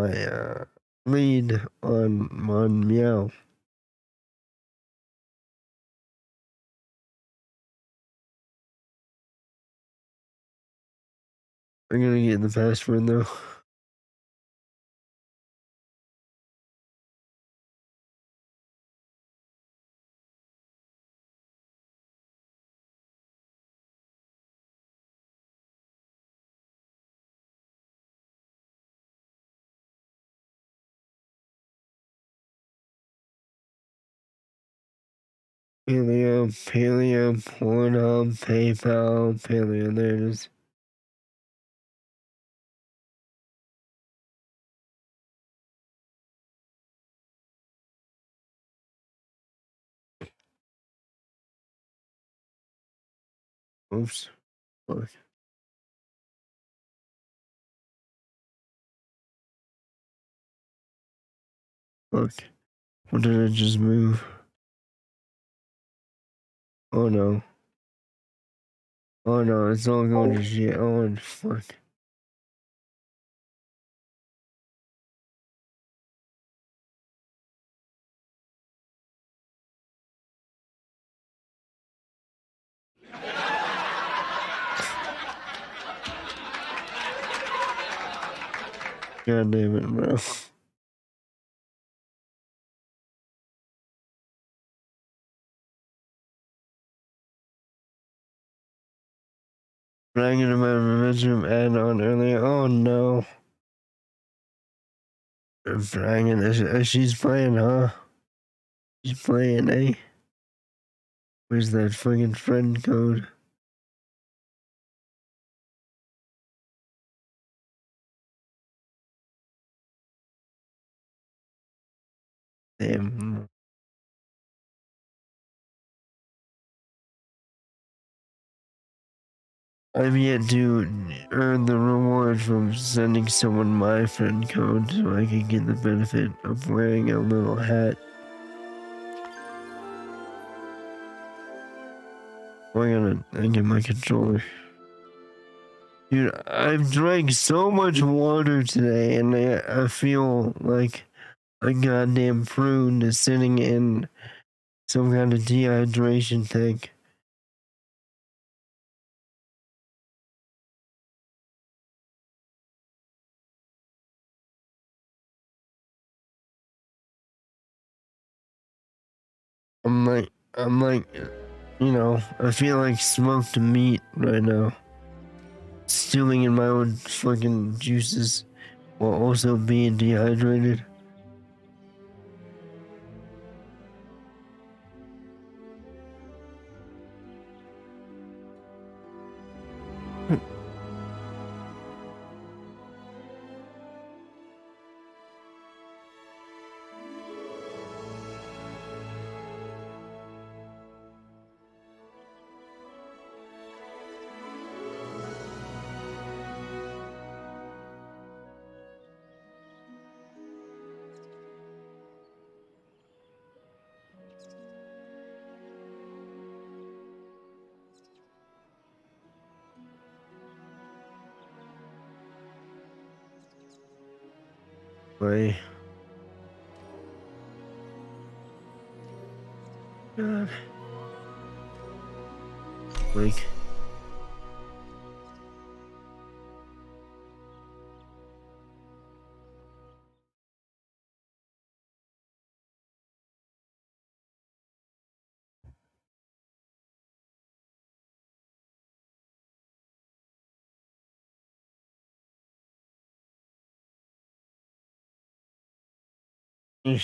my lead on Meow. I'm gonna get the password though. Paleo, Pornhub, PayPal, Paleo, there it is. Oops. Fuck. Fuck. What did I just move? Oh no. Oh no, it's all going to shit. Oh fuck. God damn it, bro. Bragging about Revenge Room add-on earlier. Oh no. Bragging. She's playing, huh? She's playing, eh? Where's that fucking friend code? Damn. I've yet to earn the reward from sending someone my friend code so I can get the benefit of wearing a little hat. I get my controller. Dude, I've drank so much water today and I feel like a goddamn prune is sitting in some kind of dehydration tank. I'm like, I feel like smoked meat right now. Stewing in my own fucking juices while also being dehydrated. My God. Like, you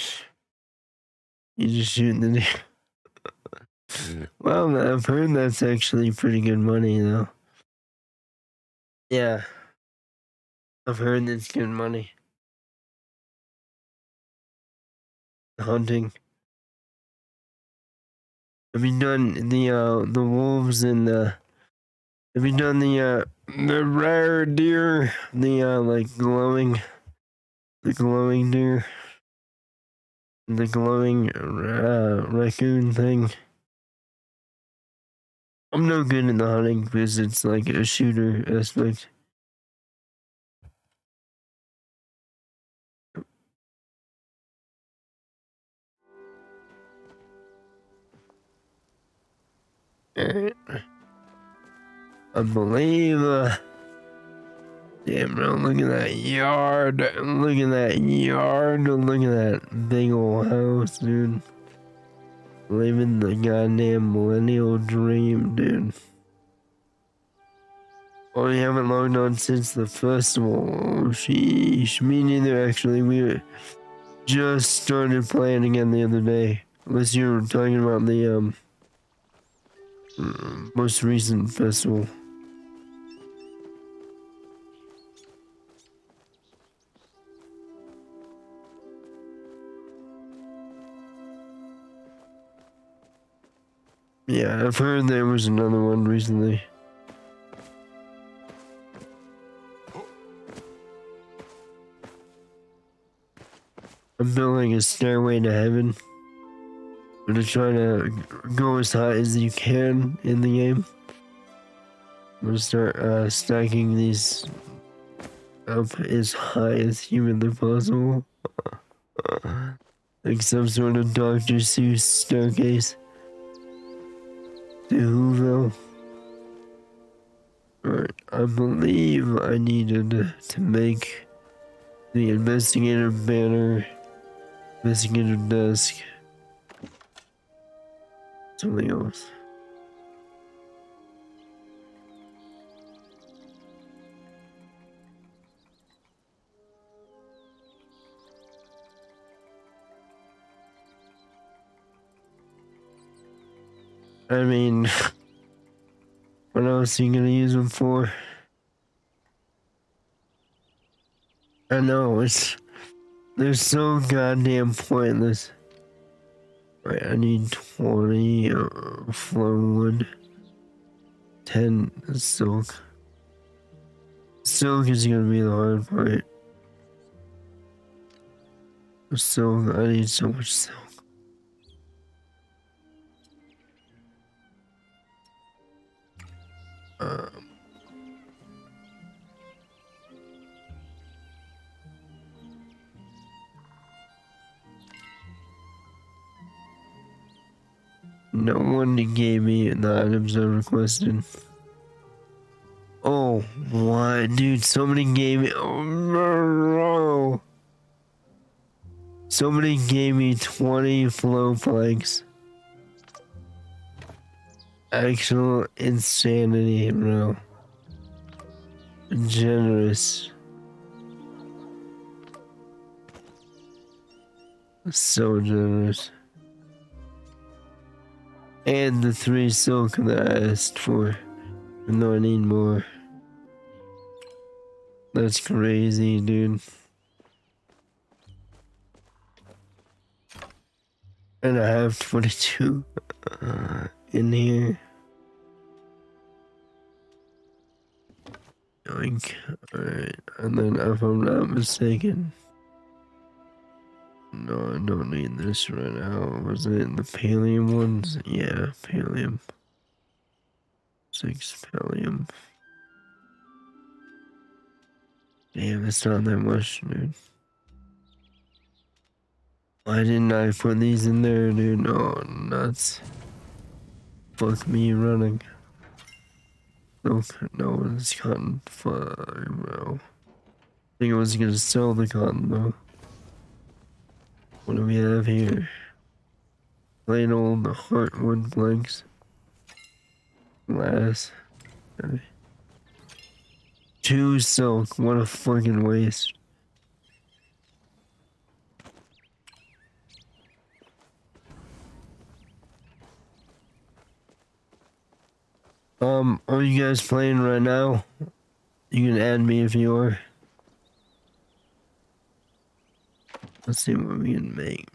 just shooting the. Well, I've heard that's actually pretty good money, though. Yeah, I've heard that's good money. Hunting. Have you done the wolves and the? Have you done the rare deer? Like the glowing deer, the glowing raccoon thing. I'm no good in the hunting because it's like a shooter aspect. Alright. I believe, damn bro, look at that yard. Look at that yard. Look at that big old house, dude. Living the goddamn millennial dream, dude. Oh, we haven't logged on since the festival. Oh, sheesh. Me neither, actually. We just started playing again the other day. Unless you were talking about the, most recent festival. Yeah, I've heard there was another one recently. I'm building a stairway to heaven. I'm gonna try to go as high as you can in the game. I'm gonna start stacking these up as high as humanly possible. Like some sort of Dr. Seuss staircase to Whoville. Alright, I believe I needed to make the investigator banner, investigator desk, something else. I mean, what else are you gonna use them for? I know, they're so goddamn pointless. Right, I need 20 floorwood, 10 silk. Silk is gonna be the hard part. Silk, I need so much silk. No one gave me the items I requested. Oh, what? Dude, somebody gave me... Oh, no. Somebody gave me 20 flow planks. Actual insanity, bro. Generous. So generous. And the 3 silk that I asked for. No, I need more. That's crazy, dude. And I have 22 in here. Yoink. Alright, and then if I'm not mistaken... No, I don't need this right now. Was it the pallium ones? Yeah, pallium. 6 pallium. Damn, it's not that much, dude. Why didn't I put these in there, dude? Oh, nuts. Fuck me running. No, no, it's cotton. Fuck, bro. I think I was gonna sell the cotton, though. What do we have here? Plain old heartwood planks. Glass. Okay. 2 silk. What a fucking waste. Are you guys playing right now? You can add me if you are. Let's see what we can make.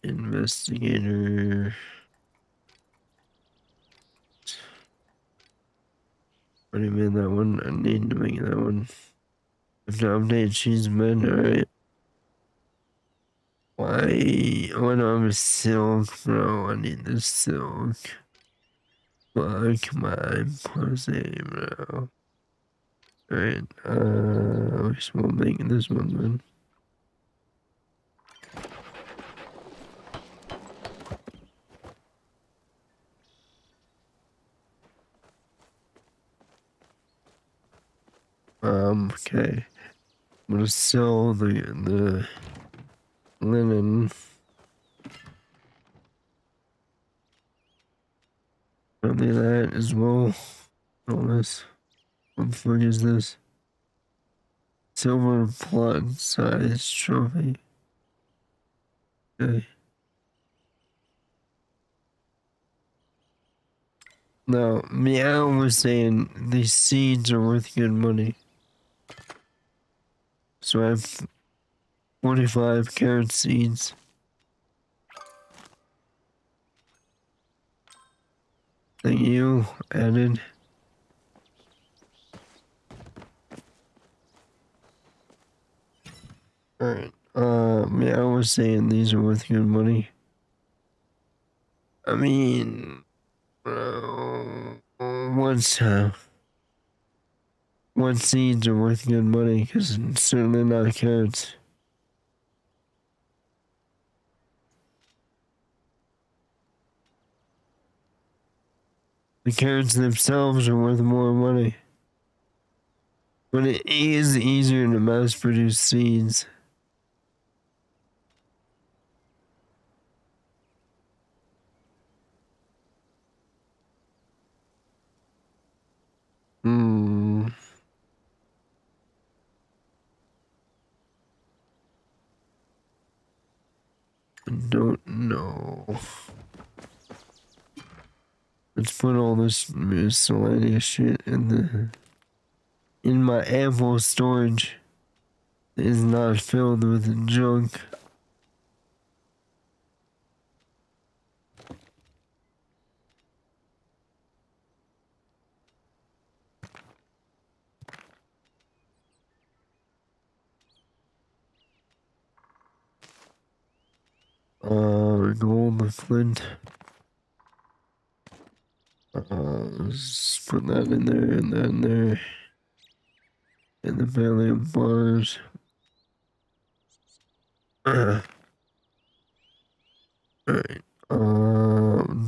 Investigator. Already made that one. I need to make that one. If to update, she's been alright. Why? Why do I have a silk, bro? I need this silk. Fuck my pussy, bro. Alright, I guess we'll make this one then. Okay. I'm gonna sell the linen. Probably that as well. All this. What the fuck is this? Silver plot size trophy. Okay. Now, Meow was saying these seeds are worth good money. So I have 45 carrot seeds. Thank you, added. Alright, Meow was saying these are worth good money. I mean, what seeds are worth good money? Because it's certainly not carrots. The carrots themselves are worth more money. But it is easier to mass produce seeds. don't know. Let's put all this miscellaneous shit in my ample storage. Is not filled with junk. Gold, flint. Let's put that in there and that in there. And the Valium bars. Alright.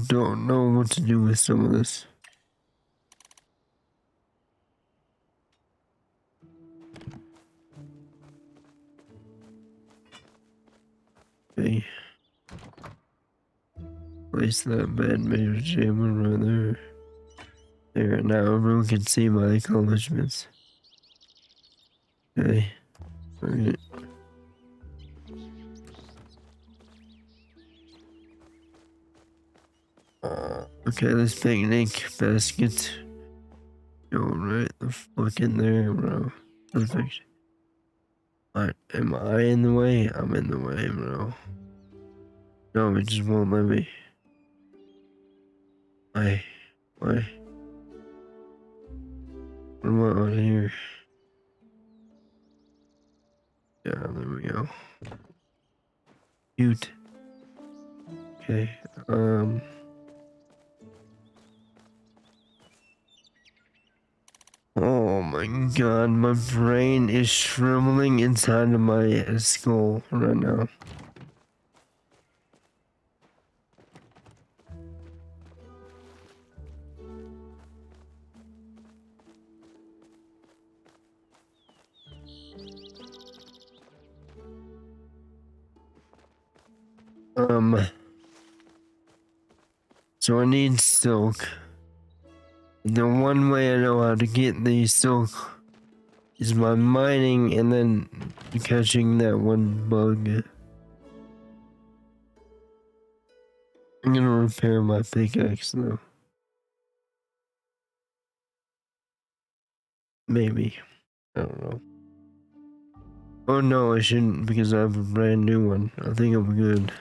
Don't know what to do with some of this. Okay. Place that bad major jammer right there. There, now everyone can see my accomplishments. Okay. Alright. Okay, this picnic basket. Go right the fuck in there, bro. Perfect. Alright, am I in the way? I'm in the way, bro. No, it just won't let me. Why? What am I on here? Yeah, there we go. Cute. Okay, oh my god, my brain is shriveling inside of my skull right now. So I need silk. The one way I know how to get the silk is by mining and then catching that one bug. I'm gonna repair my pickaxe though. Maybe. I don't know. Oh no, I shouldn't because I have a brand new one. I think I'm good.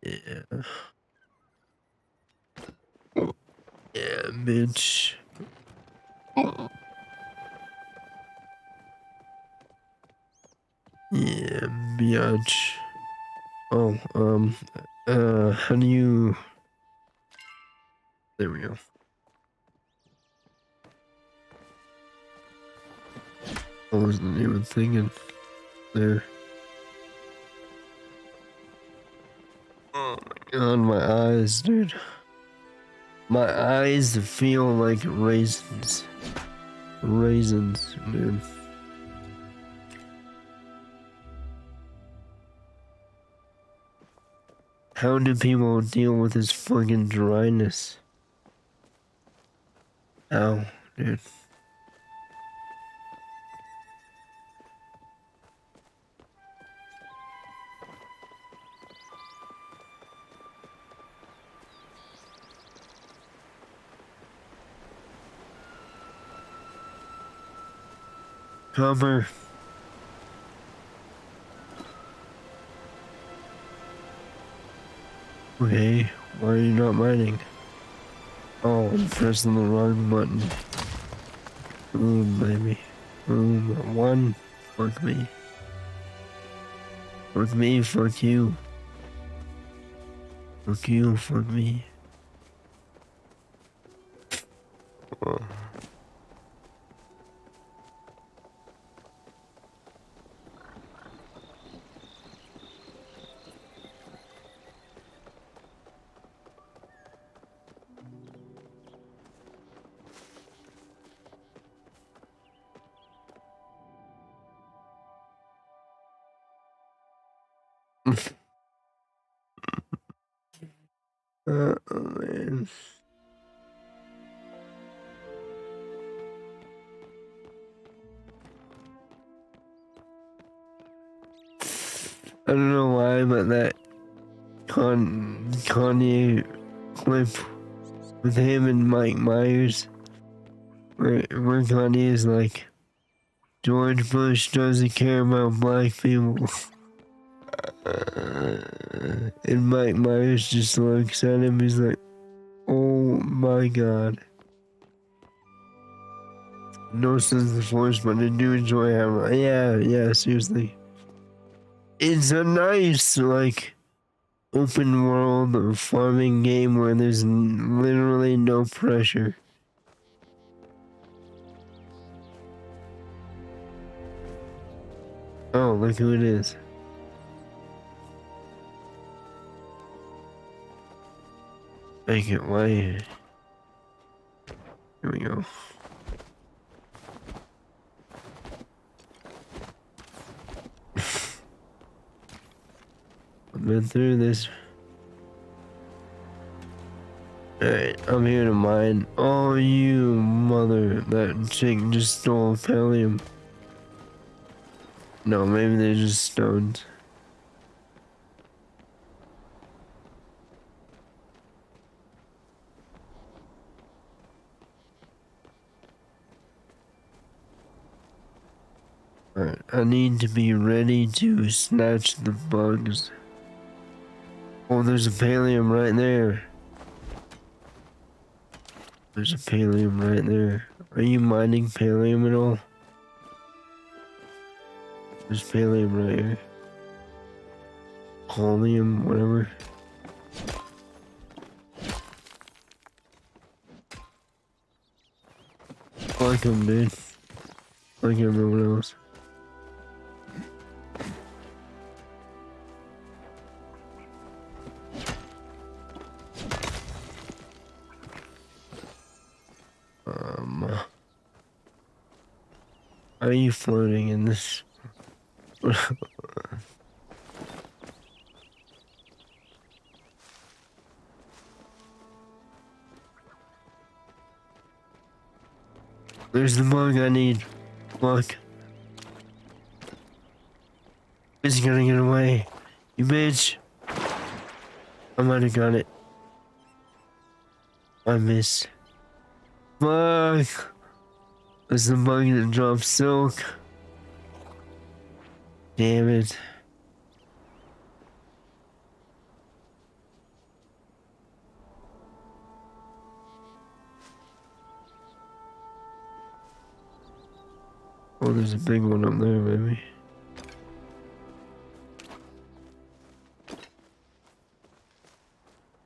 Yeah. Yeah, bitch. Yeah, biatch. Oh, how do you... There we go. I wasn't even thinking. There. Oh my god, my eyes, dude. My eyes feel like raisins. Raisins, dude. How do people deal with this fucking dryness? How, dude? Copper. Okay, why are you not mining? Oh, I'm pressing the wrong button. Boom, baby. Boom. One. Fuck me. Fuck me, fuck you. Fuck you, fuck me. Oh. Oh man. I don't know why, but that Kanye clip with him and Mike Myers, where Kanye is like, George Bush doesn't care about black people. And Mike Myers just looks at him, he's like, oh my god. No sense of force, but I do enjoy having, yeah, seriously. It's a nice, like, open world farming game where there's literally no pressure. Oh, look who it is. Make it white. Here we go. I've been through this. Alright, I'm here to mine. Oh, you mother. That chick just stole pallium. No, maybe they're just stones. Alright, I need to be ready to snatch the bugs. Oh, there's a pallium right there. There's a pallium right there. Are you mining pallium at all? There's pallium right here. Holmium, whatever. Like him, dude. Like everyone else. Are you floating in this? There's the bug I need. Look. He's gonna get away. You bitch. I might have got it. I missed. Fuck. There's the bug that drops silk. Damn it. Oh, there's a big one up there, maybe.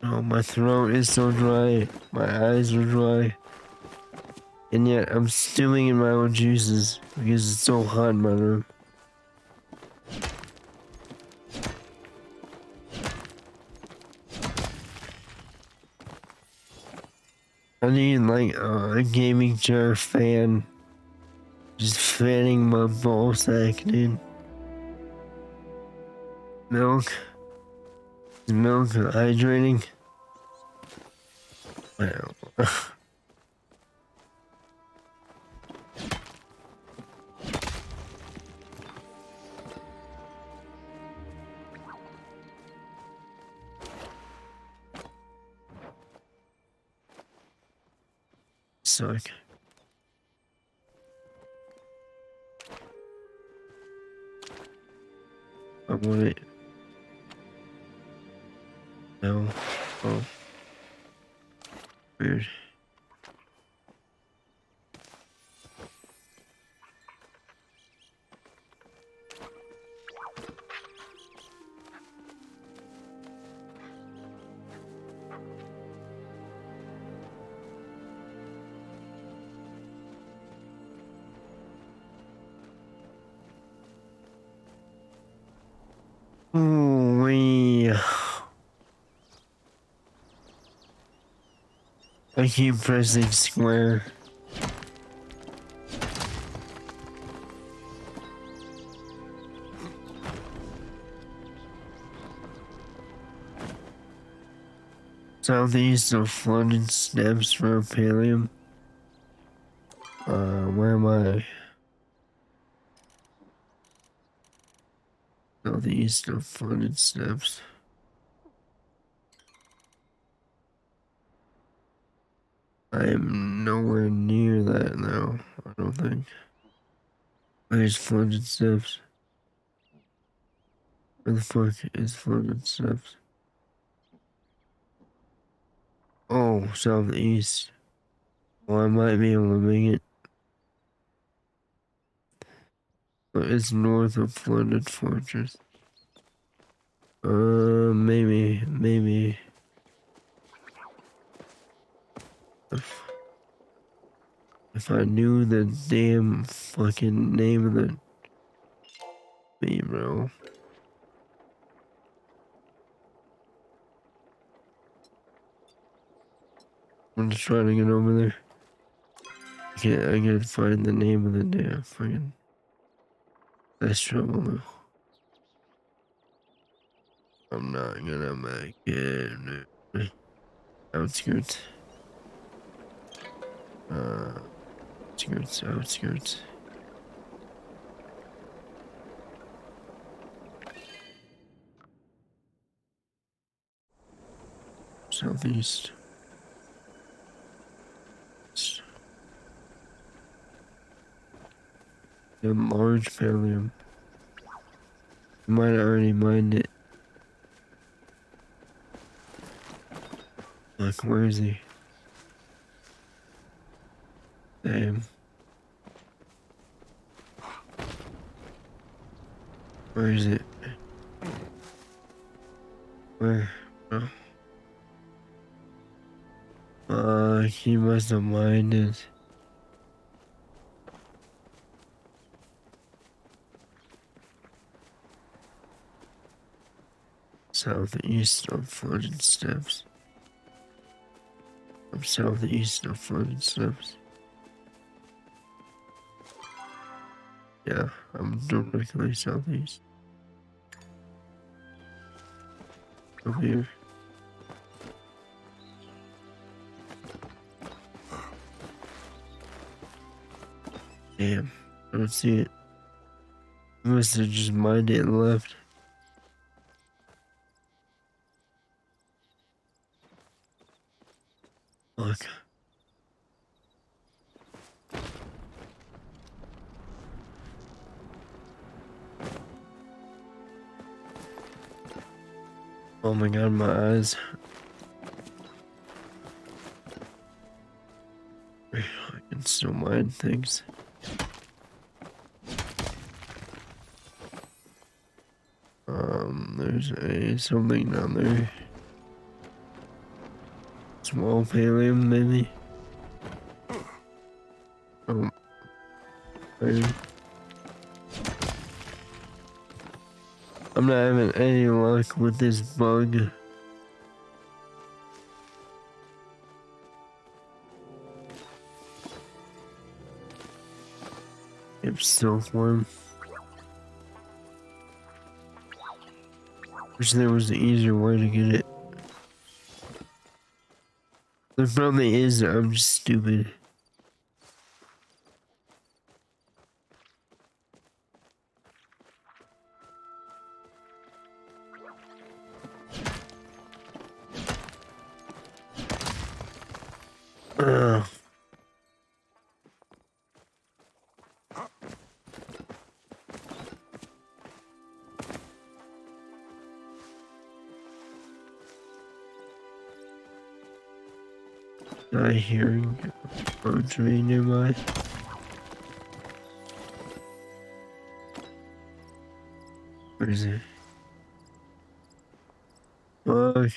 Oh, my throat is so dry. My eyes are dry. And yet, I'm stewing in my own juices because it's so hot in my room. I need, like, a gaming chair fan. Just fanning my ball sack, dude. Milk. Is milk hydrating? Wow. Suck. I want it. No. Oh. Weird. Ooh, I keep pressing square. Southeast of flooded steps for pallium. Where am I? Southeast of flooded steps. I am nowhere near that now, I don't think. Where's flooded steps? Where the fuck is flooded steps? Oh, southeast. Well, I might be able to make it. But it's north of flooded fortress. Maybe. If I knew the damn fucking name of the... Me, bro. I'm just trying to get over there. I gotta find the name of the damn fucking... That's trouble though. I'm not gonna make it. Outskirts. Outskirts. Southeast. A large pallium. I might already mined it. Like, where is he? Damn. Where is it? Where? Oh. He must have mined it. Southeast of flooded steps. I'm southeast of flooded steps. Yeah, I'm directly southeast. Over here. Damn, I don't see it. I must have just mined it and left. Fuck. Oh my god, my eyes. I can still mine things. There's something down there. Small pallium, maybe? Oh. Maybe. I'm not having any luck with this bug. It's still warm. Wish there was an easier way to get it. There probably is, I'm just stupid. Ugh. Not hearing birds way nearby. Where is it? Fuck.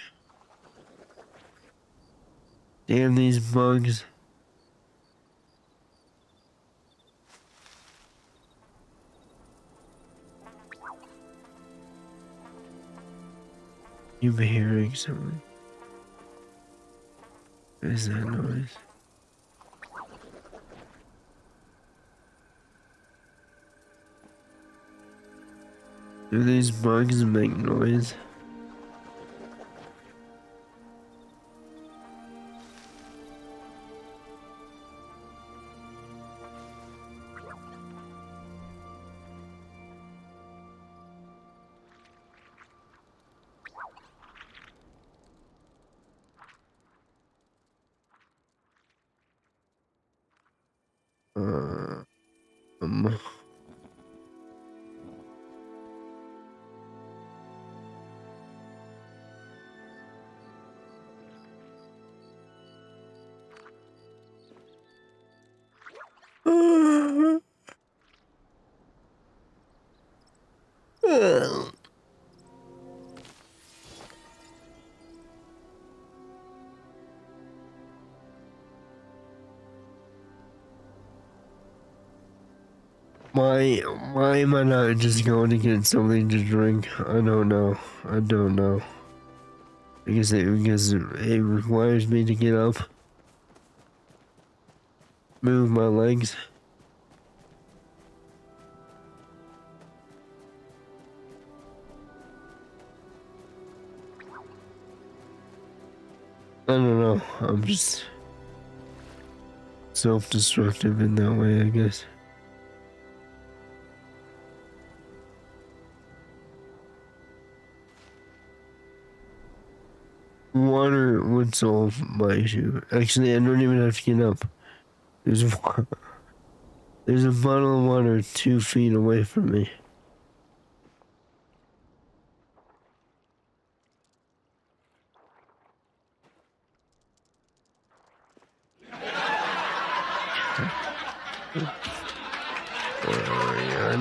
Damn these bugs. You've been hearing something. What is that noise? Do these bugs make noise? Why am I not just going to get something to drink? I don't know. I don't know. Because it requires me to get up, move my legs. I don't know. I'm just self-destructive in that way, I guess. Water would solve my issue. Actually, I don't even have to get up. There's there's a bottle of water 2 feet away from me.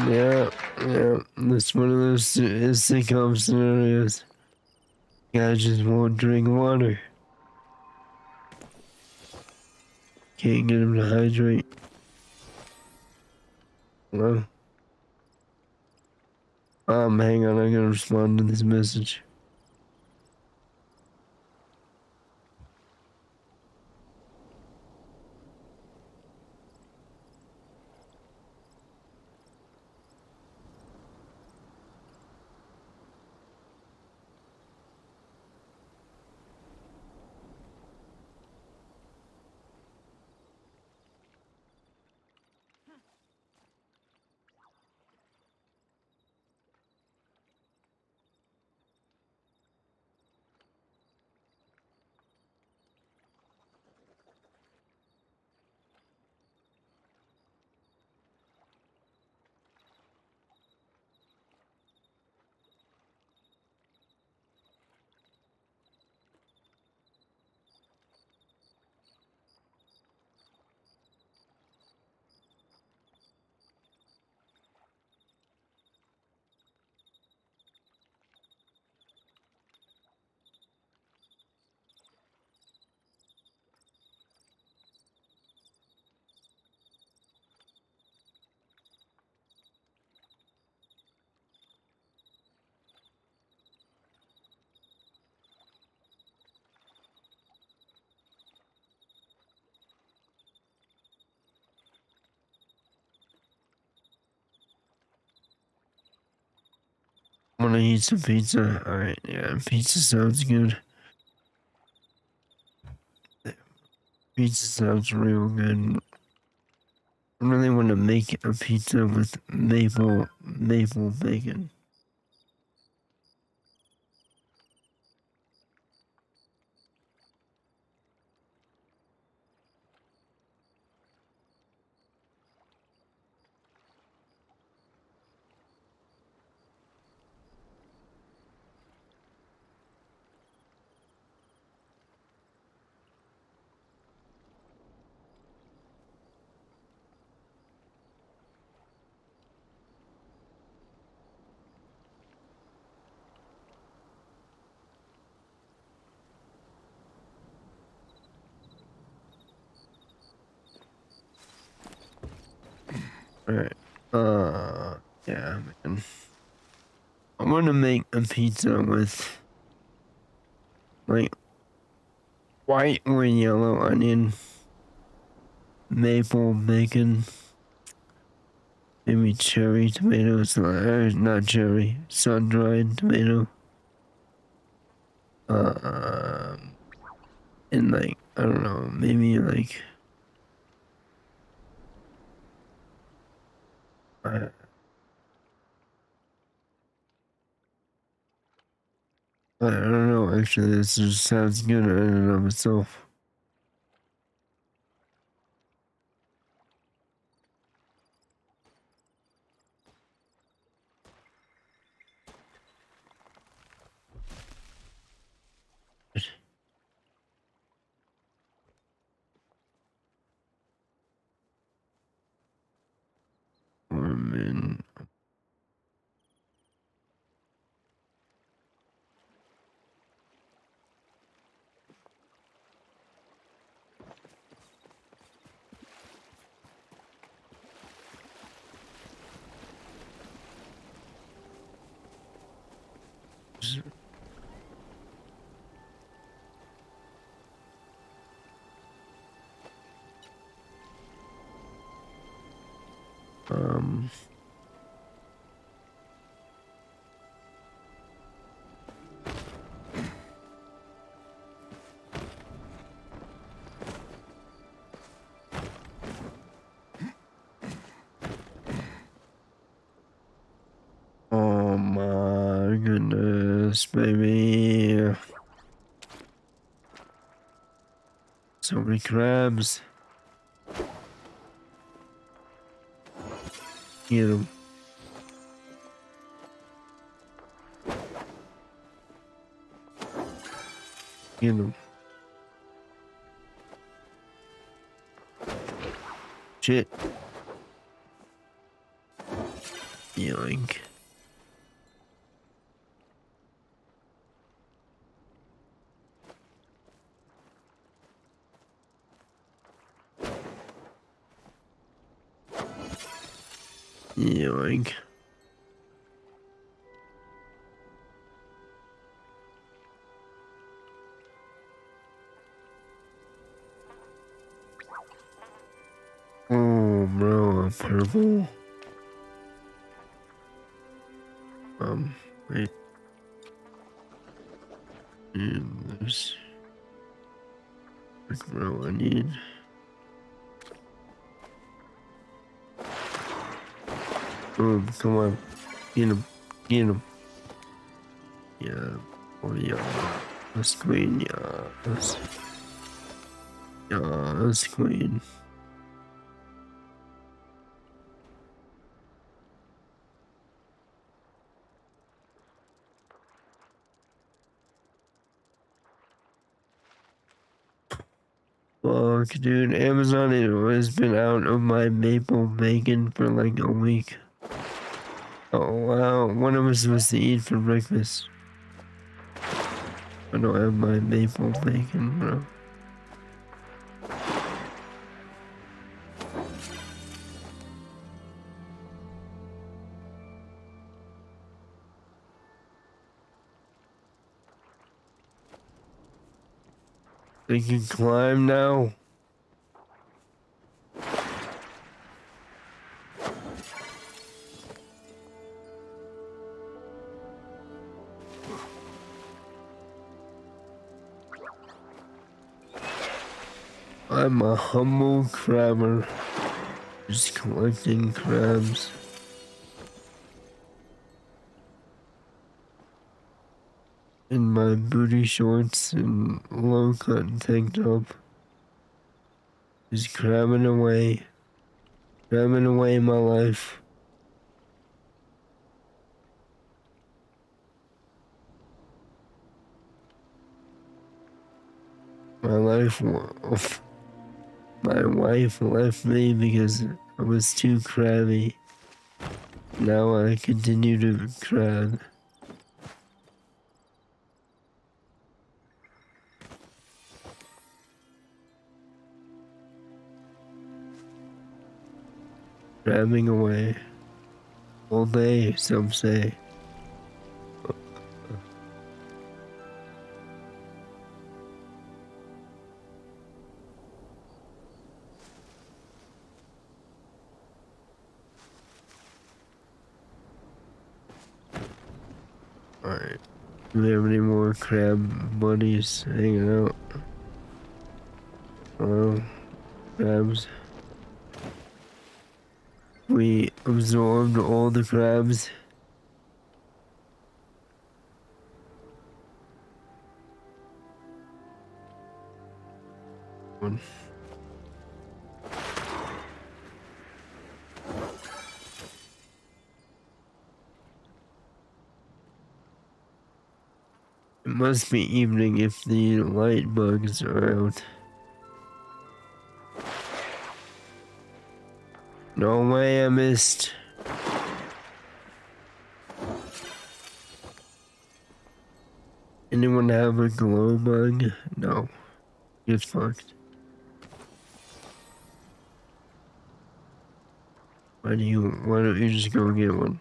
Yeah. That's one of those sitcom scenarios. Guy just won't drink water. Can't get him to hydrate. Well, hang on, I gotta respond to this message. Wanna eat some pizza? Alright, yeah, pizza sounds good. Pizza sounds real good. I really want to make a pizza with maple bacon. Alright. Yeah, man. I want to make a pizza with, like, white or yellow onion, maple bacon, maybe cherry tomatoes, or not cherry, sun-dried tomato. And like, I don't know, maybe like, I don't know, actually, this just sounds good in and of itself. Um. Oh my goodness, baby. So many crabs. Get them. Get them. Shit. Yoink. Yoink. Oh, bro, a purple. Wait. And there's. Bro, I need. Oh, come on. Get him. Get him. Yeah. Oh, yeah. That's queen. Yeah. That's queen. Fuck, dude. Amazon has been out of my maple bacon for like a week. Oh, wow. One of us was to eat for breakfast. I don't have my maple bacon, bro. They can climb now. I'm a humble crabber, just collecting crabs. In my booty shorts and low-cut tank top. Just crabbing away my life. My wife left me because I was too crabby. Now I continue to crab. Crabbing away. All day, some say. Alright. Do we have any more crab buddies hanging out? Hello? Crabs? We absorbed all the crabs. It must be evening if the light bugs are out. No way I missed. Anyone have a glow bug? No. Get fucked. Why don't you just go get one?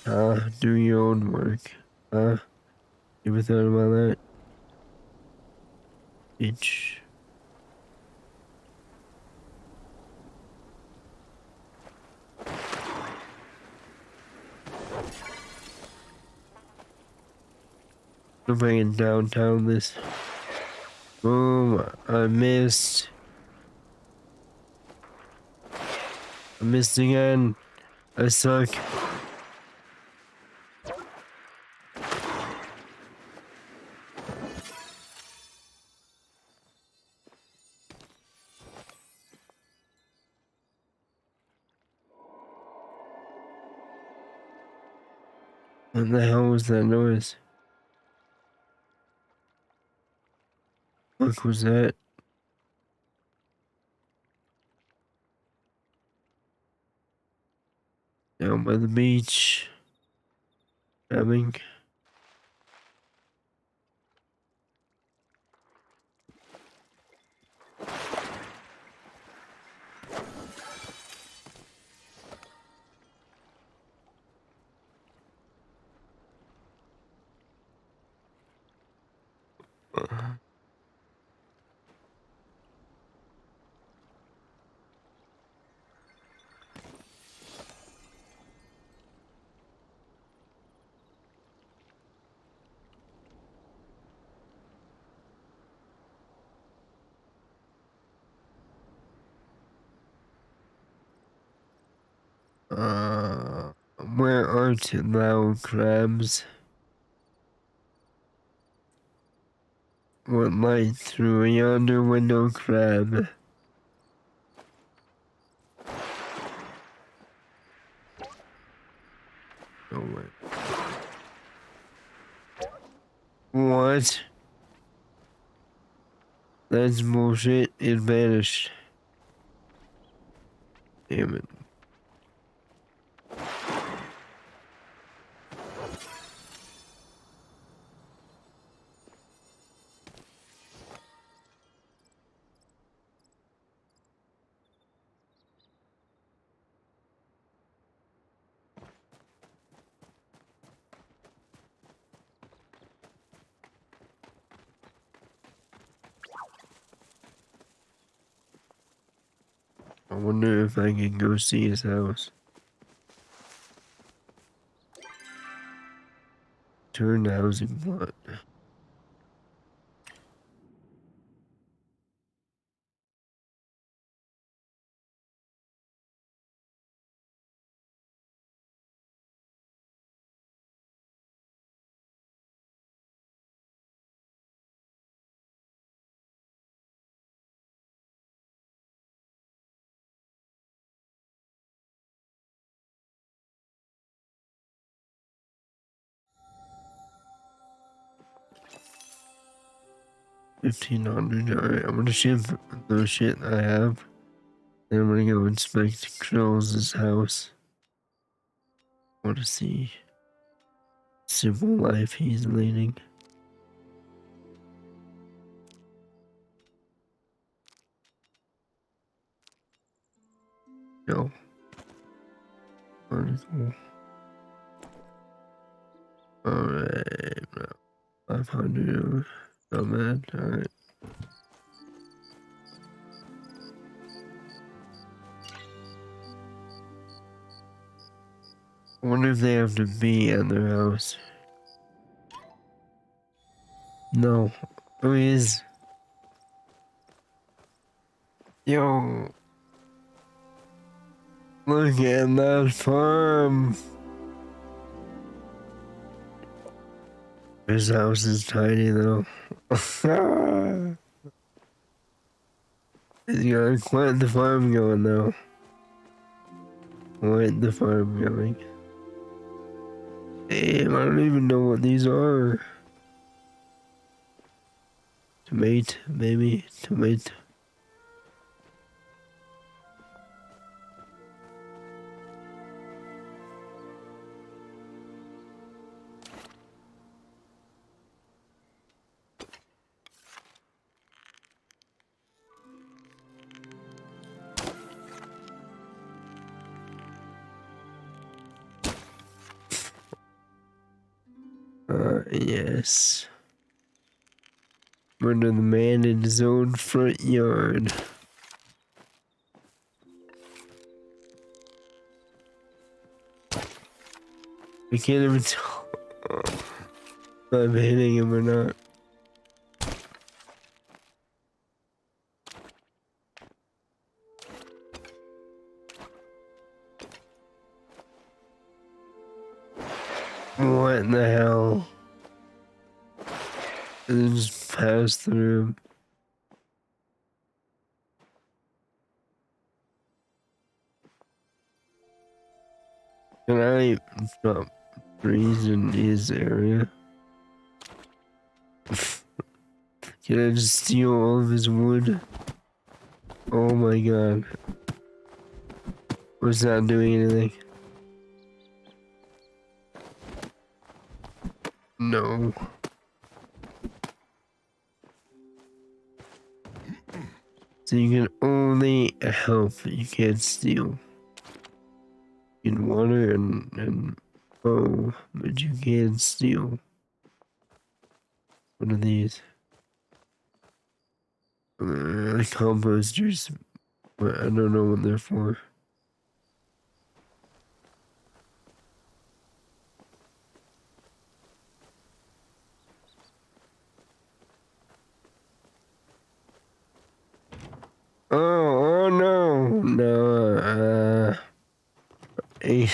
Huh? do your own work. You ever thought about that? Bitch. If I can downtown this. Boom, I missed. I missed again. I suck. What the hell was that noise? What was that? Down by the beach. Having. Where art thou, crabs? What light through yonder window, crab? Oh wait. What? That's bullshit. It vanished. Damn it. I wonder if I can go see his house. Turn housing plot. $1,500. Alright, I'm gonna ship the shit I have. Then I'm gonna go inspect Krill's house. I wanna see simple life he's leading. No. Article. Alright, 500. Not bad. Alright. I wonder if they have to be at their house. No. Who is? Yo. Look at that farm. His house is tiny though. He's got quite the farm going though. Quite the farm going. Damn, I don't even know what these are. Tomato, maybe. Tomato. Yes. Murder the man in his own front yard. I can't even tell if I'm hitting him or not. What in the hell? And then just pass through him. Can I drop trees in his area? Can I just steal all of his wood? Oh my god. Was not doing anything. No. So you can only help, you can't steal. You can water and bow, but you can't steal. What are these? Composters, but I don't know what they're for. Oh no, no, eh.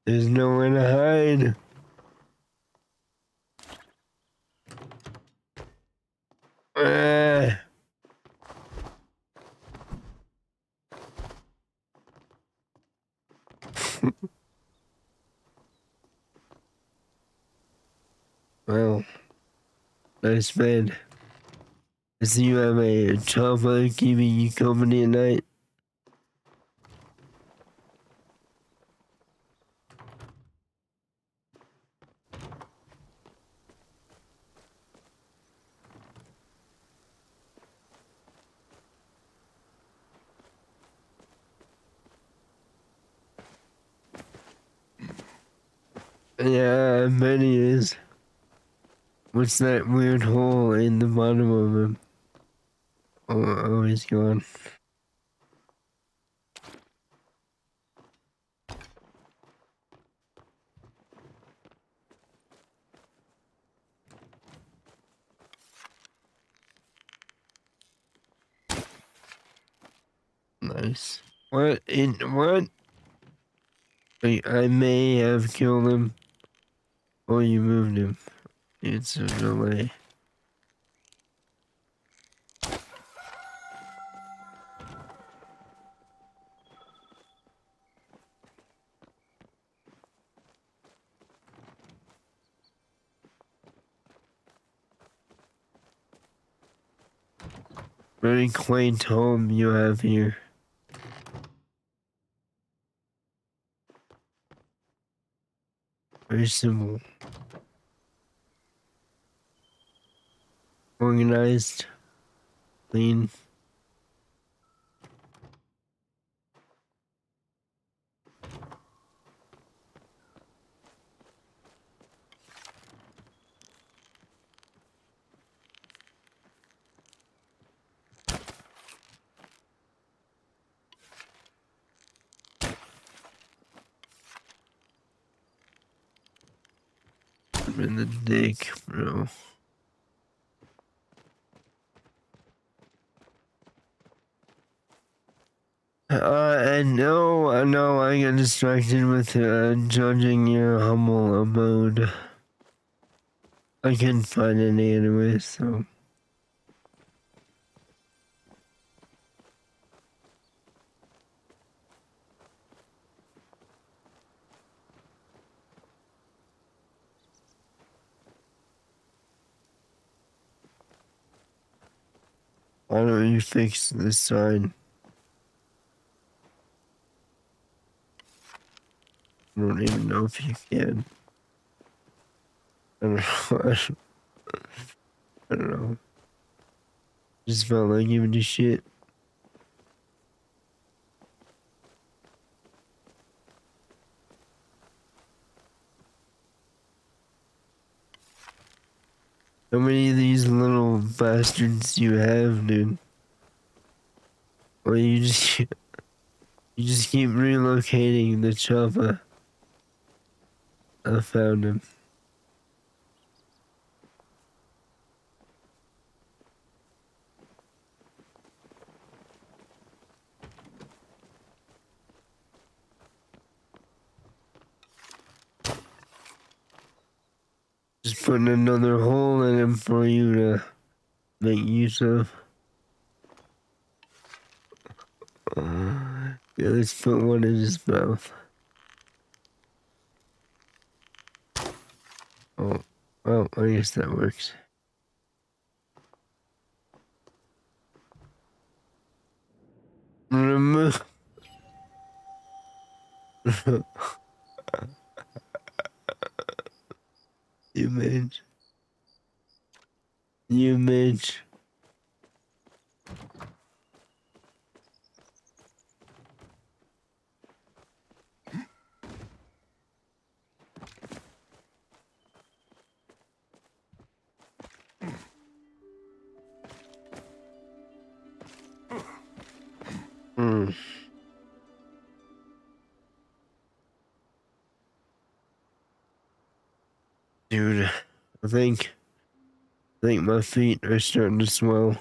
There's nowhere to hide. Ah. Well, nice bed. I see you have a chopper keeping you company at night. Yeah, I bet he is. What's that weird hole in the bottom of him? Oh, he's gone. Nice. What in what? I may have killed him. Or you moved him. It's a delay. Very quaint home you have here. Very simple. Organized. Clean. I'm in the dick, bro. I know I got distracted with judging your humble abode. I couldn't find any anyway, so. Why don't you fix this sign? I don't even know if you can. I don't know. I don't know. Just felt like giving you shit. How many of these little bastards do you have, dude? Or you just keep relocating the chopper. I found him. Just putting another hole in him for you to make use of. Yeah, let's put one in his mouth. Oh, well, I guess that works. Remove. You bitch. You bitch. Mm. Dude, I think my feet are starting to swell.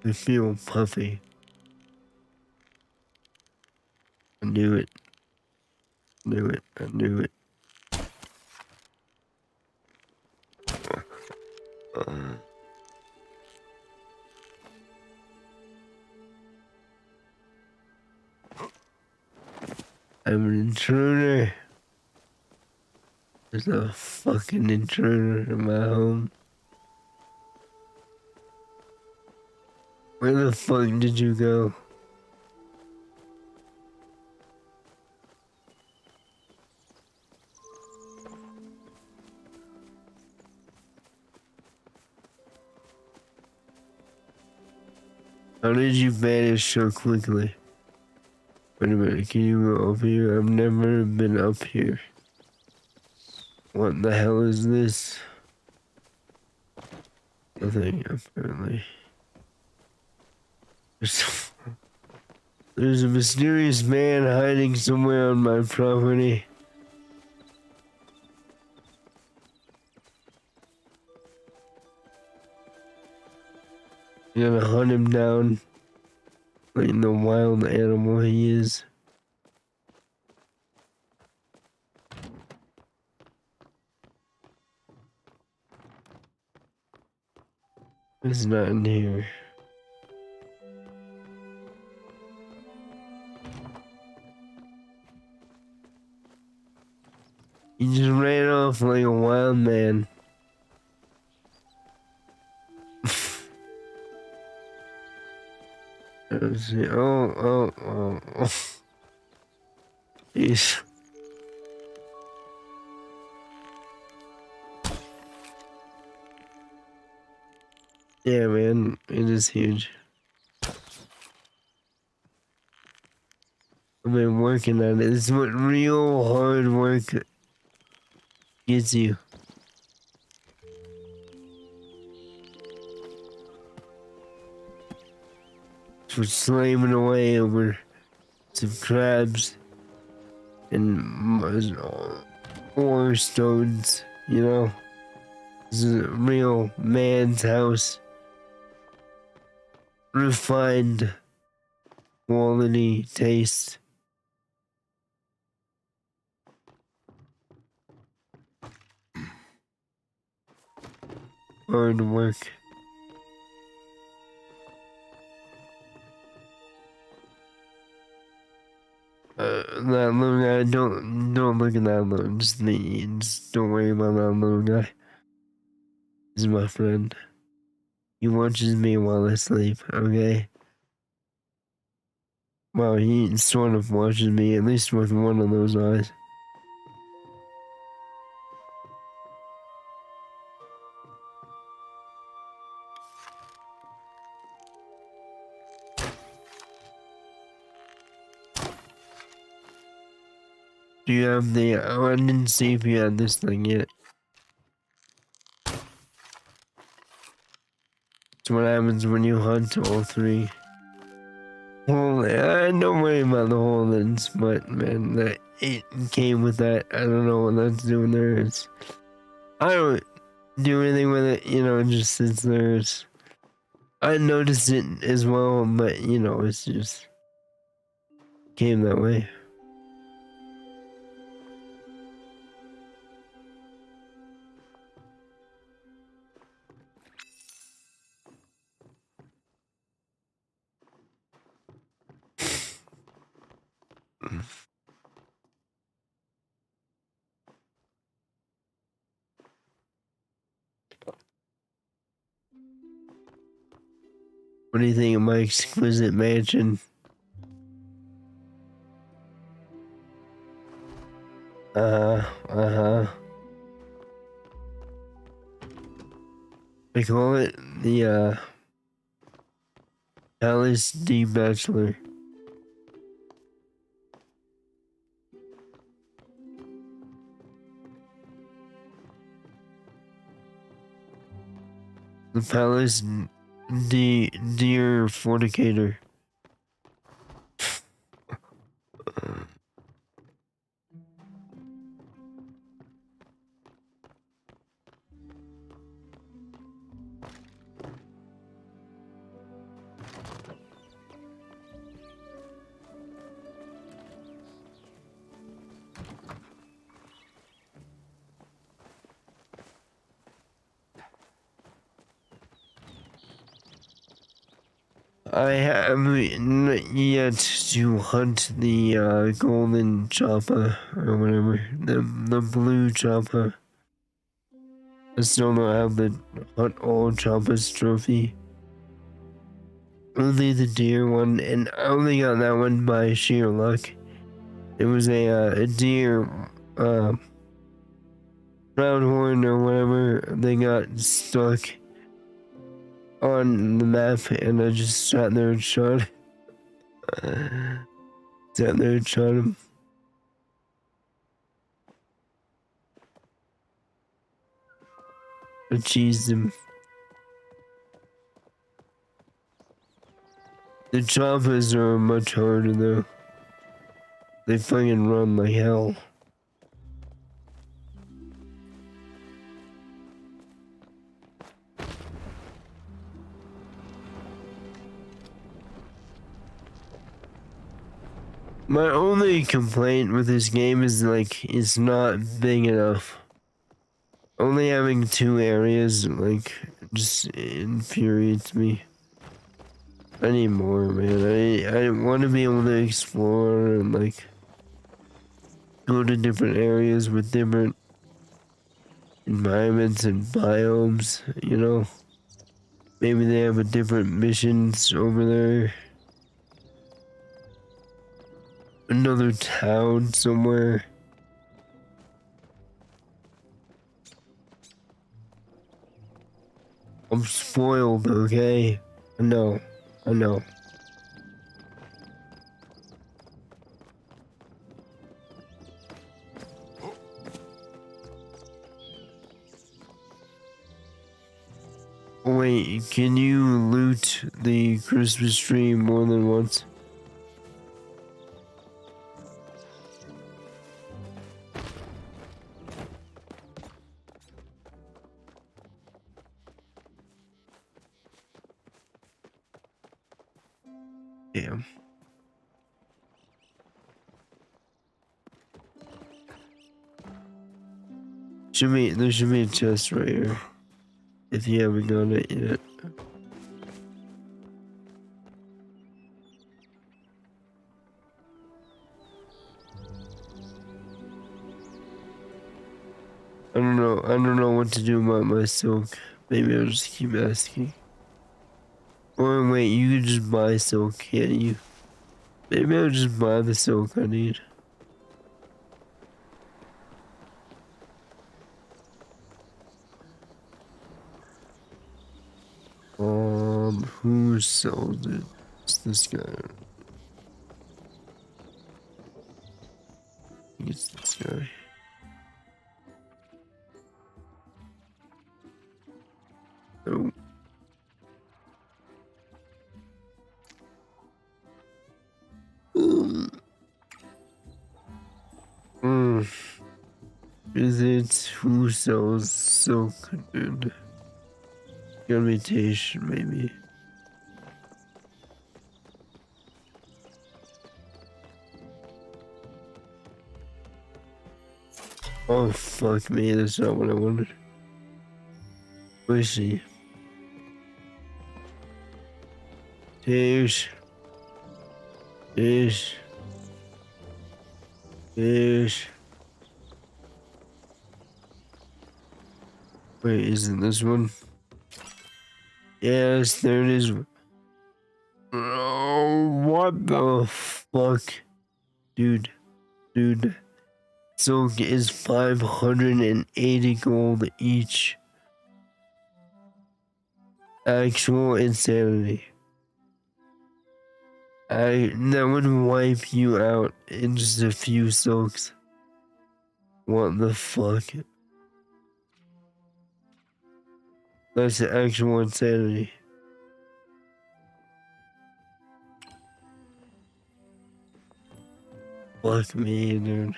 I feel puffy. I knew it. Knew it. I knew it. I'm an intruder. There's a fucking intruder in my home. Where the fuck did you go? How did you vanish so quickly? Wait a minute, can you go up here? I've never been up here. What the hell is this? Nothing, apparently. There's a mysterious man hiding somewhere on my property. You gotta hunt him down. Like the wild animal he is. It's not in here. He just ran off like a wild man. Let's see. Oh. Jeez. Yeah, man, it is huge. I've been working on it. This is what real hard work gets you. For slamming away over some crabs and ore stones, you know? This is a real man's house. Refined quality taste. Hard work. That little guy, don't look at that little, just don't worry about that little guy. He's my friend. He watches me while I sleep, okay? Well, he sort of watches me, at least with one of those eyes. Do you have the... Oh, I didn't see if you had this thing yet. It's what happens when you hunt all three. Well, I don't worry about the hold-ins, but man, that it came with that. I don't know what that's doing there. I don't do anything with it, you know, it just sits there. I noticed it as well, but you know, it's just came that way. What do you think of my exquisite mansion? They call it the Palace D Bachelor. The Palace D Deer Fornicator. I haven't yet to hunt the golden chopper or whatever, the blue chopper. I still don't have the hunt all choppers trophy. Only the deer one, and I only got that one by sheer luck. It was a deer, round horn or whatever. They got stuck on the map, and I just sat there and shot. Sat there and shot him. I cheesed him. The choppers are much harder though. They fucking run like hell. My only complaint with this game is like it's not big enough. Only having 2 areas like just infuriates me. I need more, man. I want to be able to explore and like go to different areas with different environments and biomes, you know. Maybe they have a different missions over there. Another town somewhere. I'm spoiled, okay? I know. I know. Wait, can you loot the Christmas tree more than once? Damn. There should be a chest right here. If you haven't done it yet. I don't know what to do about my silk. Maybe I'll just keep asking. Or wait, you could just buy silk, can't you? Maybe I'll just buy the silk I need. Who sells it? It's this guy. It's Oh. Mm. Is it who sells silk, dude? Imitation, maybe. Oh, fuck me, that's not what I wanted. Where is she? Tish. Tish. Tish. Wait, isn't this one? Yes, there it is. Oh, what the fuck? Dude. Silk is 580 gold each. Actual insanity. That would wipe you out in just a few silks. What the fuck? That's actual insanity. Fuck me, dude.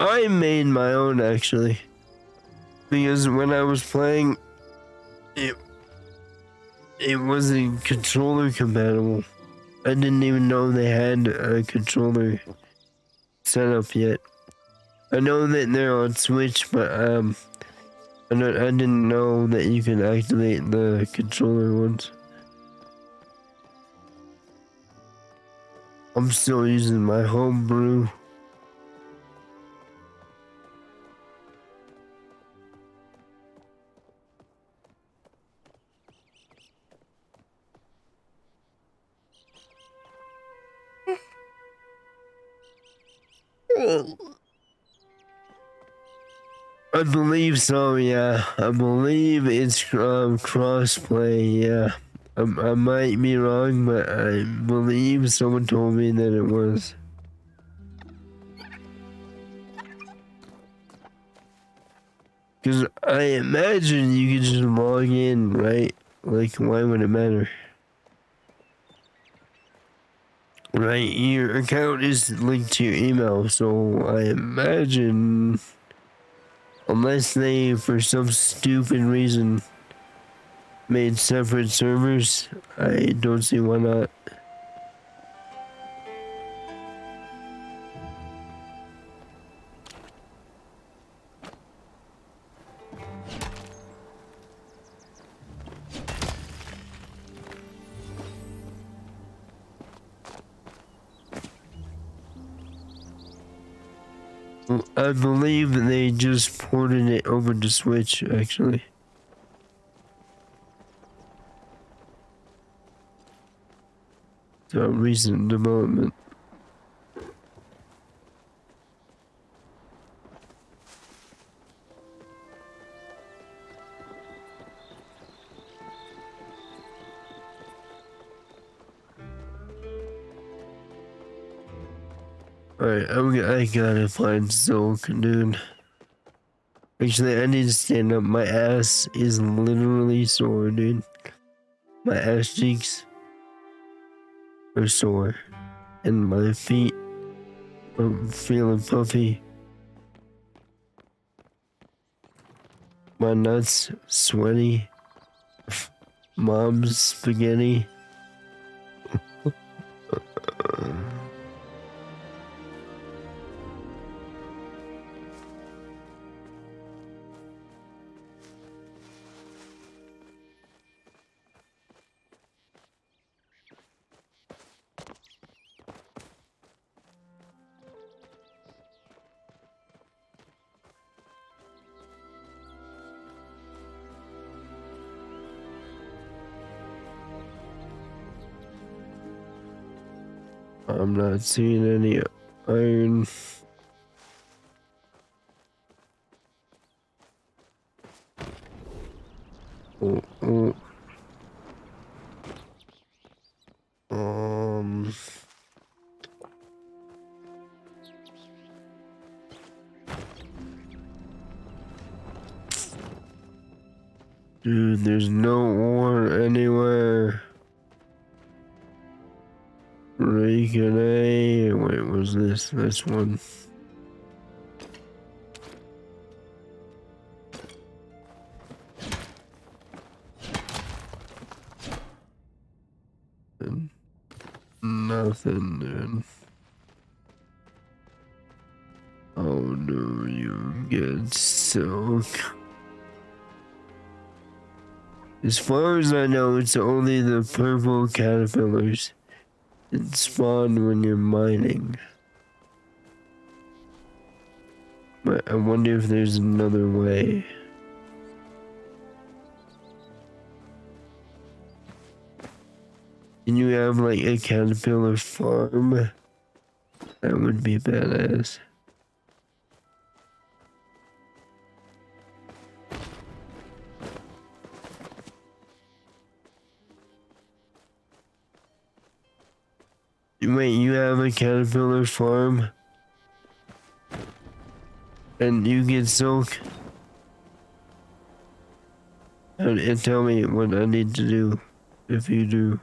I made my own actually. Because when I was playing, it wasn't controller compatible. I didn't even know they had a controller set up yet. I know that they're on Switch, but I didn't know that you can activate the controller ones. I'm still using my homebrew. I believe so, yeah. I believe it's crossplay, yeah. I might be wrong, but I believe someone told me that it was. Because I imagine you could just log in, right? Like, why would it matter? Right, your account is linked to your email, so I imagine, unless they, for some stupid reason, made separate servers, I don't see why not. I believe they just ported it over to Switch, actually. It's a recent development. Alright, I gotta find Silk, dude. Actually, I need to stand up. My ass is literally sore, dude. My ass cheeks are sore. And my feet are feeling puffy. My nuts sweaty. Mom's spaghetti. I'm not seeing any iron. Oh. Dude, there's no ore anywhere. Wait, was this one? Nothing, dude. Oh no, you get silk. As far as I know, it's only the purple caterpillars that spawn when you're mining. But I wonder if there's another way. Can you have like a caterpillar farm? That would be badass. Wait, you have a caterpillar farm? And you get silk? And tell me what I need to do, if you do.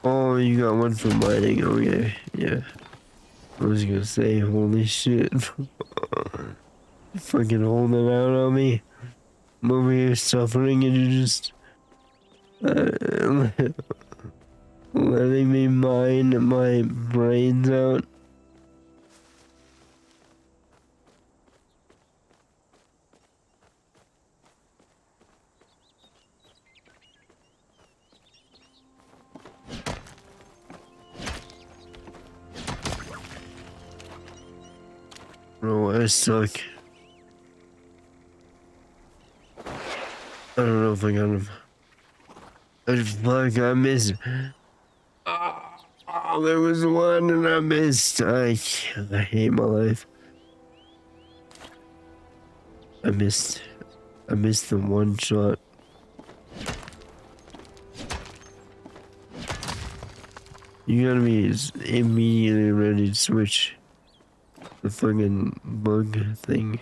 Oh, you got one for mining, okay, yeah. I was gonna say, holy shit. Fucking holding out on me. I'm over here suffering and you're just... letting me mine my brains out. Bro, I suck. I don't know if I got him. Fuck, I missed. Oh, there was one and I missed. I hate my life. I missed the one shot. You gotta be immediately ready to switch the fucking bug thing.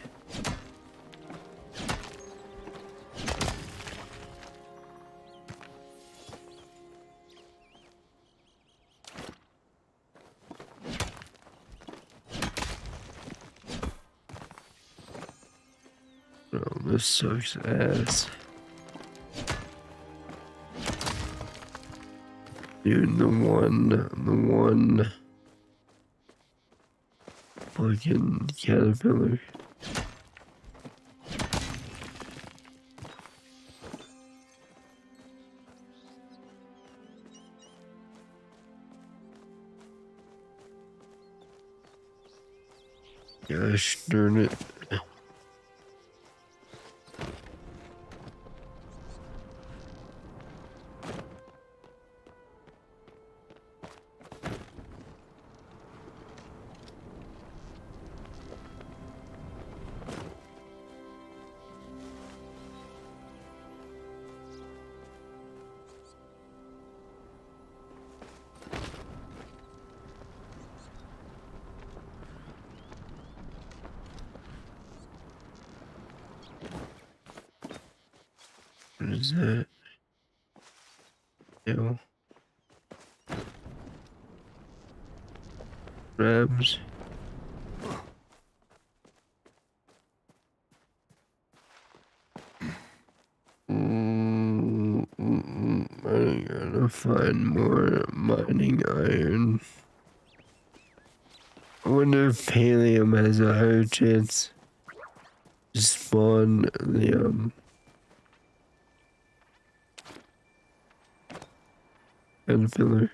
Oh, this sucks ass. Dude, the one fucking caterpillar. Gosh darn it. What is that? Ew. Crabs. I gotta find more mining iron. I wonder if Pallium has a higher chance to spawn the caterpillar.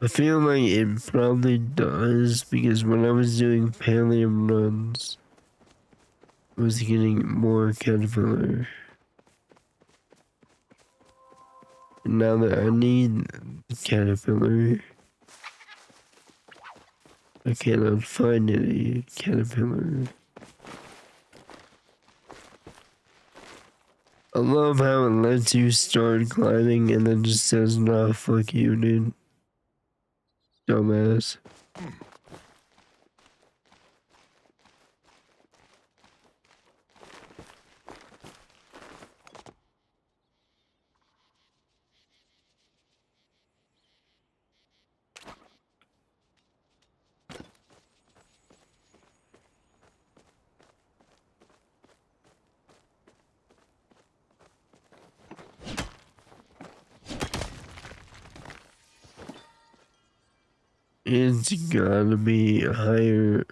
I feel like it probably does because when I was doing Pallium runs, I was getting more caterpillar. And now that I need the caterpillar, I cannot find any caterpillar. I love how it lets you start climbing and then just says, nah, fuck you, dude. Dumbass. It's gotta be a higher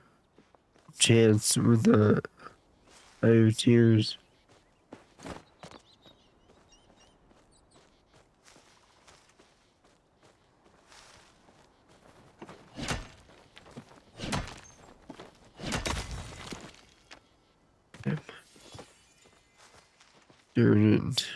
chance with the higher tiers. Darn it.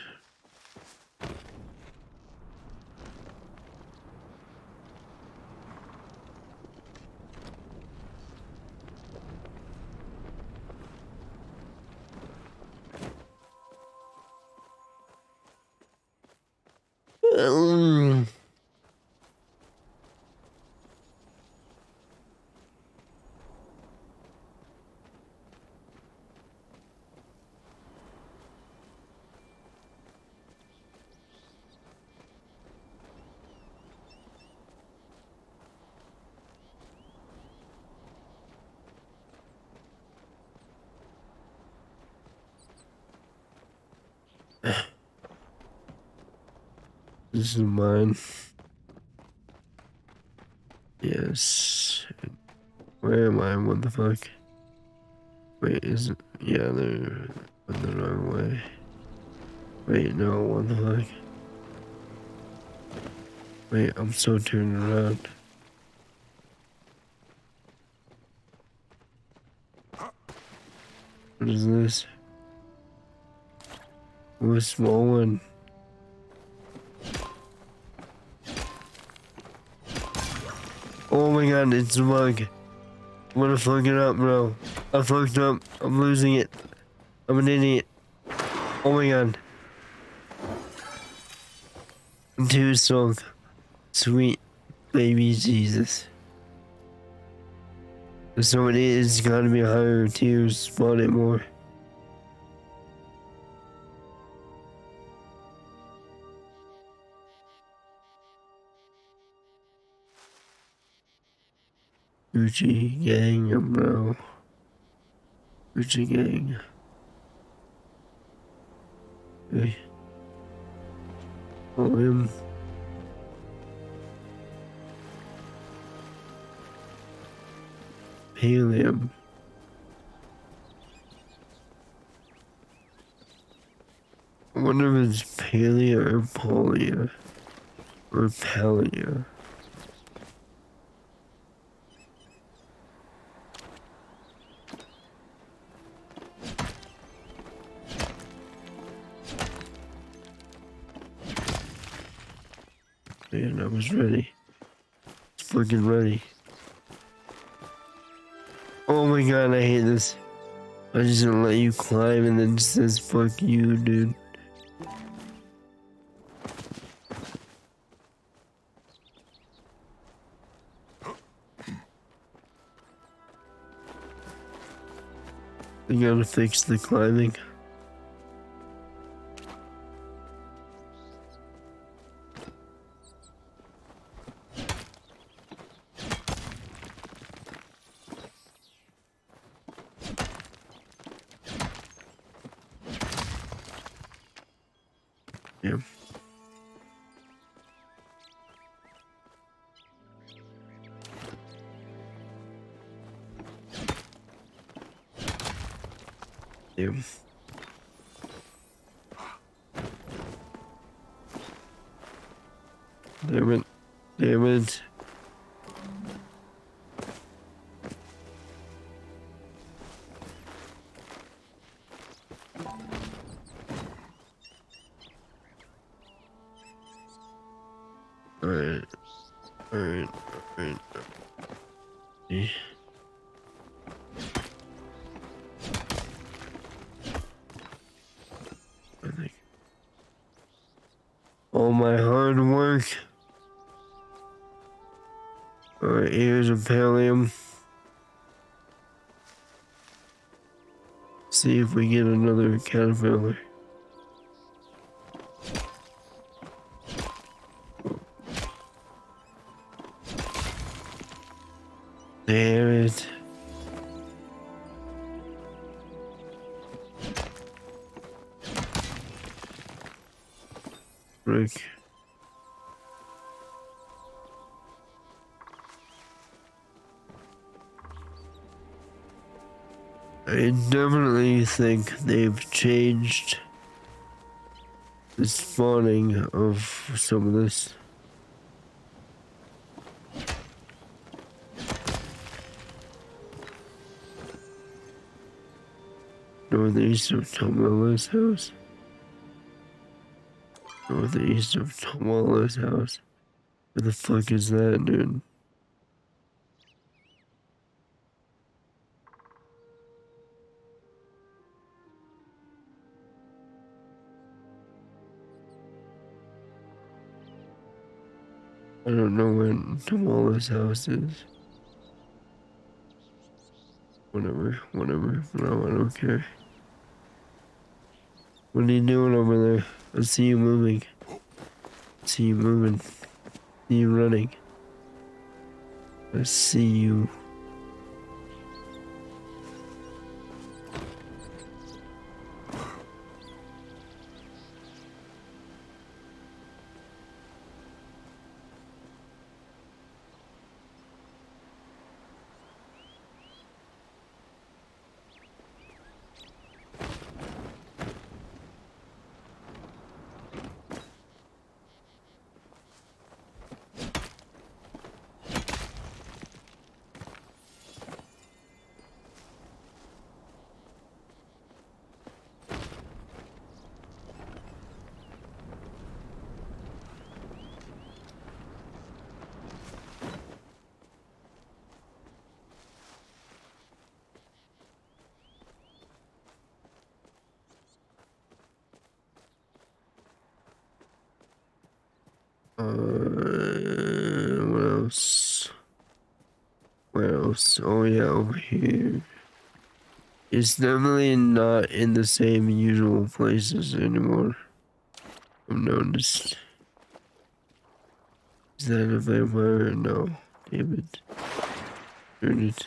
This is mine. Yes. Where am I? What the fuck? Wait, is it? Yeah, they're on the wrong way. Wait, no, what the fuck? Wait, I'm so turned around. What is this? Oh, a small one. Oh my god, it's a bug. I'm gonna fuck it up, bro. I fucked up. I'm losing it. I'm an idiot. Oh my god. I'm too strong. Sweet baby Jesus. So it is gotta be higher tiers. Spawn it more. Gucci gang, bro. Gucci gang. Hey. Oh, him. Helium. I wonder if it's palea or polia. Or palea. Man, I was ready. It's fucking ready. Oh my god, I hate this. I just don't let you climb and then it says fuck you, dude. You gotta fix the climbing. Yeah. Yeah. Damn it. Damn it. Alright, alright. Yeah. I think all my hard work. Alright, here's a pallium. See if we get another caterpillar. Damn it. Frick. I definitely think they've changed the spawning of some of this. Northeast of Tomala's house. Northeast of Tomala's house. Where the fuck is that, dude? I don't know where Tomala's house is. Whatever, whatever. No, I don't care. What are you doing over there? I see you moving. I see you moving. I see you running. I see you. What else? Where else? Oh yeah, over here. It's definitely not in the same usual places anymore. I've noticed. Is that a vampire? No. Damn it. Turn it.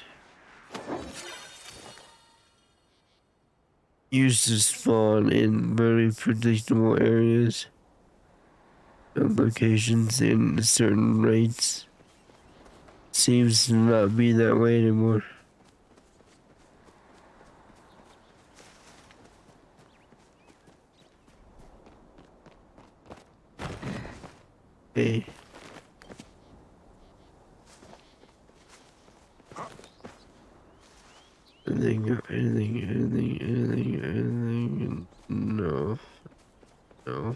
Used to spawn in very predictable areas and locations in certain rates. Seems to not be that way anymore. Hey. Anything, no. No.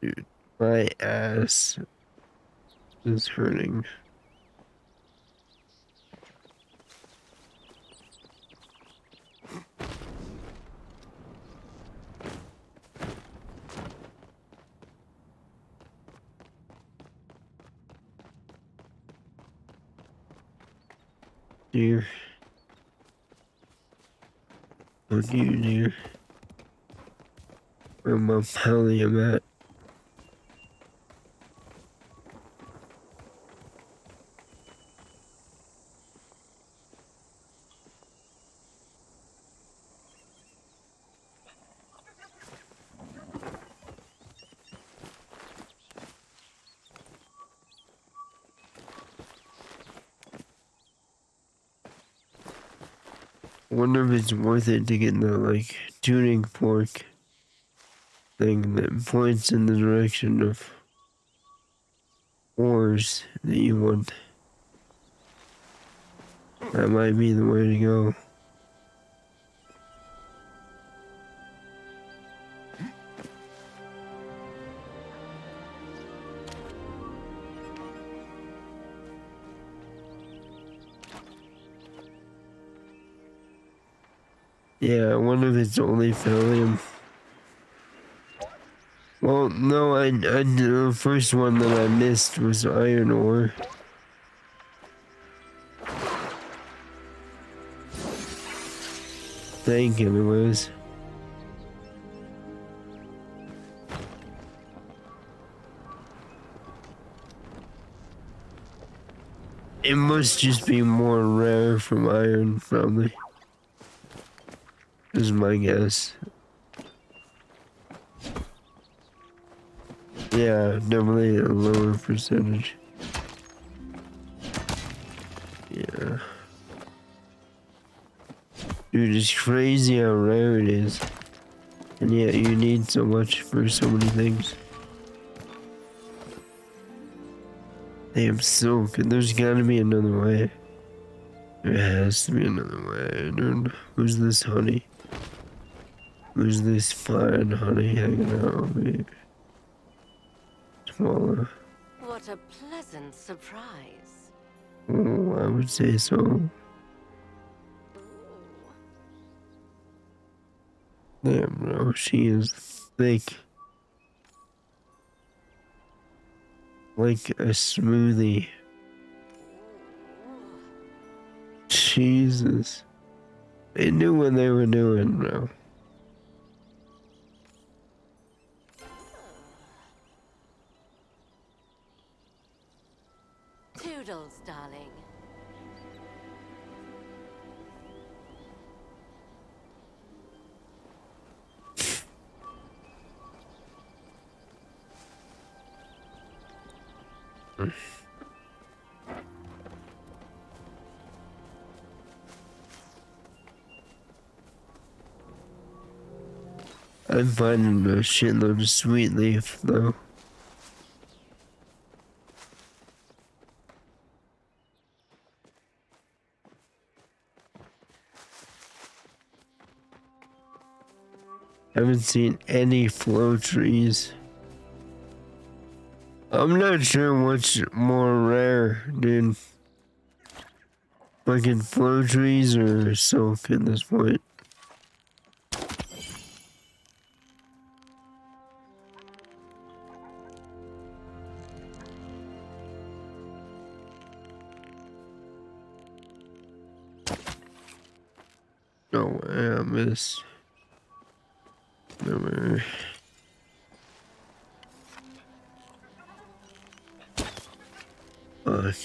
Dude, my ass is hurting. Dear. Fuck you, dear. Where my pallium at? I wonder if it's worth it to get the, like, tuning fork thing that points in the direction of ores that you want. That might be the way to go. Yeah, I wonder if it's only thallium. Well, no, the first one that I missed was iron ore. Think anyways. It must just be more rare from iron, probably. Is my guess. Yeah, definitely a lower percentage. Yeah. Dude, it's crazy how rare it is. And yet you need so much for so many things. Damn, silk. There's gotta be another way. There has to be another way, dude. Who's this honey? Who's this fine honey hanging out over here? Swallow. What a pleasant surprise. Oh, I would say so. Damn, bro, she is thick. Like a smoothie. Jesus. They knew what they were doing, bro. Toodles, darling. I'm finding a shitload of sweet leaf, though. Haven't seen any flow trees. I'm not sure what's more rare, dude. Fucking flow trees or silk at this point. No way, I missed. No way. Fuck.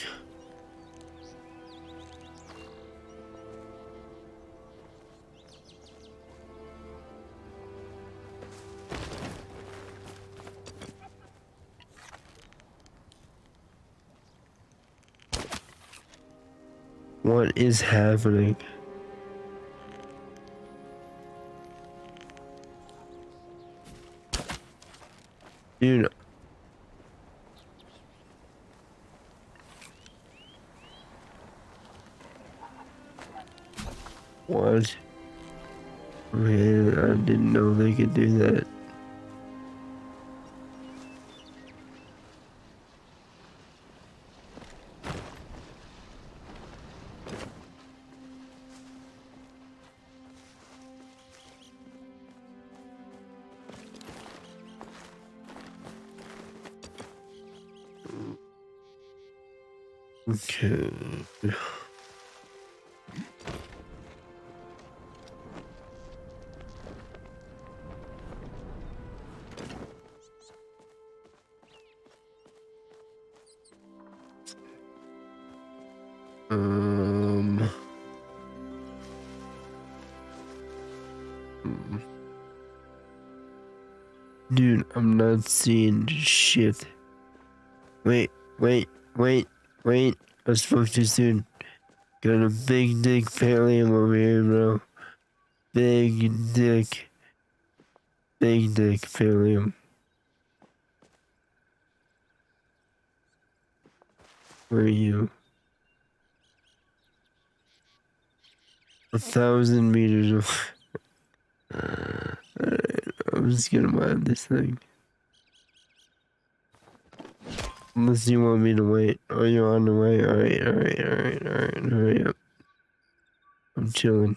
What is happening? Dude. What? Man, I didn't know they could do that. Okay. Um. Dude, I'm not seeing shit. Wait. I spoke too soon. Got a big dick pallium over here, bro. Big dick pallium. Where are you? 1,000 meters away. Alright, I'm just gonna mine this thing. Unless you want me to wait. Oh, you're on the way? Alright. Hurry up. I'm chilling.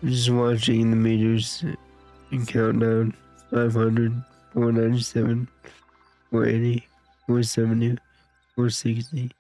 Just watching the meters and countdown. 500, 497, 480, 470, 460.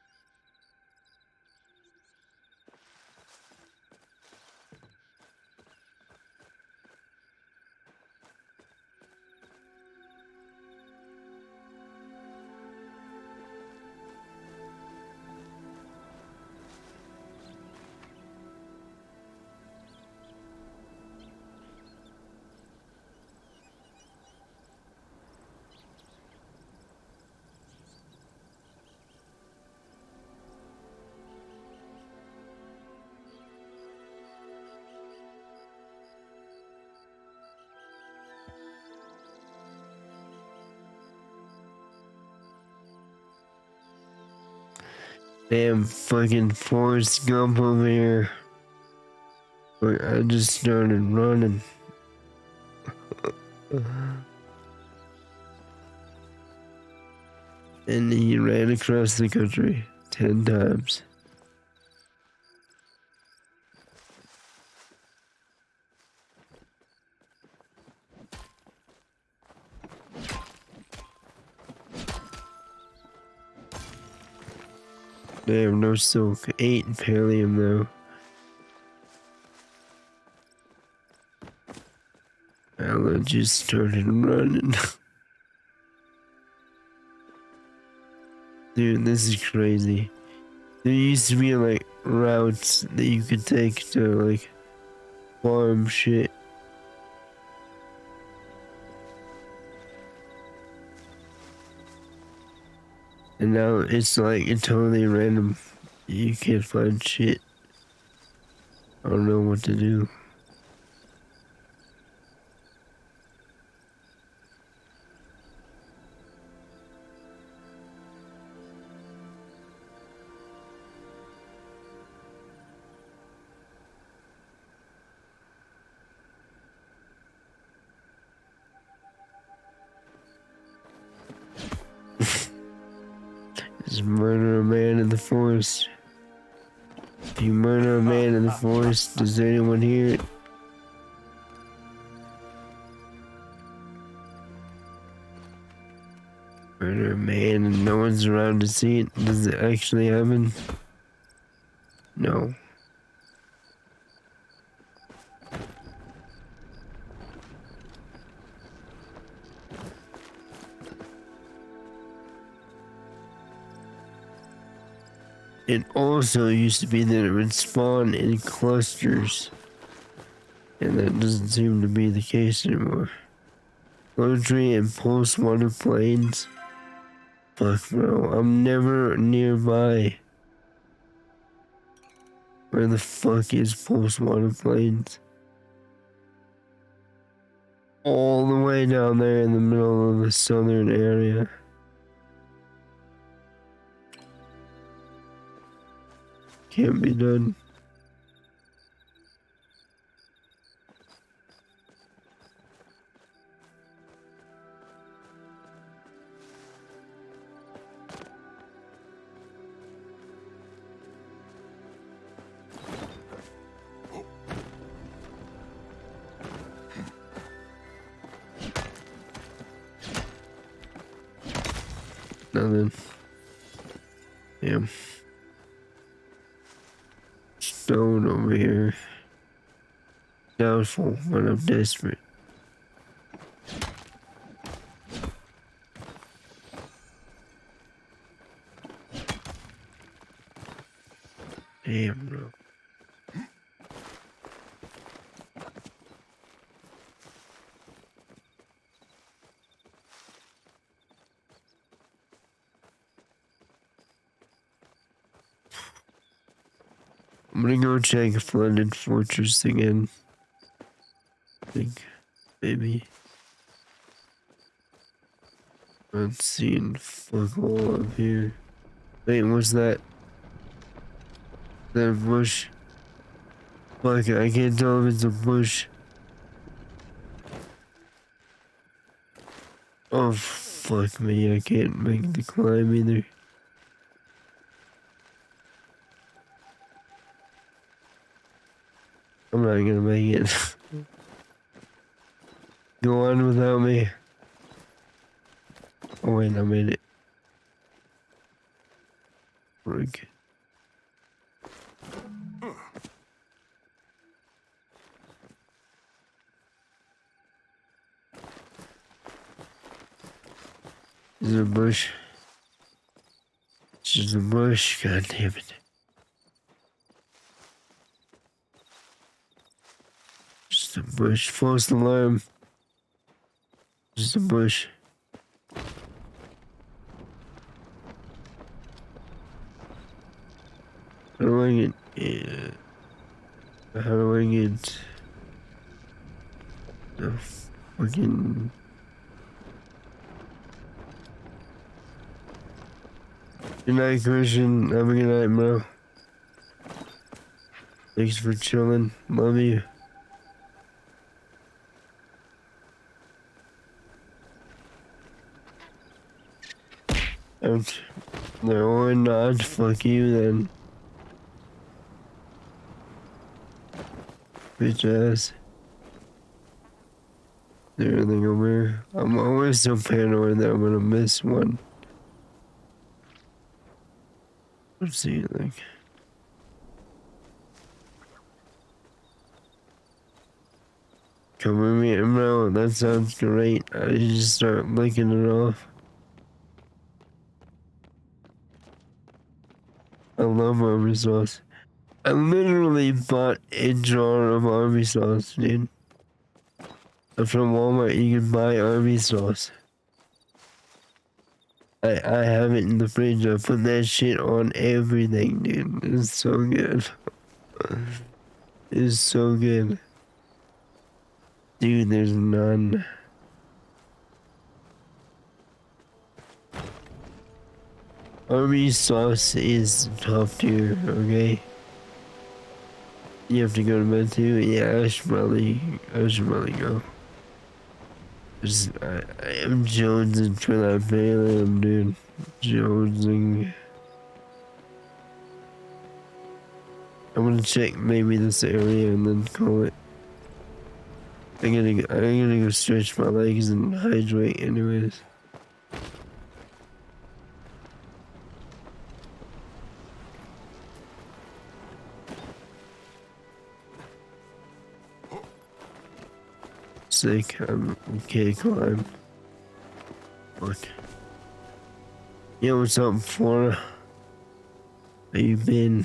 Damn fucking Forrest Gump over here. But I just started running. And he ran across the country 10 times. Damn, no silk. 8 pallium though. Ella just started running. Dude, this is crazy. There used to be like routes that you could take to like farm shit. And now it's like totally random. You can't find shit. I don't know what to do. Just murder a man in the forest. If you murder a man in the forest, does anyone hear it? Murder a man and no one's around to see it? Does it actually happen? No. It also used to be that it would spawn in clusters. And that doesn't seem to be the case anymore. Poetry and pulse water plains. Fuck bro, I'm never nearby. Where the fuck is pulse water plains? All the way down there in the middle of the southern area. Can't be done. Nothing. Damn. Stone over here. Doubtful, but I'm desperate. Damn, bro. I'm gonna go check Flooded Fortress again. I think, maybe. I'm seeing fuck all up here. Wait, what's that? Is that a bush? Fuck, I can't tell if it's a bush. Oh, fuck me, I can't make the climb either. not gonna make it. Go on without me. Oh wait, I made it. Frick. Is there a bush? This is a bush, god damn it. Just a bush. False alarm. Just a bush. How do I get... Yeah. How do I get... The fucking... Good night, Christian. Have a good night, bro. Thanks for chilling. Love you. No, or not. Fuck you then. Bitch ass. Is there anything over here? I'm always so paranoid that I'm gonna miss one. Let's see, like. Cover me, bro. That sounds great. I just start licking it off. I love army sauce. I literally bought a jar of army sauce, dude. From Walmart, you can buy army sauce. I have it in the fridge. I put that shit on everything, dude. It's so good. It's so good. Dude, there's none. Army sauce is top tier, okay? You have to go to bed too? Yeah, I should probably go. I am jonesing for that Phantom, dude. Jonesing. I'm gonna check maybe this area and then call it. I'm gonna go stretch my legs and hydrate anyways. Sick. Okay, climb. Fuck. Yo, what's up, Florida? How you been?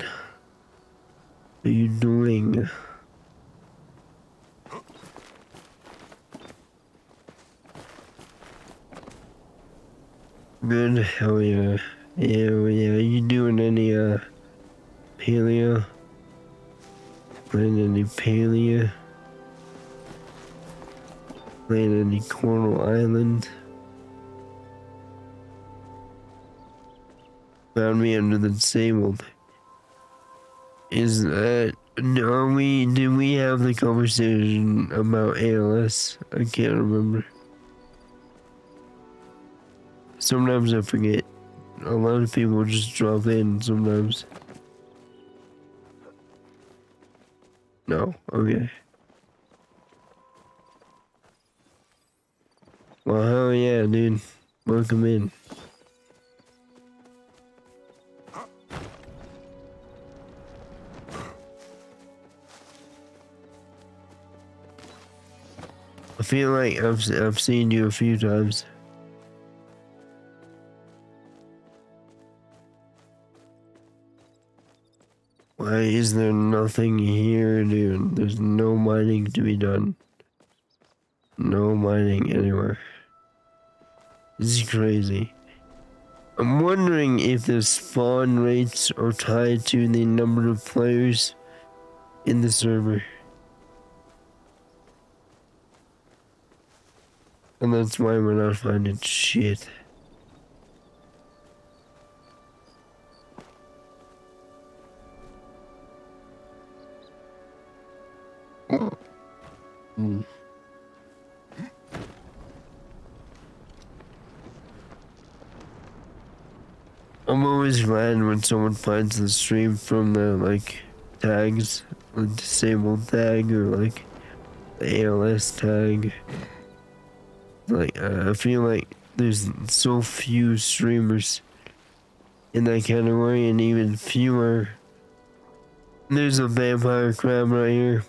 How you doing? Good. Hell yeah. Yeah, yeah. You doing any paleo? Playing any paleo? Playing any Coral Island? Found me under the disabled. Is that... did we have the conversation about ALS? I can't remember. Sometimes I forget. A lot of people just drop in sometimes. No? Okay. Well, hell yeah, dude. Welcome in. I feel like I've seen you a few times. Why is there nothing here, dude? There's no mining to be done. No mining anywhere. This is crazy. I'm wondering if the spawn rates are tied to the number of players in the server. And that's why we're not finding shit. Mm. I'm always glad when someone finds the stream from the, like, tags a disabled tag or like the ALS tag. Like, I feel like there's so few streamers in that category, and even fewer. There's a vampire crab right here.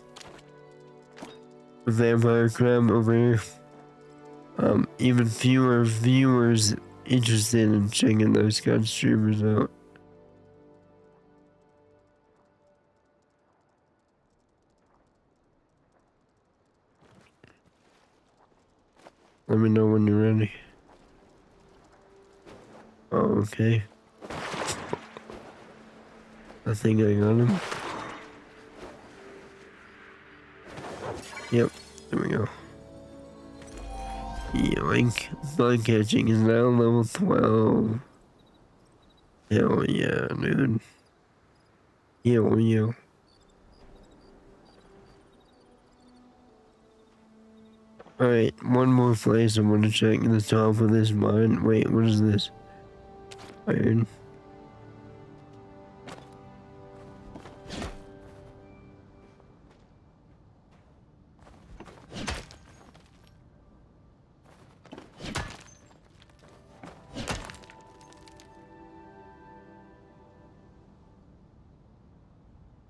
A vampire crab over here. Even fewer viewers interested in checking those kind of streamers out. Let me know when you're ready. Oh, okay. I think I got him. Yep, there we go. Yoink. Bug catching is now level 12. Hell yeah, dude. Yo. Alright, one more place I'm gonna check the top of this mine. Wait, what is this? Iron.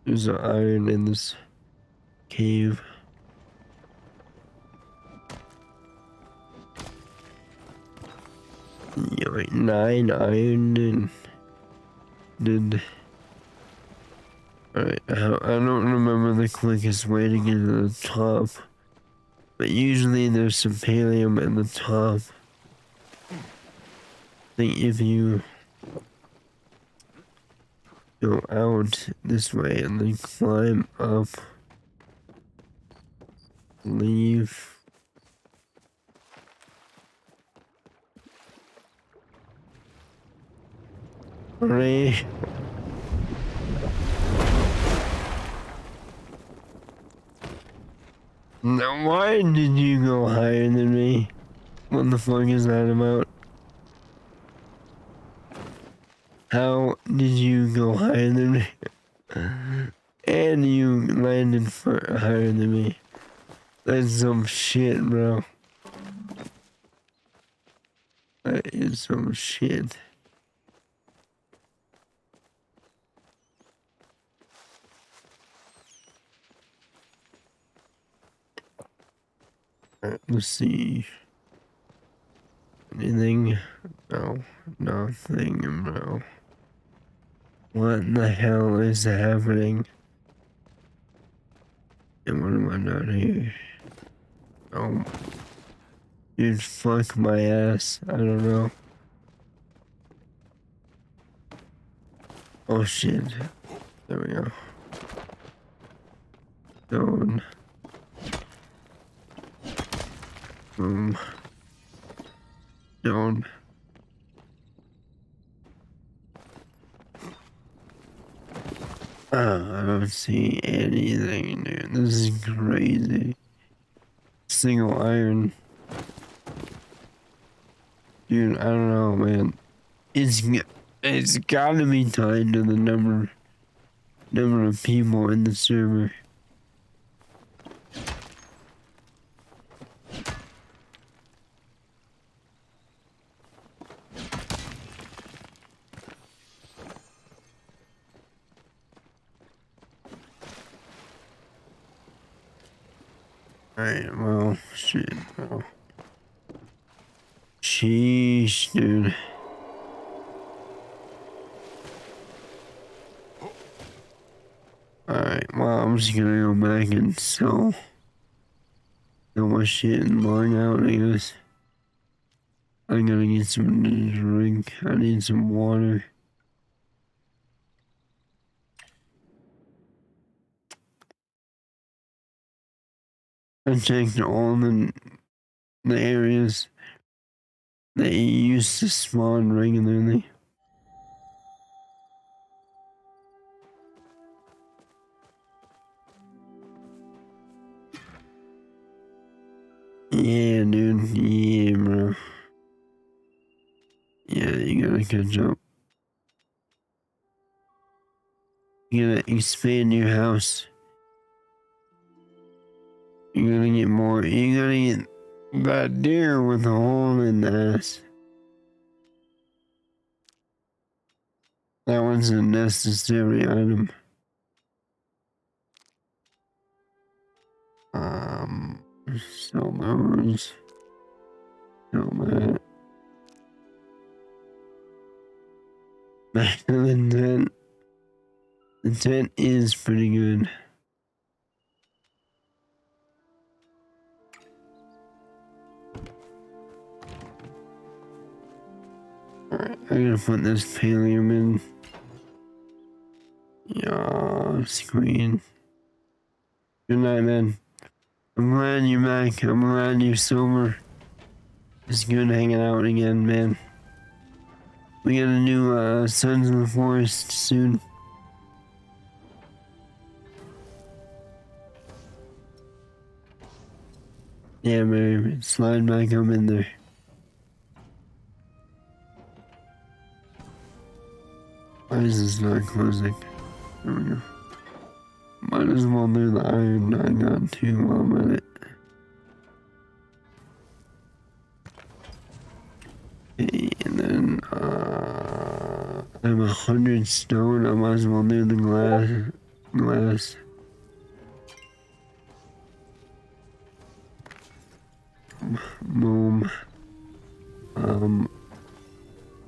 There's an iron in this cave. Yeah, like 9 iron and did. Alright, I don't remember the quickest way to get to the top, but usually there's some pallium at the top. I think if you go out this way and then climb up, leave. Hooray. Now, why did you go higher than me? What the fuck is that about? How did you go higher than me? And you landed higher than me. That's some shit, bro. That is some shit. Alright, let's see. Anything? No, nothing, bro. What the hell is happening? And what am I doing here? Oh, dude, fuck my ass. I don't know. Oh shit. There we go. Stone. Boom. Stone. I don't see anything, dude. This is crazy. Single iron. Dude, I don't know, man. It's gotta be tied to the number of people in the server. Alright, well, shit, bro. Sheesh, dude. Alright, well, I'm just gonna go back and sell my shit and log out, I guess. I gotta get something to drink. I need some water. I checked all the areas that you used to spawn regularly. Yeah, dude. Yeah, bro. Yeah, you gotta catch up. You gotta expand your house You're gonna get more. You're gonna get that deer with a hole in the ass. That one's a necessary item. Sell those. Sell that. Back to the tent. The tent is pretty good. Alright, I'm gonna put this pallium in. Yeah, screen. Good night, man. I'm glad you're back. I'm glad you're sober. It's good hanging out again, man. We got a new Sons of the Forest soon. Yeah, man. Slide back up in there. Why is this not closing? There we go. Might as well do the iron. I got 2 while I'm at it. Okay, and then I have 100 stone. I might as well do the glass. Boom.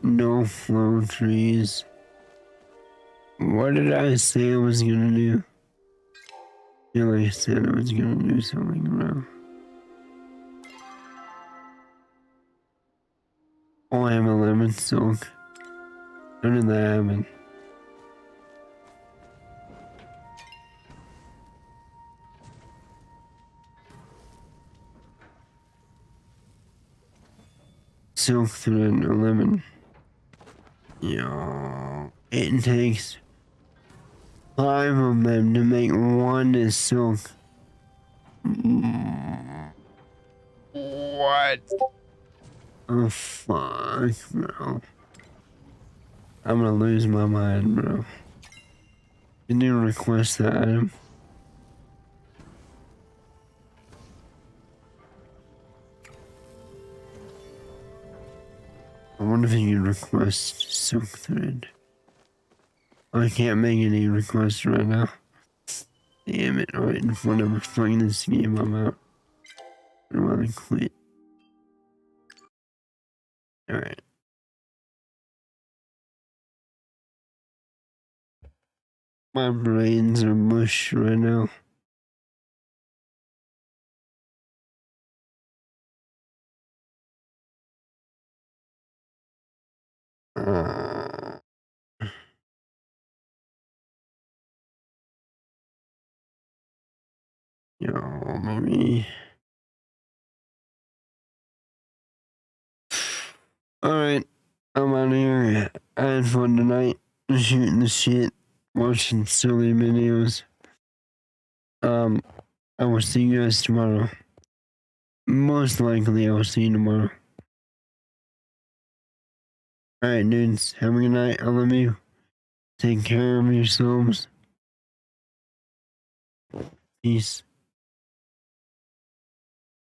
No flow trees. What did I say I was gonna do? I feel like I said I was gonna do something wrong. Oh, I have a lemon silk. How did that happen? Silk thread, a lemon. Yeah, it takes 5 of them to make 1 silk. What? Oh, fuck, bro. I'm gonna lose my mind, bro. Can you request that item? I wonder if you can request silk thread. I can't make any requests right now. Damn it, alright, whatever, fucking this game, I'm out. I don't wanna quit. Alright. My brains are mush right now. Yo, maybe. Alright, I'm out of here. I had fun tonight. Shooting the shit. Watching silly videos. I will see you guys tomorrow. Most likely, I will see you tomorrow. Alright, dudes. Have a good night. I love you. Take care of yourselves. Peace.